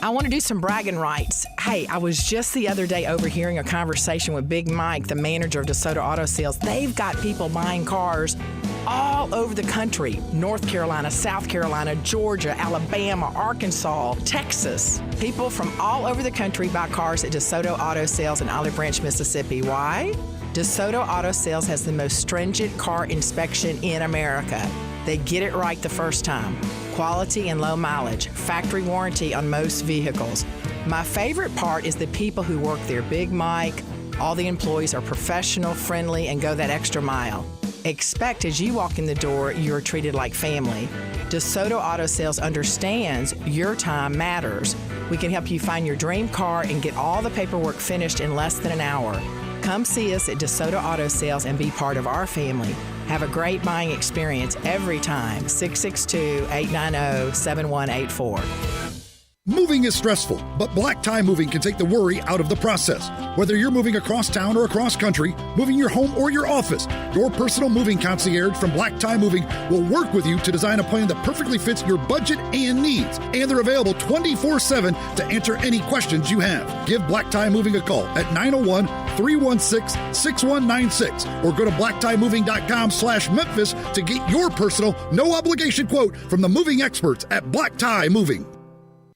I want to do some bragging rights. Hey, I was just the other day overhearing a conversation with Big Mike, the manager of DeSoto Auto Sales. They've got people buying cars all over the country. North Carolina, South Carolina, Georgia, Alabama, Arkansas, Texas. People from all over the country buy cars at DeSoto Auto Sales in Olive Branch, Mississippi. Why? DeSoto Auto Sales has the most stringent car inspection in America. They get it right the first time. Quality and low mileage, factory warranty on most vehicles. My favorite part is the people who work there. Big Mike, all the employees are professional, friendly, and go that extra mile. Expect as you walk in the door, you're treated like family. DeSoto Auto Sales understands your time matters. We can help you find your dream car and get all the paperwork finished in less than an hour. Come see us at DeSoto Auto Sales and be part of our family. Have a great buying experience every time. 662-890-7184. Moving is stressful, but Black Tie Moving can take the worry out of the process. Whether you're moving across town or across country, moving your home or your office, your personal moving concierge from Black Tie Moving will work with you to design a plan that perfectly fits your budget and needs. And they're available 24/7 to answer any questions you have. Give Black Tie Moving a call at 901-316-6196 or go to blacktiemoving.com/Memphis to get your personal, no obligation quote from the moving experts at Black Tie Moving.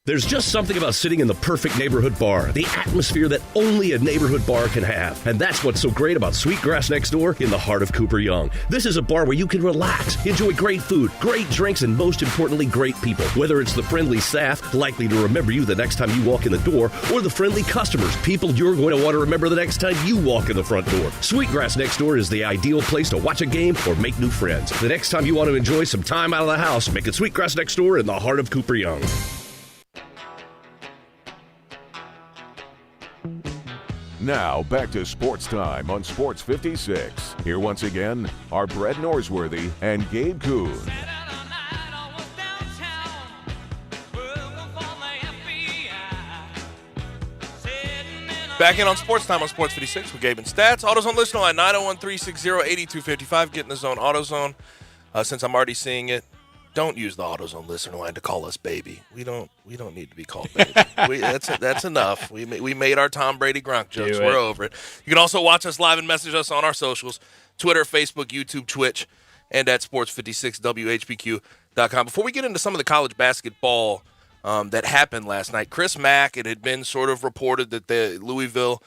There's just something about sitting in the perfect neighborhood bar, the atmosphere that only a neighborhood bar can have. And that's what's so great about Sweetgrass Next Door in the heart of Cooper Young. This is a bar where you can relax, enjoy great food, great drinks, and most importantly, great people. Whether it's the friendly staff, likely to remember you the next time you walk in the door, or the friendly customers, people you're going to want to remember the next time you walk in the front door. Sweetgrass Next Door is the ideal place to watch a game or make new friends. The next time you want to enjoy some time out of the house, make it Sweetgrass Next Door in the heart of Cooper Young. Now, back to Sports Time on Sports 56. Here once again are Brett Norsworthy and Gabe Kuhn. Back in on Sports Time on Sports 56 with Gabe and Stats. AutoZone listener line 901-360-8255. Get in the zone, AutoZone. Since I'm already seeing it, don't use the AutoZone listener line to call us baby. We don't need to be called baby. That's enough. We made our Tom Brady Gronk jokes. We're over it. You can also watch us live and message us on our socials: Twitter, Facebook, YouTube, Twitch, and at sports56whbq.com. Before we get into some of the college basketball that happened last night. Chris Mack, it had been sort of reported that the Louisville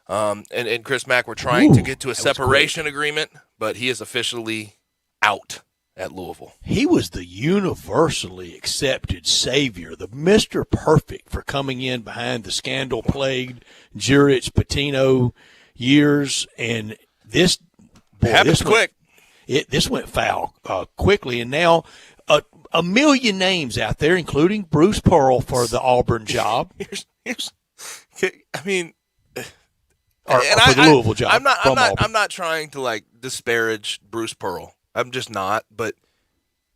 and Chris Mack were trying to get to a separation agreement, but he is officially out at Louisville. He was the universally accepted savior, the Mr. Perfect for coming in behind the scandal-plagued Jurich Patino years, and this happens quick. This went foul quickly, and now a million names out there, including Bruce Pearl for the Auburn job. I mean, or for the Louisville job. I'm not trying to disparage Bruce Pearl. I'm just not. But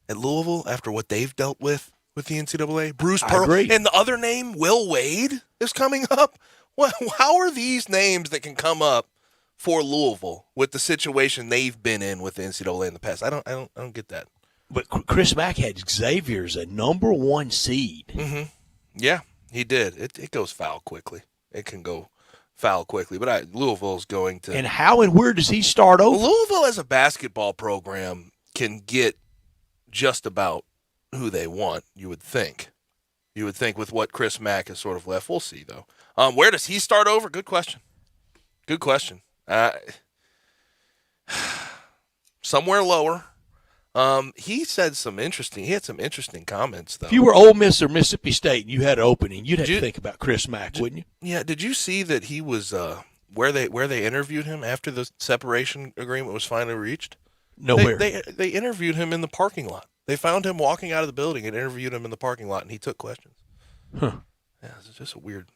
at Louisville, after what they've dealt with the NCAA, Bruce Pearl and the other name, Will Wade, is coming up. Well, how are these names that can come up for Louisville with the situation they've been in with the NCAA in the past? I don't get that. But Chris Mack had Xavier as a number 1 seed. Mm-hmm. Yeah, he did. It goes foul quickly. It can go foul quickly. But Louisville's going to. And how and where does he start over? Louisville as a basketball program can get just about who they want, you would think. You would think with what Chris Mack has sort of left. We'll see, though. Where does he start over? Good question. Good question. Somewhere lower. He had some interesting comments, though. If you were Ole Miss or Mississippi State and you had an opening, you'd have to think about Chris Mack, wouldn't you? Yeah. Did you see that he was where they interviewed him after the separation agreement was finally reached? Nowhere. They interviewed him in the parking lot. They found him walking out of the building and interviewed him in the parking lot, and he took questions. Huh. Yeah, it's just a weird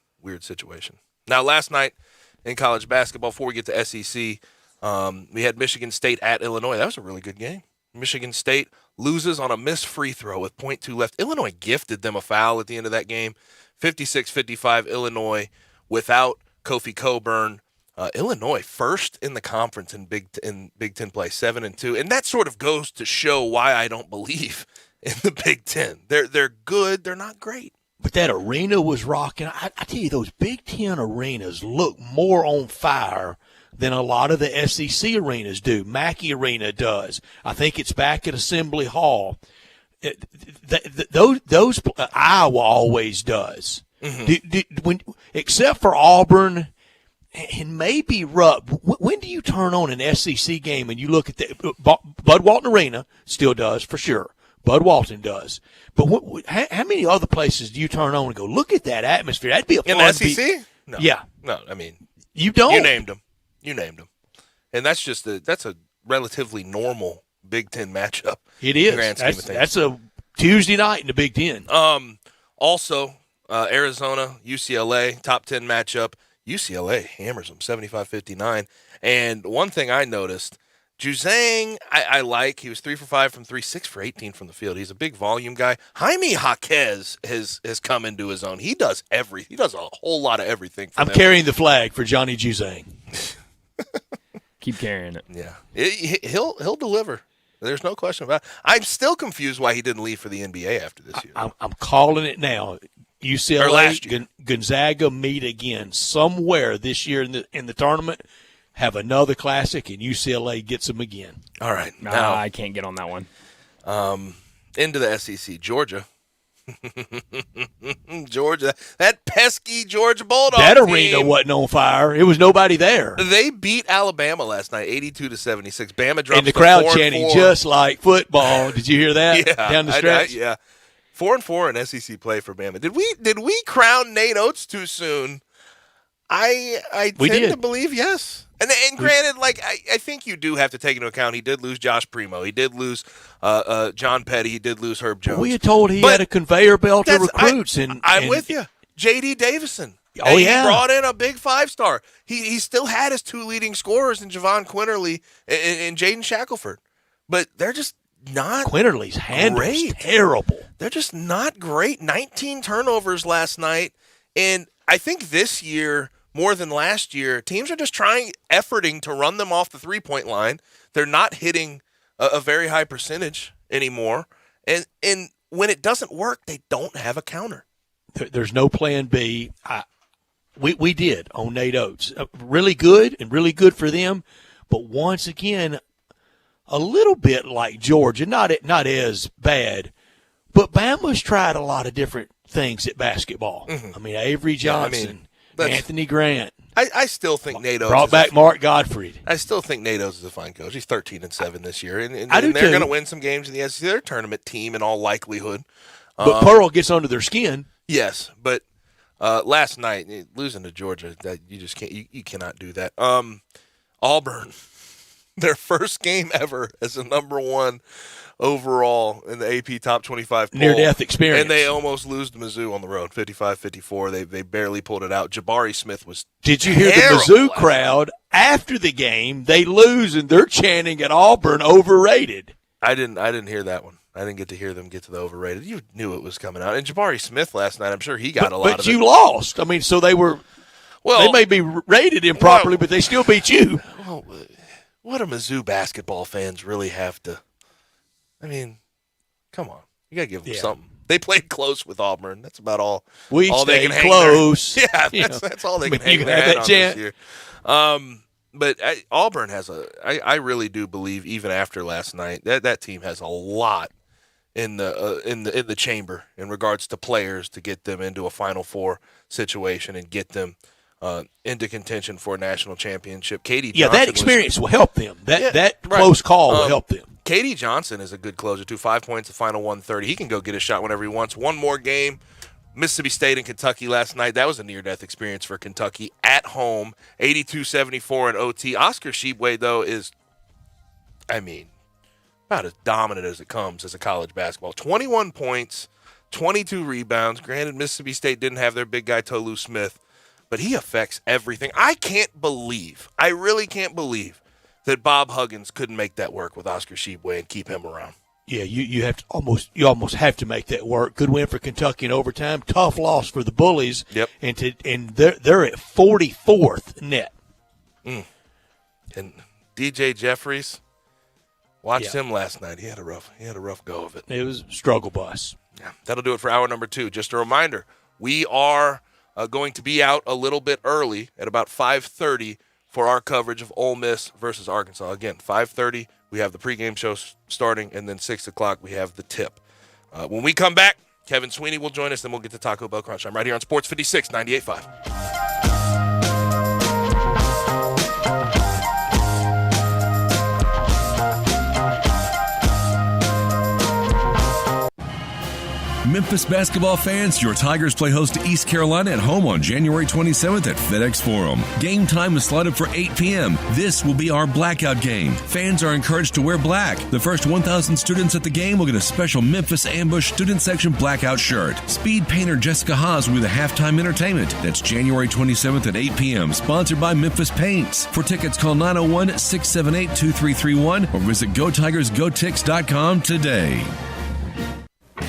situation. Now, last night in college basketball, before we get to SEC, we had Michigan State at Illinois. That was a really good game. Michigan State loses on a missed free throw with .2 left. Illinois gifted them a foul at the end of that game. 56-55 Illinois without Kofi Cockburn. Illinois first in the conference in Big Ten play, 7-2. And that sort of goes to show why I don't believe in the Big Ten. They're good. They're not great. But that arena was rocking. I tell you, those Big Ten arenas look more on fire than a lot of the SEC arenas do. Mackey Arena does. I think it's back at Assembly Hall. Those Iowa always does. Mm-hmm. Except for Auburn and maybe Rupp. When do you turn on an SEC game and you look at the Bud Walton Arena? Still does for sure. Bud Walton does. But how many other places do you turn on and go, look at that atmosphere? That'd be a fun in the SEC? No. Yeah. No, I mean, you don't. You named them. And that's a relatively normal Big Ten matchup. It is. That's a Tuesday night in the Big Ten. Also, Arizona, UCLA, top 10 matchup. UCLA hammers them 75-59. And one thing I noticed, Juzang, I like. He was 3 for 5 from 3, 6 for 18 from the field. He's a big volume guy. Jaime Jaquez has come into his own. He does a whole lot of everything. I'm carrying the flag for Johnny Juzang. Keep carrying it. Yeah, he'll deliver. There's no question about it. I'm still confused why he didn't leave for the NBA after this year. I'm calling it now. UCLA, Gonzaga meet again somewhere this year in the tournament. Have another classic, and UCLA gets them again. All right. Now, I can't get on that one. Into the SEC, Georgia. Georgia, that pesky Georgia Bulldogs. That arena wasn't on fire. It was nobody there. They beat Alabama last night, 82-76. Bama dropped and the crowd chanting just like football. Did you hear that? Yeah, down the stretch. Yeah, 4-4 in SEC play for Bama. Did we crown Nate Oates too soon? I tend to believe yes. And granted, I think you do have to take into account he did lose Josh Primo. He did lose John Petty. He did lose Herb Jones. We had told he had a conveyor belt of recruits. I'm with you. J.D. Davison. Oh, yeah. He brought in a big 5-star. He still had his 2 leading scorers in Javon Quinterly and Jaden Shackelford. But they're just not Quinterly's handle's terrible. They're just not great. 19 turnovers last night. And I think this year, more than last year, teams are just efforting to run them off the 3-point line. They're not hitting a very high percentage anymore. And when it doesn't work, they don't have a counter. There's no plan B. We did on Nate Oates. Really good and really good for them. But once again, a little bit like Georgia, not as bad, But Bama's tried a lot of different things at basketball. Mm-hmm. I mean, Avery Johnson, Anthony Grant. I still think Nate Oates brought back Mark Gottfried. I still think Nate Oates is a fine coach. He's 13-7 this year, and I do they're going to too. win some games in the SEC. They're a tournament team in all likelihood. But Pearl gets under their skin. Yes, but last night losing to Georgia, that you just can't. You cannot do that. Auburn, their first game ever as a number 1 overall in the AP Top 25 poll. Near-death experience. And they almost lose to Mizzou on the road, 55-54. They barely pulled it out. Jabari Smith was Did you hear the Mizzou crowd after the game? They lose, and they're chanting at Auburn, overrated. I didn't hear that one. I didn't get to hear them get to the overrated. You knew it was coming out. And Jabari Smith last night, I'm sure he got a lot of it. But you lost. I mean, so they were – they may be rated improperly, but they still beat you. Well, what do Mizzou basketball fans really have to – I mean, come on. You got to give them something. They played close with Auburn. That's about all. We all they stayed can close. Hang their, that's all they can hang their hat on this year. But Auburn has I really do believe, even after last night, that team has a lot in the chamber in regards to players to get them into a Final Four situation and get them into contention for a national championship. Katie Johnson, that experience will help them. That close call will help them. Katie Johnson is a good closer, too. 5 points, the final 130. He can go get a shot whenever he wants. One more game. Mississippi State and Kentucky last night. That was a near-death experience for Kentucky at home, 82-74 in OT. Oscar Tshiebwe, though, is, about as dominant as it comes as a college basketball. 21 points, 22 rebounds. Granted, Mississippi State didn't have their big guy, Tolu Smith, but he affects everything. I really can't believe that Bob Huggins couldn't make that work with Oscar Tshiebwe and keep him around. Yeah, you have to almost have to make that work. Good win for Kentucky in overtime. Tough loss for the Bullies. Yep. And they're at 44th net. And DJ Jeffries, watched him last night. He had a rough go of it. It was a struggle bus. Yeah, that'll do it for hour number 2. Just a reminder, we are going to be out a little bit early at about 5:30 for our coverage of Ole Miss versus Arkansas. Again, 5:30, we have the pregame show starting, and then 6 o'clock we have the tip. When we come back, Kevin Sweeney will join us, then we'll get to Taco Bell Crunch Time right here on Sports 56, 98.5. Memphis basketball fans, your Tigers play host to East Carolina at home on January 27th at FedEx Forum. Game time is slotted for 8 p.m. This will be our blackout game. Fans are encouraged to wear black. The first 1,000 students at the game will get a special Memphis Ambush Student Section blackout shirt. Speed painter Jessica Haas will be the halftime entertainment. That's January 27th at 8 p.m. Sponsored by Memphis Paints. For tickets, call 901-678-2331 or visit GoTigersGoTix.com today.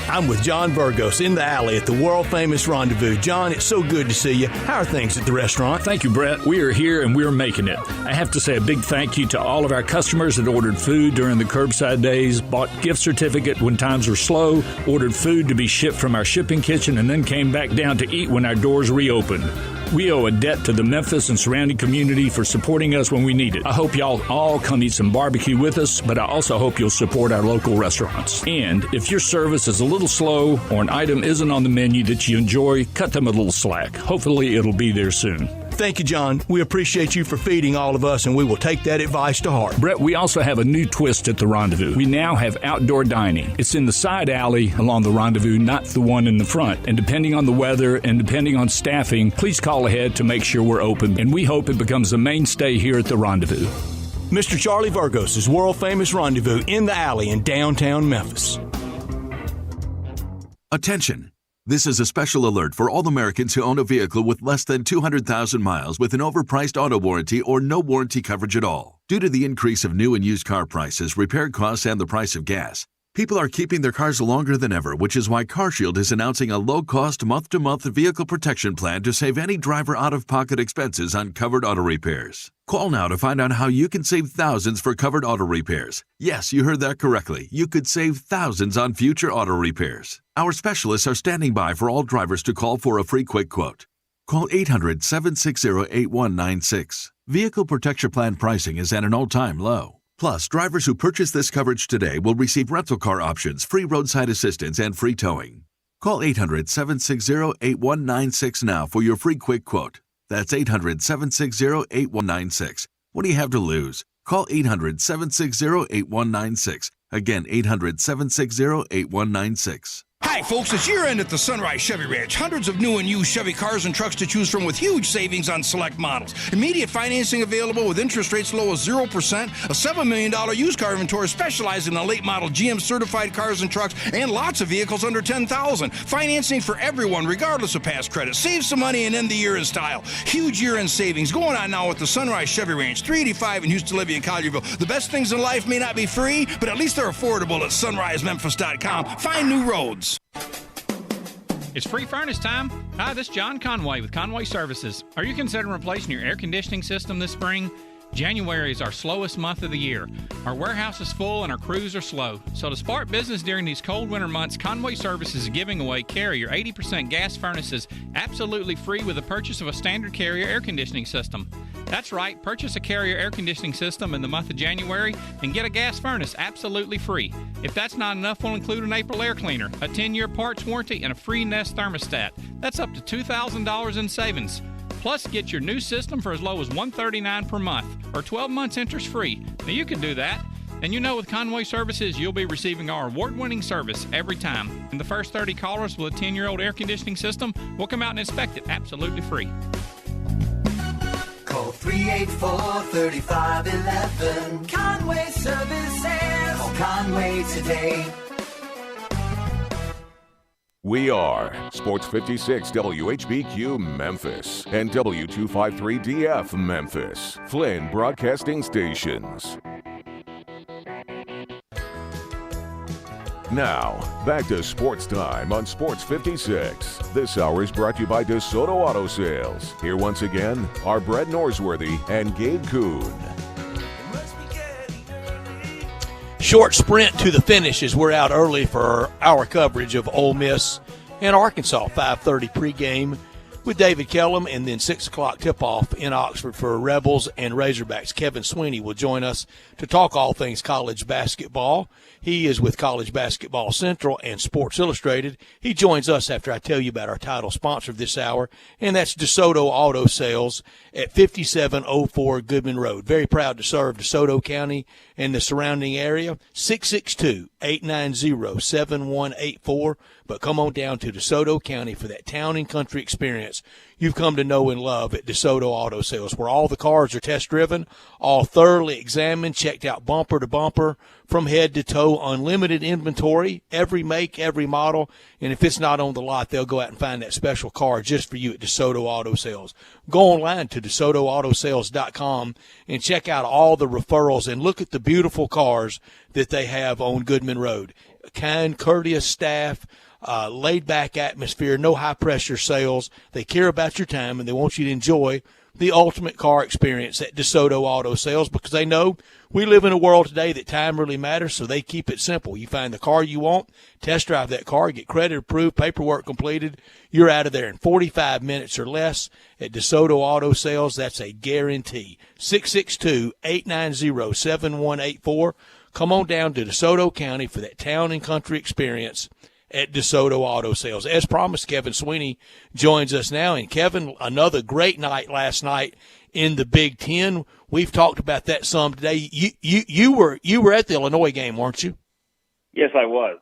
I'm with John Burgos in the alley at the world-famous Rendezvous. John, it's so good to see you. How are things at the restaurant? Thank you, Brett. We are here and we're making it. I have to say a big thank you to all of our customers that ordered food during the curbside days, bought gift certificate when times were slow, ordered food to be shipped from our shipping kitchen, and then came back down to eat when our doors reopened. We owe a debt to the Memphis and surrounding community for supporting us when we need it. I hope y'all all come eat some barbecue with us, but I also hope you'll support our local restaurants. And if your service is a little slow or an item isn't on the menu that you enjoy, cut them a little slack. Hopefully it'll be there soon. Thank you, John. We appreciate you for feeding all of us, and we will take that advice to heart. Brett, we also have a new twist at the Rendezvous. We now have outdoor dining. It's in the side alley along the Rendezvous, not the one in the front. And depending on the weather and depending on staffing, please call ahead to make sure we're open. And we hope it becomes a mainstay here at the Rendezvous. Mr. Charlie Burgos' world-famous Rendezvous in the alley in downtown Memphis. Attention! This is a special alert for all Americans who own a vehicle with less than 200,000 miles with an overpriced auto warranty or no warranty coverage at all. Due to the increase of new and used car prices, repair costs, and the price of gas, people are keeping their cars longer than ever, which is why CarShield is announcing a low-cost month-to-month vehicle protection plan to save any driver out-of-pocket expenses on covered auto repairs. Call now to find out how you can save thousands for covered auto repairs. Yes, you heard that correctly. You could save thousands on future auto repairs. Our specialists are standing by for all drivers to call for a free quick quote. Call 800-760-8196. Vehicle protection plan pricing is at an all-time low. Plus, drivers who purchase this coverage today will receive rental car options, free roadside assistance, and free towing. Call 800-760-8196 now for your free quick quote. That's 800-760-8196. What do you have to lose? Call 800-760-8196. Again, 800-760-8196. Hi, folks. It's year-end at the Sunrise Chevy Ranch. Hundreds of new and used Chevy cars and trucks to choose from with huge savings on select models. Immediate financing available with interest rates low as 0%. A $7 million used car inventory specializing in late model GM certified cars and trucks, and lots of vehicles under $10,000. Financing for everyone, regardless of past credit. Save some money and end the year in style. Huge year-end savings going on now at the Sunrise Chevy Ranch, 385 in Houston, Levy, and Collierville. The best things in life may not be free, but at least they're affordable at sunrisememphis.com. Find new roads. It's free furnace time. Hi, this is John Conway with Conway Services. Are you considering replacing your air conditioning system this spring? January is our slowest month of the year. Our warehouse is full and our crews are slow. So to spark business during these cold winter months, Conway Services is giving away Carrier 80% gas furnaces absolutely free with the purchase of a standard Carrier air conditioning system. That's right, purchase a Carrier air conditioning system in the month of January and get a gas furnace absolutely free. If that's not enough, we'll include an April air cleaner, a 10-year parts warranty, and a free Nest thermostat. That's up to $2,000 in savings. Plus, get your new system for as low as $139 per month or 12 months interest-free. Now, you can do that. And you know with Conway Services, you'll be receiving our award-winning service every time. And the first 30 callers with a 10-year-old air conditioning system will come out and inspect it absolutely free. Call 384-3511. Conway Services. Call Conway today. We are Sports 56 WHBQ Memphis and W253DF Memphis, Flynn Broadcasting Stations. Now, back to Sports Time on Sports 56. This hour is brought to you by DeSoto Auto Sales. Here once again are Brett Norsworthy and Gabe Kuhn. Short sprint to the finish as we're out early for our coverage of Ole Miss and Arkansas. 5:30 pregame with David Kellum, and then 6 o'clock tip-off in Oxford for Rebels and Razorbacks. Kevin Sweeney will join us to talk all things college basketball. He is with College Basketball Central and Sports Illustrated. He joins us after I tell you about our title sponsor of this hour, and that's DeSoto Auto Sales at 5704 Goodman Road. Very proud to serve DeSoto County and the surrounding area. 662-890-7184. But come on down to DeSoto County for that town and country experience you've come to know and love at DeSoto Auto Sales, where all the cars are test-driven, all thoroughly examined, checked out bumper to bumper, from head to toe, unlimited inventory, every make, every model. And if it's not on the lot, they'll go out and find that special car just for you at DeSoto Auto Sales. Go online to DeSotoAutoSales.com and check out all the referrals and look at the beautiful cars that they have on Goodman Road. A kind, courteous staff, laid-back atmosphere, no high-pressure sales. They care about your time, and they want you to enjoy the ultimate car experience at DeSoto Auto Sales, because they know we live in a world today that time really matters, so they keep it simple. You find the car you want, test drive that car, get credit approved, paperwork completed, you're out of there in 45 minutes or less at DeSoto Auto Sales. That's a guarantee. 662-890-7184. Come on down to DeSoto County for that town and country experience at DeSoto Auto Sales. As promised, Kevin Sweeney joins us now. And Kevin, another great night last night in the Big Ten. We've talked about that some today. You were at the Illinois game, weren't you? Yes, I was.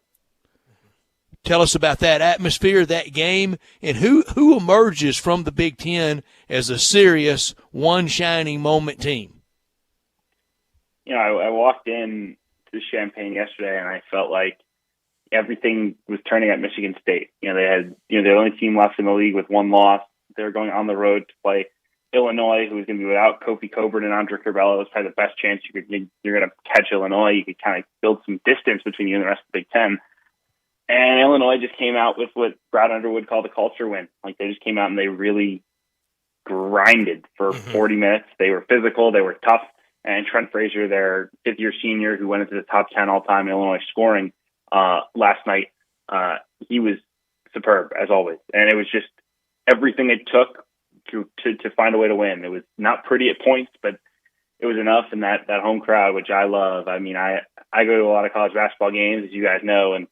Tell us about that atmosphere, that game, and who emerges from the Big Ten as a serious, one shining moment team. You know, I walked in to Champaign yesterday, and I felt like everything was turning at Michigan State. You know, they had, they're the only team left in the league with one loss. They're going on the road to play Illinois, who is going to be without Kofi Cockburn and Andre Curbelo. It's probably the best chance you're going to catch Illinois. You could kind of build some distance between you and the rest of the Big Ten. And Illinois just came out with what Brad Underwood called a culture win. Like, they just came out and they really grinded for 40 minutes. They were physical. They were tough. And Trent Frazier, their fifth-year senior, who went into the top 10 all-time in Illinois scoring last night, he was superb, as always. And it was just everything it took to find a way to win. It was not pretty at points, but it was enough, and that home crowd, which I love. I mean, I go to a lot of college basketball games, as you guys know, and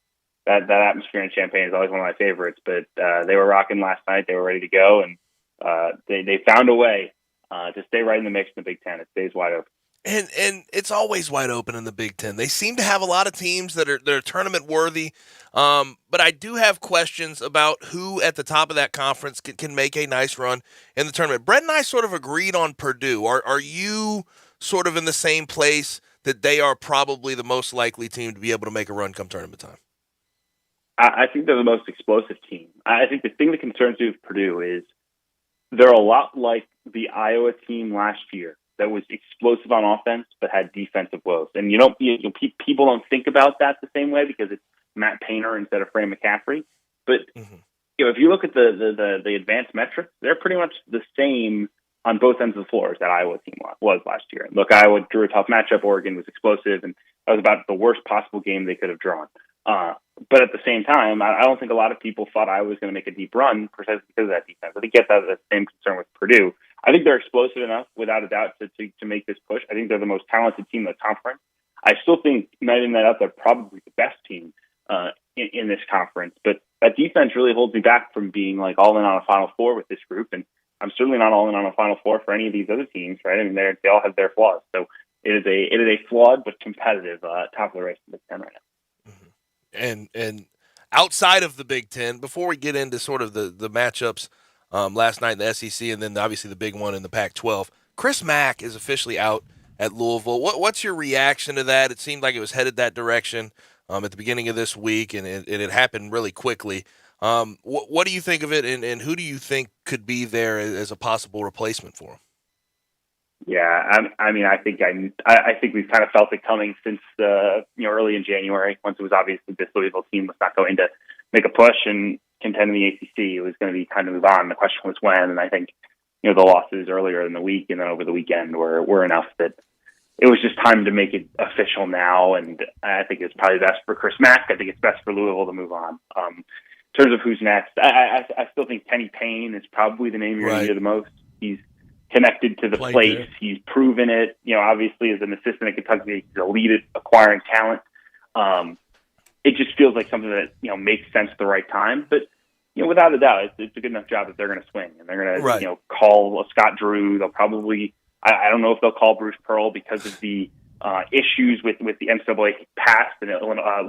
that atmosphere in Champaign is always one of my favorites. But they were rocking last night. They were ready to go, and they found a way to stay right in the mix in the Big Ten. It stays wide open. And it's always wide open in the Big Ten. They seem to have a lot of teams that are tournament worthy, but I do have questions about who at the top of that conference can make a nice run in the tournament. Brett and I sort of agreed on Purdue. Are you sort of in the same place that they are probably the most likely team to be able to make a run come tournament time? I think they're the most explosive team. I think the thing that concerns me with Purdue is they're a lot like the Iowa team last year that was explosive on offense but had defensive woes. And people don't think about that the same way because it's Matt Painter instead of Fran McCaffrey. But if you look at the advanced metrics, they're pretty much the same on both ends of the floor as that Iowa team was last year. Look, Iowa drew a tough matchup. Oregon was explosive, and that was about the worst possible game they could have drawn. But at the same time, I don't think a lot of people thought Iowa was going to make a deep run precisely because of that defense. I think you get that same concern with Purdue. I think they're explosive enough, without a doubt, to make this push. I think they're the most talented team in the conference. I still think, night in, night out, they're probably the best team in this conference. But that defense really holds me back from being like all in on a Final Four with this group. And I'm certainly not all in on a Final Four for any of these other teams, right? I mean, they all have their flaws. So it is a flawed but competitive top of the race in the Big Ten right now. And outside of the Big Ten, before we get into sort of the matchups last night in the SEC and then obviously the big one in the Pac-12, Chris Mack is officially out at Louisville. What's your reaction to that? It seemed like it was headed that direction at the beginning of this week, and it happened really quickly. What do you think of it, and who do you think could be there as a possible replacement for him? Yeah, I mean, I think we've kind of felt it coming since early in January, once it was obvious that this Louisville team was not going to make a push and contend in the ACC. It was going to be time to move on. The question was when, and I think the losses earlier in the week and then over the weekend were enough that it was just time to make it official now. And I think it's probably best for Chris Mack. I think it's best for Louisville to move on. In terms of who's next, I still think Kenny Payne is probably the name you're going to hear the most. He's connected to the place. There. He's proven it. Obviously as an assistant at Kentucky, he's elite at acquiring talent. It just feels like something that makes sense at the right time. But without a doubt, it's a good enough job that they're going to swing and they're going to call Scott Drew. They'll probably I don't know if they'll call Bruce Pearl because of the issues with the NCAA past, and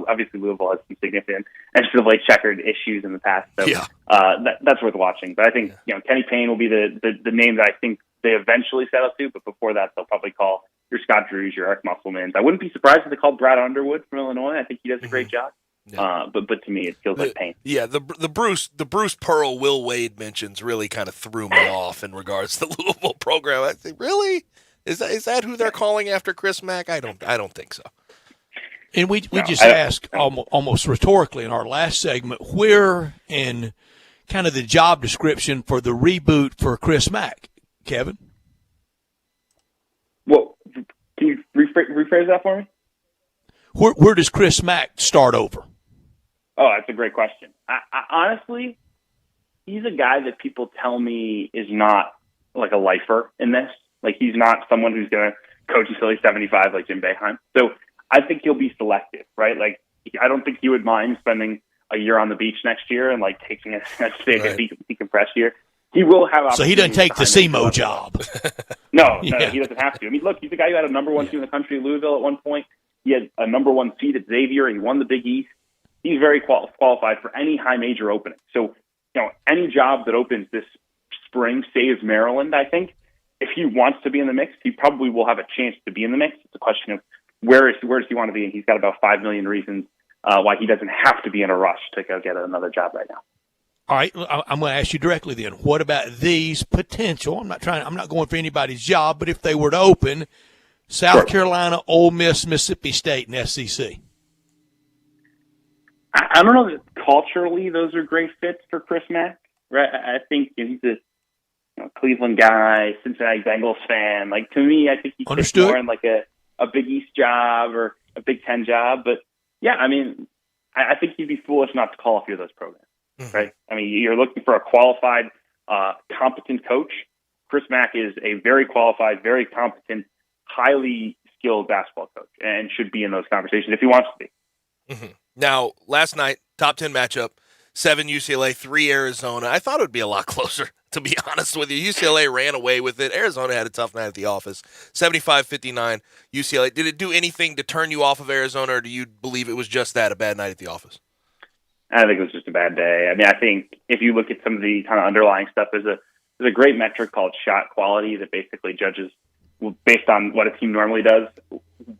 obviously Louisville has some significant NCAA checkered issues in the past. So that's worth watching. But I think Kenny Payne will be the name that I think they eventually settle to. But before that, they'll probably call your Scott Drews, your Eric Musselmans. I wouldn't be surprised if they called Brad Underwood from Illinois. I think he does a great job. Yeah. But to me, it feels like Payne. Yeah, the Bruce Pearl Will Wade mentions really kind of threw me off in regards to the Louisville program. I think, really? Is that who they're calling after Chris Mack? I don't think so. And we just asked almost rhetorically in our last segment where in kind of the job description for the reboot for Chris Mack, Kevin. Well, can you rephrase that for me? Where does Chris Mack start over? Oh, that's a great question. I honestly, he's a guy that people tell me is not like a lifer in this. Like, he's not someone who's going to coach until he's 75 like Jim Boeheim. So I think he'll be selective, right? Like, I don't think he would mind spending a year on the beach next year and, like, taking a decompressed year. He will have. So he doesn't take the SEMO job. No, he doesn't have to. I mean, look, he's a guy who had a number one team in the country, Louisville, at one point. He had a number one seed at Xavier. He won the Big East. He's very qualified for any high major opening. So, any job that opens this spring saves Maryland, I think. If he wants to be in the mix, he probably will have a chance to be in the mix. It's a question of where does he want to be, and he's got about 5 million reasons why he doesn't have to be in a rush to go get another job right now. All right, I'm going to ask you directly then. What about these potential? I'm not going for anybody's job, but if they were to open, South Carolina, Ole Miss, Mississippi State, and SEC. I don't know that culturally those are great fits for Chris Mack. Right? I think he's a Cleveland guy, Cincinnati Bengals fan. Like, to me, I think he fits more in like a Big East job or a Big Ten job. But yeah, I mean, I think he'd be foolish not to call a few of those programs. Right? I mean, you're looking for a qualified, competent coach. Chris Mack is a very qualified, very competent, highly skilled basketball coach and should be in those conversations if he wants to be. Mm-hmm. Now, last night, top 10 matchup, 7 UCLA, 3 Arizona. I thought it would be a lot closer, to be honest with you. UCLA ran away with it. Arizona had a tough night at the office. 75-59 UCLA. Did it do anything to turn you off of Arizona, or do you believe it was just that, a bad night at the office? I think it was just a bad day. I mean, I think if you look at some of the kind of underlying stuff, there's a great metric called shot quality that basically judges, based on what a team normally does,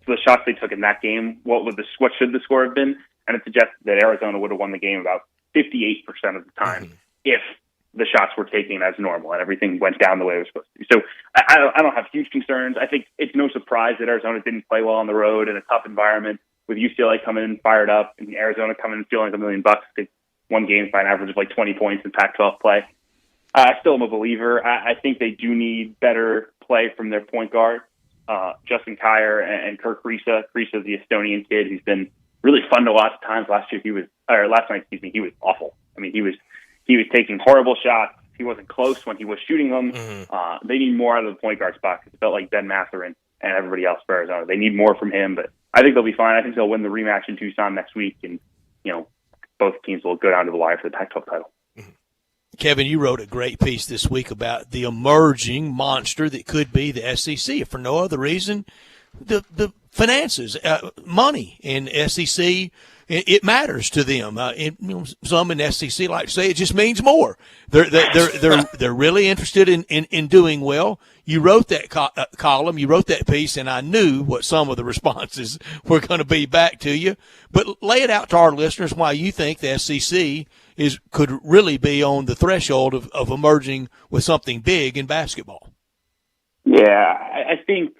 the shots they took in that game, what should the score have been, and it suggests that Arizona would have won the game about 58% of the time if the shots were taken as normal and everything went down the way it was supposed to. So I don't have huge concerns. I think it's no surprise that Arizona didn't play well on the road in a tough environment with UCLA coming in fired up and Arizona coming in feeling $1 million. They won games by an average of like 20 points in Pac-12 play. I still am a believer. I think they do need better play from their point guard, Justin Kier and Kirk Risa. Risa's the Estonian kid who's been really fun to watch at times. Last night, he was awful. I mean, he was taking horrible shots. He wasn't close when he was shooting them. They need more out of the point guard spot because it felt like Ben Mathurin and everybody else for Arizona. They need more from him, but I think they'll be fine. I think they'll win the rematch in Tucson next week, and both teams will go down to the wire for the Pac-12 title. Kevin, you wrote a great piece this week about the emerging monster that could be the SEC. If for no other reason, the finances, money in SEC, it matters to them. Some in SEC like to say it just means more. They're really interested in doing well. You wrote that column, you wrote that piece, and I knew what some of the responses were going to be back to you. But lay it out to our listeners why you think the SEC could really be on the threshold of emerging with something big in basketball. Yeah, I think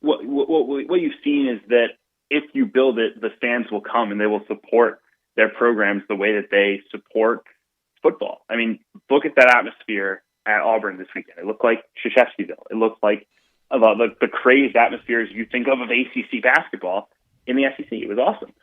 what you've seen is that if you build it, the fans will come and they will support their programs the way that they support football. I mean, look at that atmosphere at Auburn this weekend. It looked like Krzyzewskiville. It looked like the crazed atmospheres you think of ACC basketball in the SEC. It was awesome.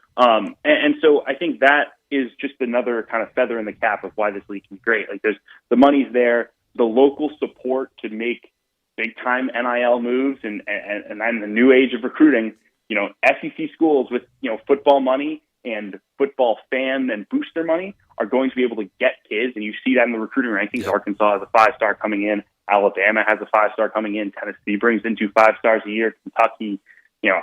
And so I think that is just another kind of feather in the cap of why this league can be great. Like there's the money's there, the local support to make big time NIL moves and the new age of recruiting. SEC schools with football money and football fan and booster money are going to be able to get kids, and you see that in the recruiting rankings. Yeah. Arkansas has a 5-star coming in. Alabama has a 5-star coming in. Tennessee brings in 2 5-stars a year. Kentucky,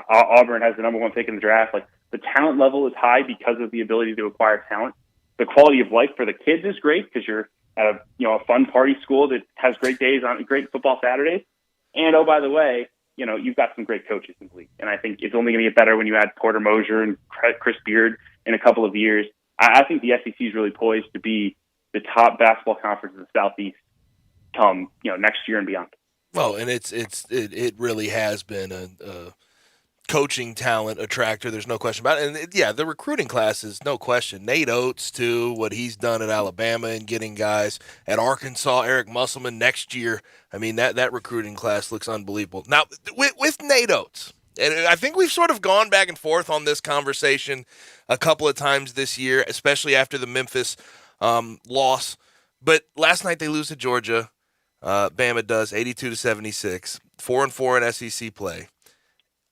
Auburn has the number 1 pick in the draft. Like the talent level is high because of the ability to acquire talent. The quality of life for the kids is great because you're at a fun party school that has great days on great football Saturdays. And oh, by the way, you've got some great coaches in the league. And I think it's only going to get better when you add Porter Moser and Chris Beard in a couple of years. I think the SEC is really poised to be the top basketball conference in the Southeast come, next year and beyond. Well, and it really has been a coaching talent attractor. There's no question about it. And the recruiting class is no question. Nate Oates, too, what he's done at Alabama and getting guys at Arkansas, Eric Musselman next year. I mean, that recruiting class looks unbelievable. Now, with Nate Oates, and I think we've sort of gone back and forth on this conversation a couple of times this year, especially after the Memphis loss. But last night they lose to Georgia. Bama does 82-76, 4-4 in SEC play.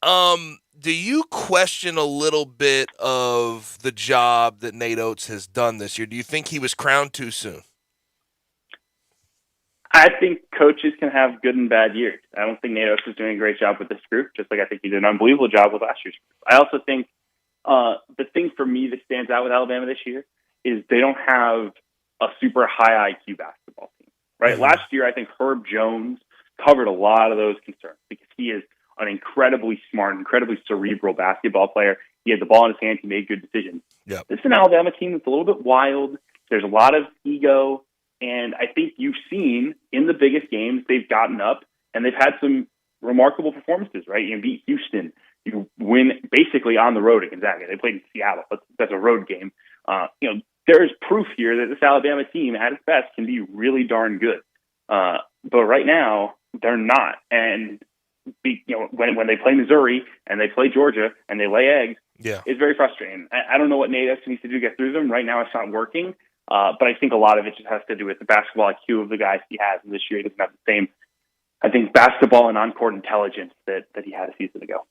Do you question a little bit of the job that Nate Oates has done this year? Do you think he was crowned too soon? I think coaches can have good and bad years. I don't think Nate Oates is doing a great job with this group, just like I think he did an unbelievable job with last year's group. I also think the thing for me that stands out with Alabama this year is they don't have a super high IQ basketball team, right? Mm-hmm. Last year, I think Herb Jones covered a lot of those concerns because he is an incredibly smart, incredibly cerebral basketball player. He had the ball in his hand. He made good decisions. Yep. This is an Alabama team that's a little bit wild. There's a lot of ego. And I think you've seen in the biggest games, they've gotten up and they've had some remarkable performances, right? You beat Houston. You win basically on the road at Gonzaga. They played in Seattle. That's a road game. There's proof here that this Alabama team at its best can be really darn good. But right now, they're not. And when they play Missouri and they play Georgia and they lay eggs, it's very frustrating. I don't know what Nate Oates needs to do to get through them. Right now, it's not working. But I think a lot of it just has to do with the basketball IQ of the guys he has. And this year, he doesn't have the same I think, basketball and on-court intelligence that he had a season ago.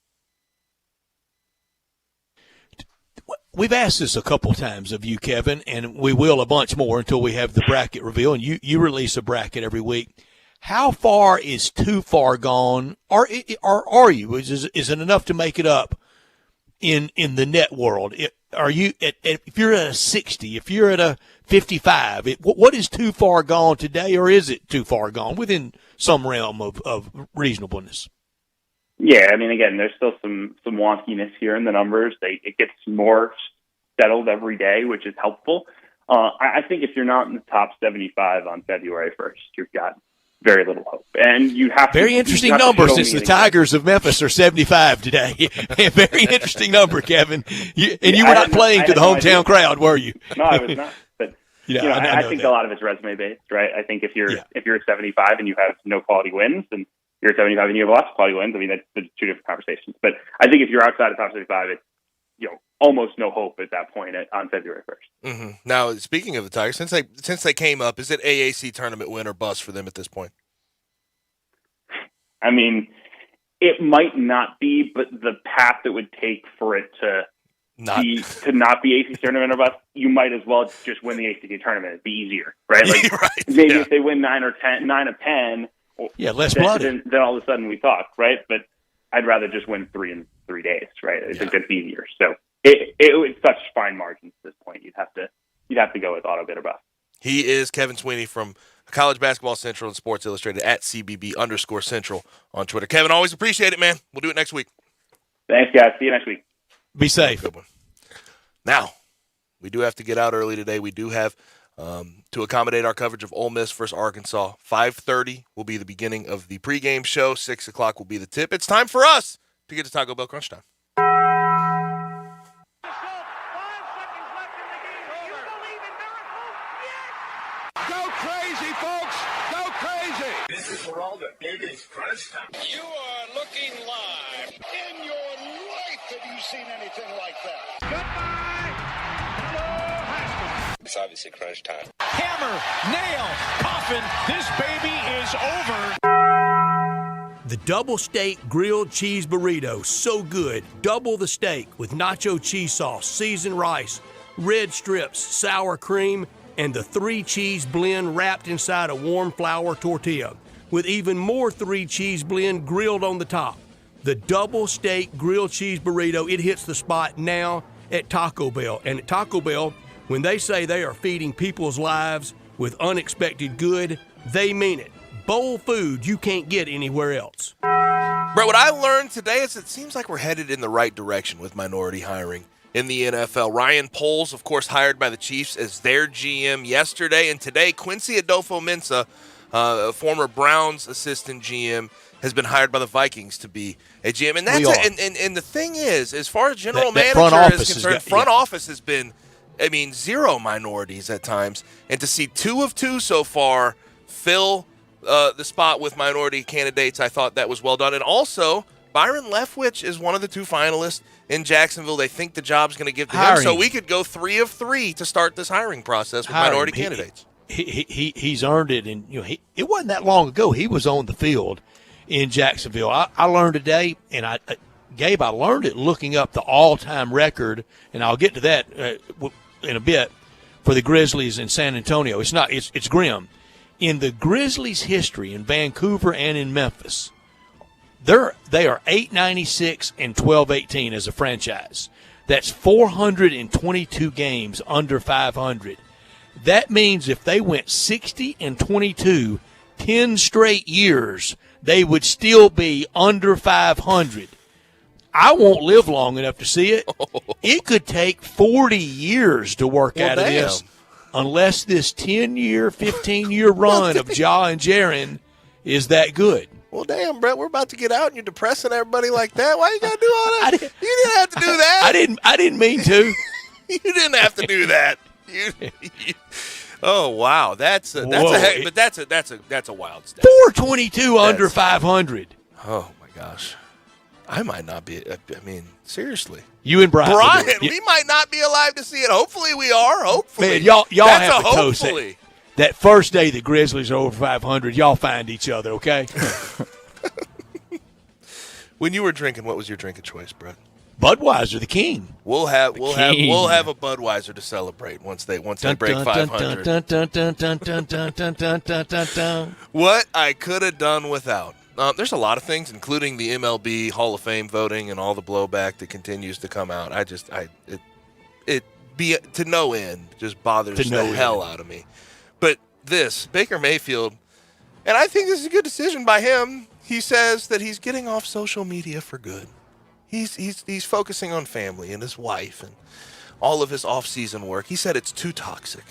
We've asked this a couple times of you, Kevin, and we will a bunch more until we have the bracket reveal, and you release a bracket every week. How far is too far gone, or are you? Is it enough to make it up in the net world? Are you if you're at a 60, if you're at a 55, what is too far gone today, or is it too far gone within some realm of reasonableness? Yeah, I mean, again, there's still some wonkiness here in the numbers. It gets more settled every day, which is helpful. I think if you're not in the top 75 on February 1st, you've got very little hope. And you have very interesting number since the Tigers of Memphis are 75 today. Very interesting number, Kevin. You were not playing to the hometown crowd, were you? No, I was not. But I think a lot of it's resume based, right? I think if you're at 75 and you have no quality wins, and you're at 75 and you have lots of quality wins, I mean, that's two different conversations. But I think if you're outside of top 75, it's almost no hope at that point on February 1st. Mm-hmm. Now, speaking of the Tigers, since they came up, is it AAC tournament win or bust for them at this point? I mean, it might not be, but the path it would take for it to not be ACC tournament or bust, you might as well just win the ACC tournament. It'd be easier, right? Like maybe if they win 9 of 10. Less blood. Then all of a sudden we talk, right? But I'd rather just win 3 in 3 days, right? I think that's easier. So it's such fine margins at this point. You'd have to go with auto bid or bust. He is Kevin Sweeney from College Basketball Central and Sports Illustrated at CBB_Central on Twitter. Kevin, always appreciate it, man. We'll do it next week. Thanks, guys. See you next week. Be safe. Good one. Now, we do have to get out early today. We do have to accommodate our coverage of Ole Miss versus Arkansas. 5:30 will be the beginning of the pregame show. 6 o'clock will be the tip. It's time for us to get to Taco Bell Crunch Time. Go crazy, folks! Go crazy! This is for all the biggest crunch time. You are looking live. In your life have you seen anything like that? Goodbye! Hello, Haskell. It's obviously crunch time. Hammer, nail, coffin. This baby is over. The double steak grilled cheese burrito, so good. Double the steak with nacho cheese sauce, seasoned rice, red strips, sour cream, and the 3-cheese blend wrapped inside a warm flour tortilla with even more 3-cheese blend grilled on the top. The double steak grilled cheese burrito, it hits the spot now at Taco Bell. And at Taco Bell, when they say they are feeding people's lives with unexpected good, they mean it. Bowl food you can't get anywhere else. Brett, what I learned today is it seems like we're headed in the right direction with minority hiring in the NFL. Ryan Poles, of course, hired by the Chiefs as their GM yesterday. And today, Quincy Adolfo-Mensah, a former Browns assistant GM, has been hired by the Vikings to be a GM. And that's and the thing is, as far as general manager is concerned, front office has been, zero minorities at times. And to see 2 of 2 so far fill the spot with minority candidates, I thought that was well done. And also, Byron Leftwich is one of the 2 finalists in Jacksonville. They think the job's going to give to him. So we could go 3 of 3 to start this hiring process with minority candidates. He's earned it. And it wasn't that long ago he was on the field in Jacksonville. I learned today, and Gabe, I learned it looking up the all-time record, and I'll get to that in a bit, for the Grizzlies in San Antonio. It's grim. In the Grizzlies' history in Vancouver and in Memphis, they are 896 and 1218 as a franchise. That's 422 games under 500. That means if they went 60 and 22, 10 straight years, they would still be under 500. I won't live long enough to see it. It could take 40 years to work out of this, unless this 10-year, 15-year run of Ja and Jaren is that good. Well, damn, Brett, we're about to get out and you're depressing everybody like that. Why you got to do all that? You didn't have to do that. I didn't mean to. You didn't have to do that. Oh, wow. That's a wild step. 422 under 500. Oh, my gosh. I might not be. Seriously. You and Brian. We might not be alive to see it. Hopefully we are. Hopefully. Man, y'all that's have a to toast hopefully. that first day the Grizzlies are over 500, y'all find each other, okay? When you were drinking, what was your drink of choice, Brett? Budweiser, the king. We'll have a Budweiser to celebrate once they break 500. What I could have done without. There's a lot of things, including the MLB Hall of Fame voting and all the blowback that continues to come out. It to no end just bothers the hell out of me. But this Baker Mayfield, and I think this is a good decision by him. He says that he's getting off social media for good. He's focusing on family and his wife and all of his off-season work. He said it's too toxic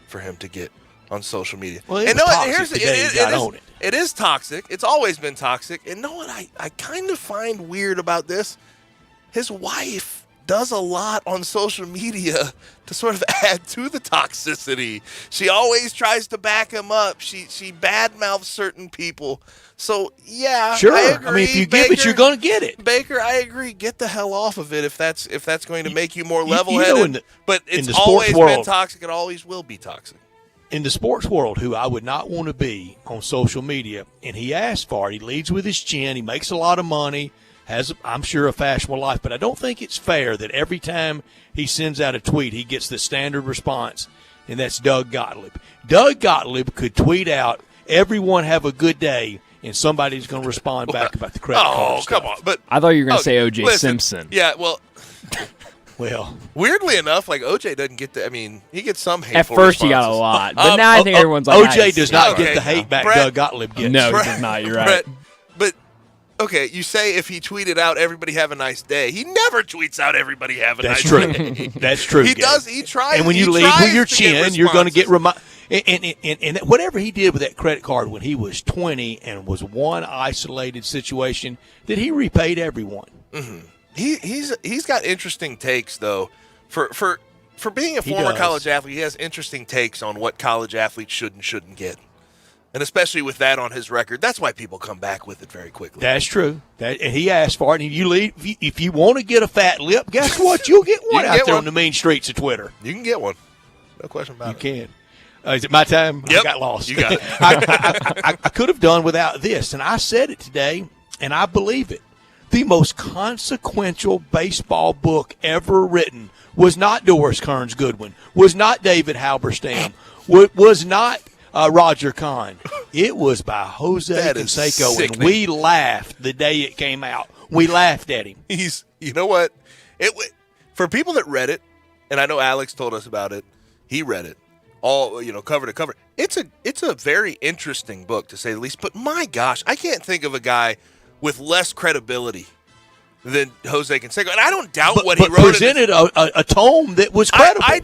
for him to get on social media. Well, it is toxic. It's always been toxic. And know what I kind of find weird about this? His wife does a lot on social media to sort of add to the toxicity. She always tries to back him up. She badmouths certain people. So, yeah, sure. I agree. I mean, if you give it, you're going to get it. Baker, I agree. Get the hell off of it if that's going to make you more level-headed. But it's always been toxic. It always will be toxic. In the sports world, who I would not want to be on social media, and he asked for it. He leads with his chin. He makes a lot of money, has, I'm sure, a fashionable life. But I don't think it's fair that every time he sends out a tweet, he gets the standard response, and that's Doug Gottlieb. Doug Gottlieb could tweet out, "Everyone have a good day," and somebody's going to respond back about the credit card stuff. Come on. But I thought you were going to say O.J. Simpson. Yeah, well, weirdly enough, like O.J. doesn't get the. I mean, he gets some hateful At first, responses. he got a lot, but now I think everyone's like, O.J. does not get the hate back Doug Gottlieb gets. No, he does not. You're right. But okay, you say if he tweeted out "Everybody have a nice day," he never tweets out "Everybody have a nice day." That's true. He does. He tries. And when you lead with your chin, you're going to get reminded. And whatever he did with that credit card when he was 20 and was one isolated situation, that he repaid everyone. Mm-hmm. He's got interesting takes though. For being a former college athlete, he has interesting takes on what college athletes should and shouldn't get, and especially with that on his record, that's why people come back with it very quickly. That's true. And he asked for it. And you leave if you want to get a fat lip. Guess what? You'll get one out there on the mean streets of Twitter. You can get one. No question about it. You can. Is it my time? Yep. I got lost. You got it. I could have done without this, and I said it today, and I believe it. The most consequential baseball book ever written was not Doris Kearns Goodwin, was not David Halberstam, was not Roger Kahn. It was by Jose Canseco, and we laughed the day it came out. We laughed at him. You know what? For people that read it, and I know Alex told us about it, he read it. All cover to cover. It's a very interesting book to say the least. But my gosh, I can't think of a guy with less credibility than Jose Canseco, and I don't doubt what he wrote. Presented a tome that was credible. I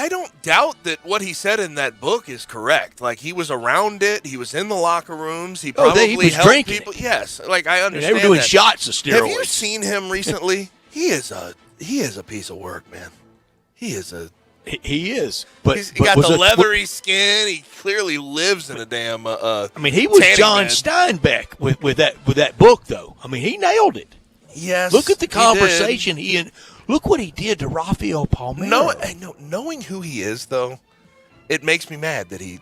don't doubt that what he said in that book is correct. Like he was around it, he was in the locker rooms, he probably he was helped drinking people. Yes, like I understand. And they were doing that. shots of steroids. Have you seen him recently? He is a piece of work, man. He is. But he got the leathery skin. He clearly lives in a damn. I mean, he was John Steinbeck with that book, though. I mean, he nailed it. Yes. Look at the conversation look what he did to Rafael Palmeiro. Knowing who he is, though, it makes me mad that he's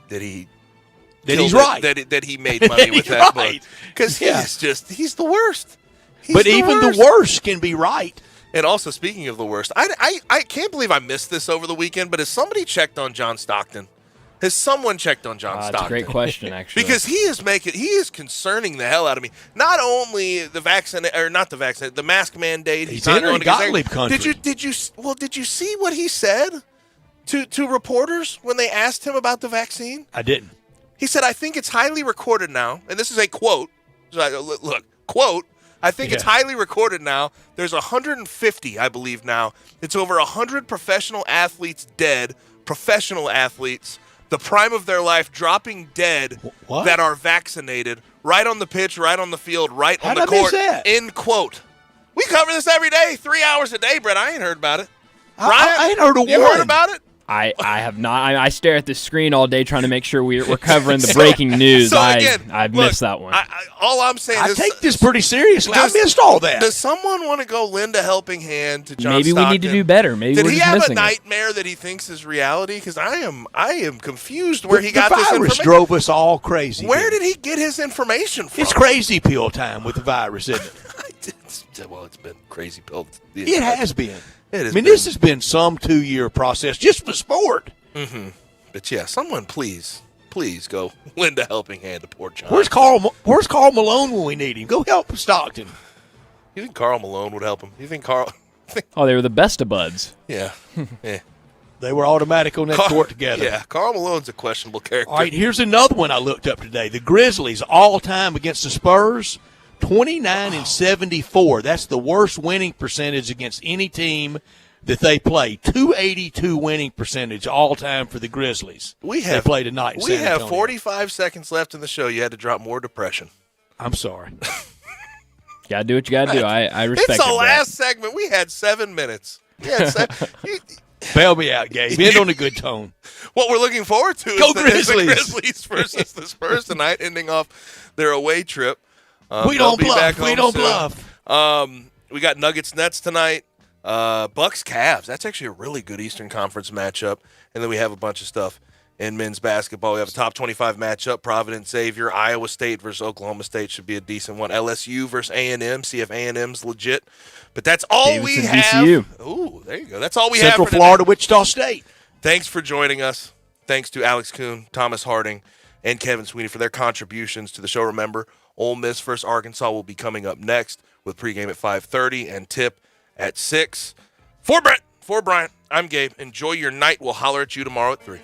right. That he made money with that book because he's the worst. But even the worst can be right. And also, speaking of the worst, I can't believe I missed this over the weekend, but has somebody checked on John Stockton? Has someone checked on John Stockton? That's a great question, actually. Because he is concerning the hell out of me. Not only the mask mandate. He's entering Gottlieb country. Did you see what he said to reporters when they asked him about the vaccine? I didn't. He said, "I think it's highly recorded now," and this is a quote. Look, quote. I think it's highly recorded now. There's 150, I believe now. It's over 100 professional athletes dead, professional athletes, the prime of their life, dropping dead that are vaccinated, right on the pitch, right on the field, right on the court. End quote. We cover this every day, 3 hours a day, Brett. I ain't heard about it. I ain't heard a word. You heard about it? I have not. I stare at the screen all day trying to make sure we're covering the breaking news. So again, I missed that one. All I'm saying is I take this pretty seriously. I missed all that. Does someone want to go lend a helping hand to John Maybe Stockton? we need to do better. Maybe Did we're he just have missing a nightmare that he thinks is reality? Because I am confused where he got this The information. virus drove us all crazy. Where did he get his information from? It's crazy pill time with the virus, isn't it? Well, it's been crazy pill. It has been. This has been some 2-year process just for sport. Mm-hmm. But yeah, someone please go lend a helping hand to poor John. Where's Carl Malone when we need him? Go help Stockton. You think Carl Malone would help him? You think Carl? Oh, they were the best of buds. Yeah. Yeah. They were automatic on that court together. Yeah, Carl Malone's a questionable character. All right, here's another one I looked up today. The Grizzlies all-time against the Spurs, 29-74. That's the worst winning percentage against any team that they play. 282 winning percentage all-time for the Grizzlies. They played tonight in San Antonio. We have 45 seconds left in the show. You had to drop more depression. I'm sorry. Gotta do what you gotta do. I respect it. It's the last segment. We had 7 minutes. Bail me out, Gabe. End on a good tone. What we're looking forward to is the Grizzlies versus the Spurs tonight, ending off their away trip. We don't bluff. We don't bluff. We got Nuggets Nets tonight. Bucks Cavs. That's actually a really good Eastern Conference matchup. And then we have a bunch of stuff in men's basketball. We have a top 25 matchup. Providence Xavier. Iowa State versus Oklahoma State should be a decent one. LSU versus A&M. See if A&M's legit. But that's all we have. VCU. Ooh, there you go. That's all we Central have for Florida, today. Wichita State. Thanks for joining us. Thanks to Alex Kuhn, Thomas Harding, and Kevin Sweeney for their contributions to the show. Remember, Ole Miss versus Arkansas will be coming up next with pregame at 5:30 and tip at 6. For Brent, for Bryant, I'm Gabe. Enjoy your night. We'll holler at you tomorrow at 3.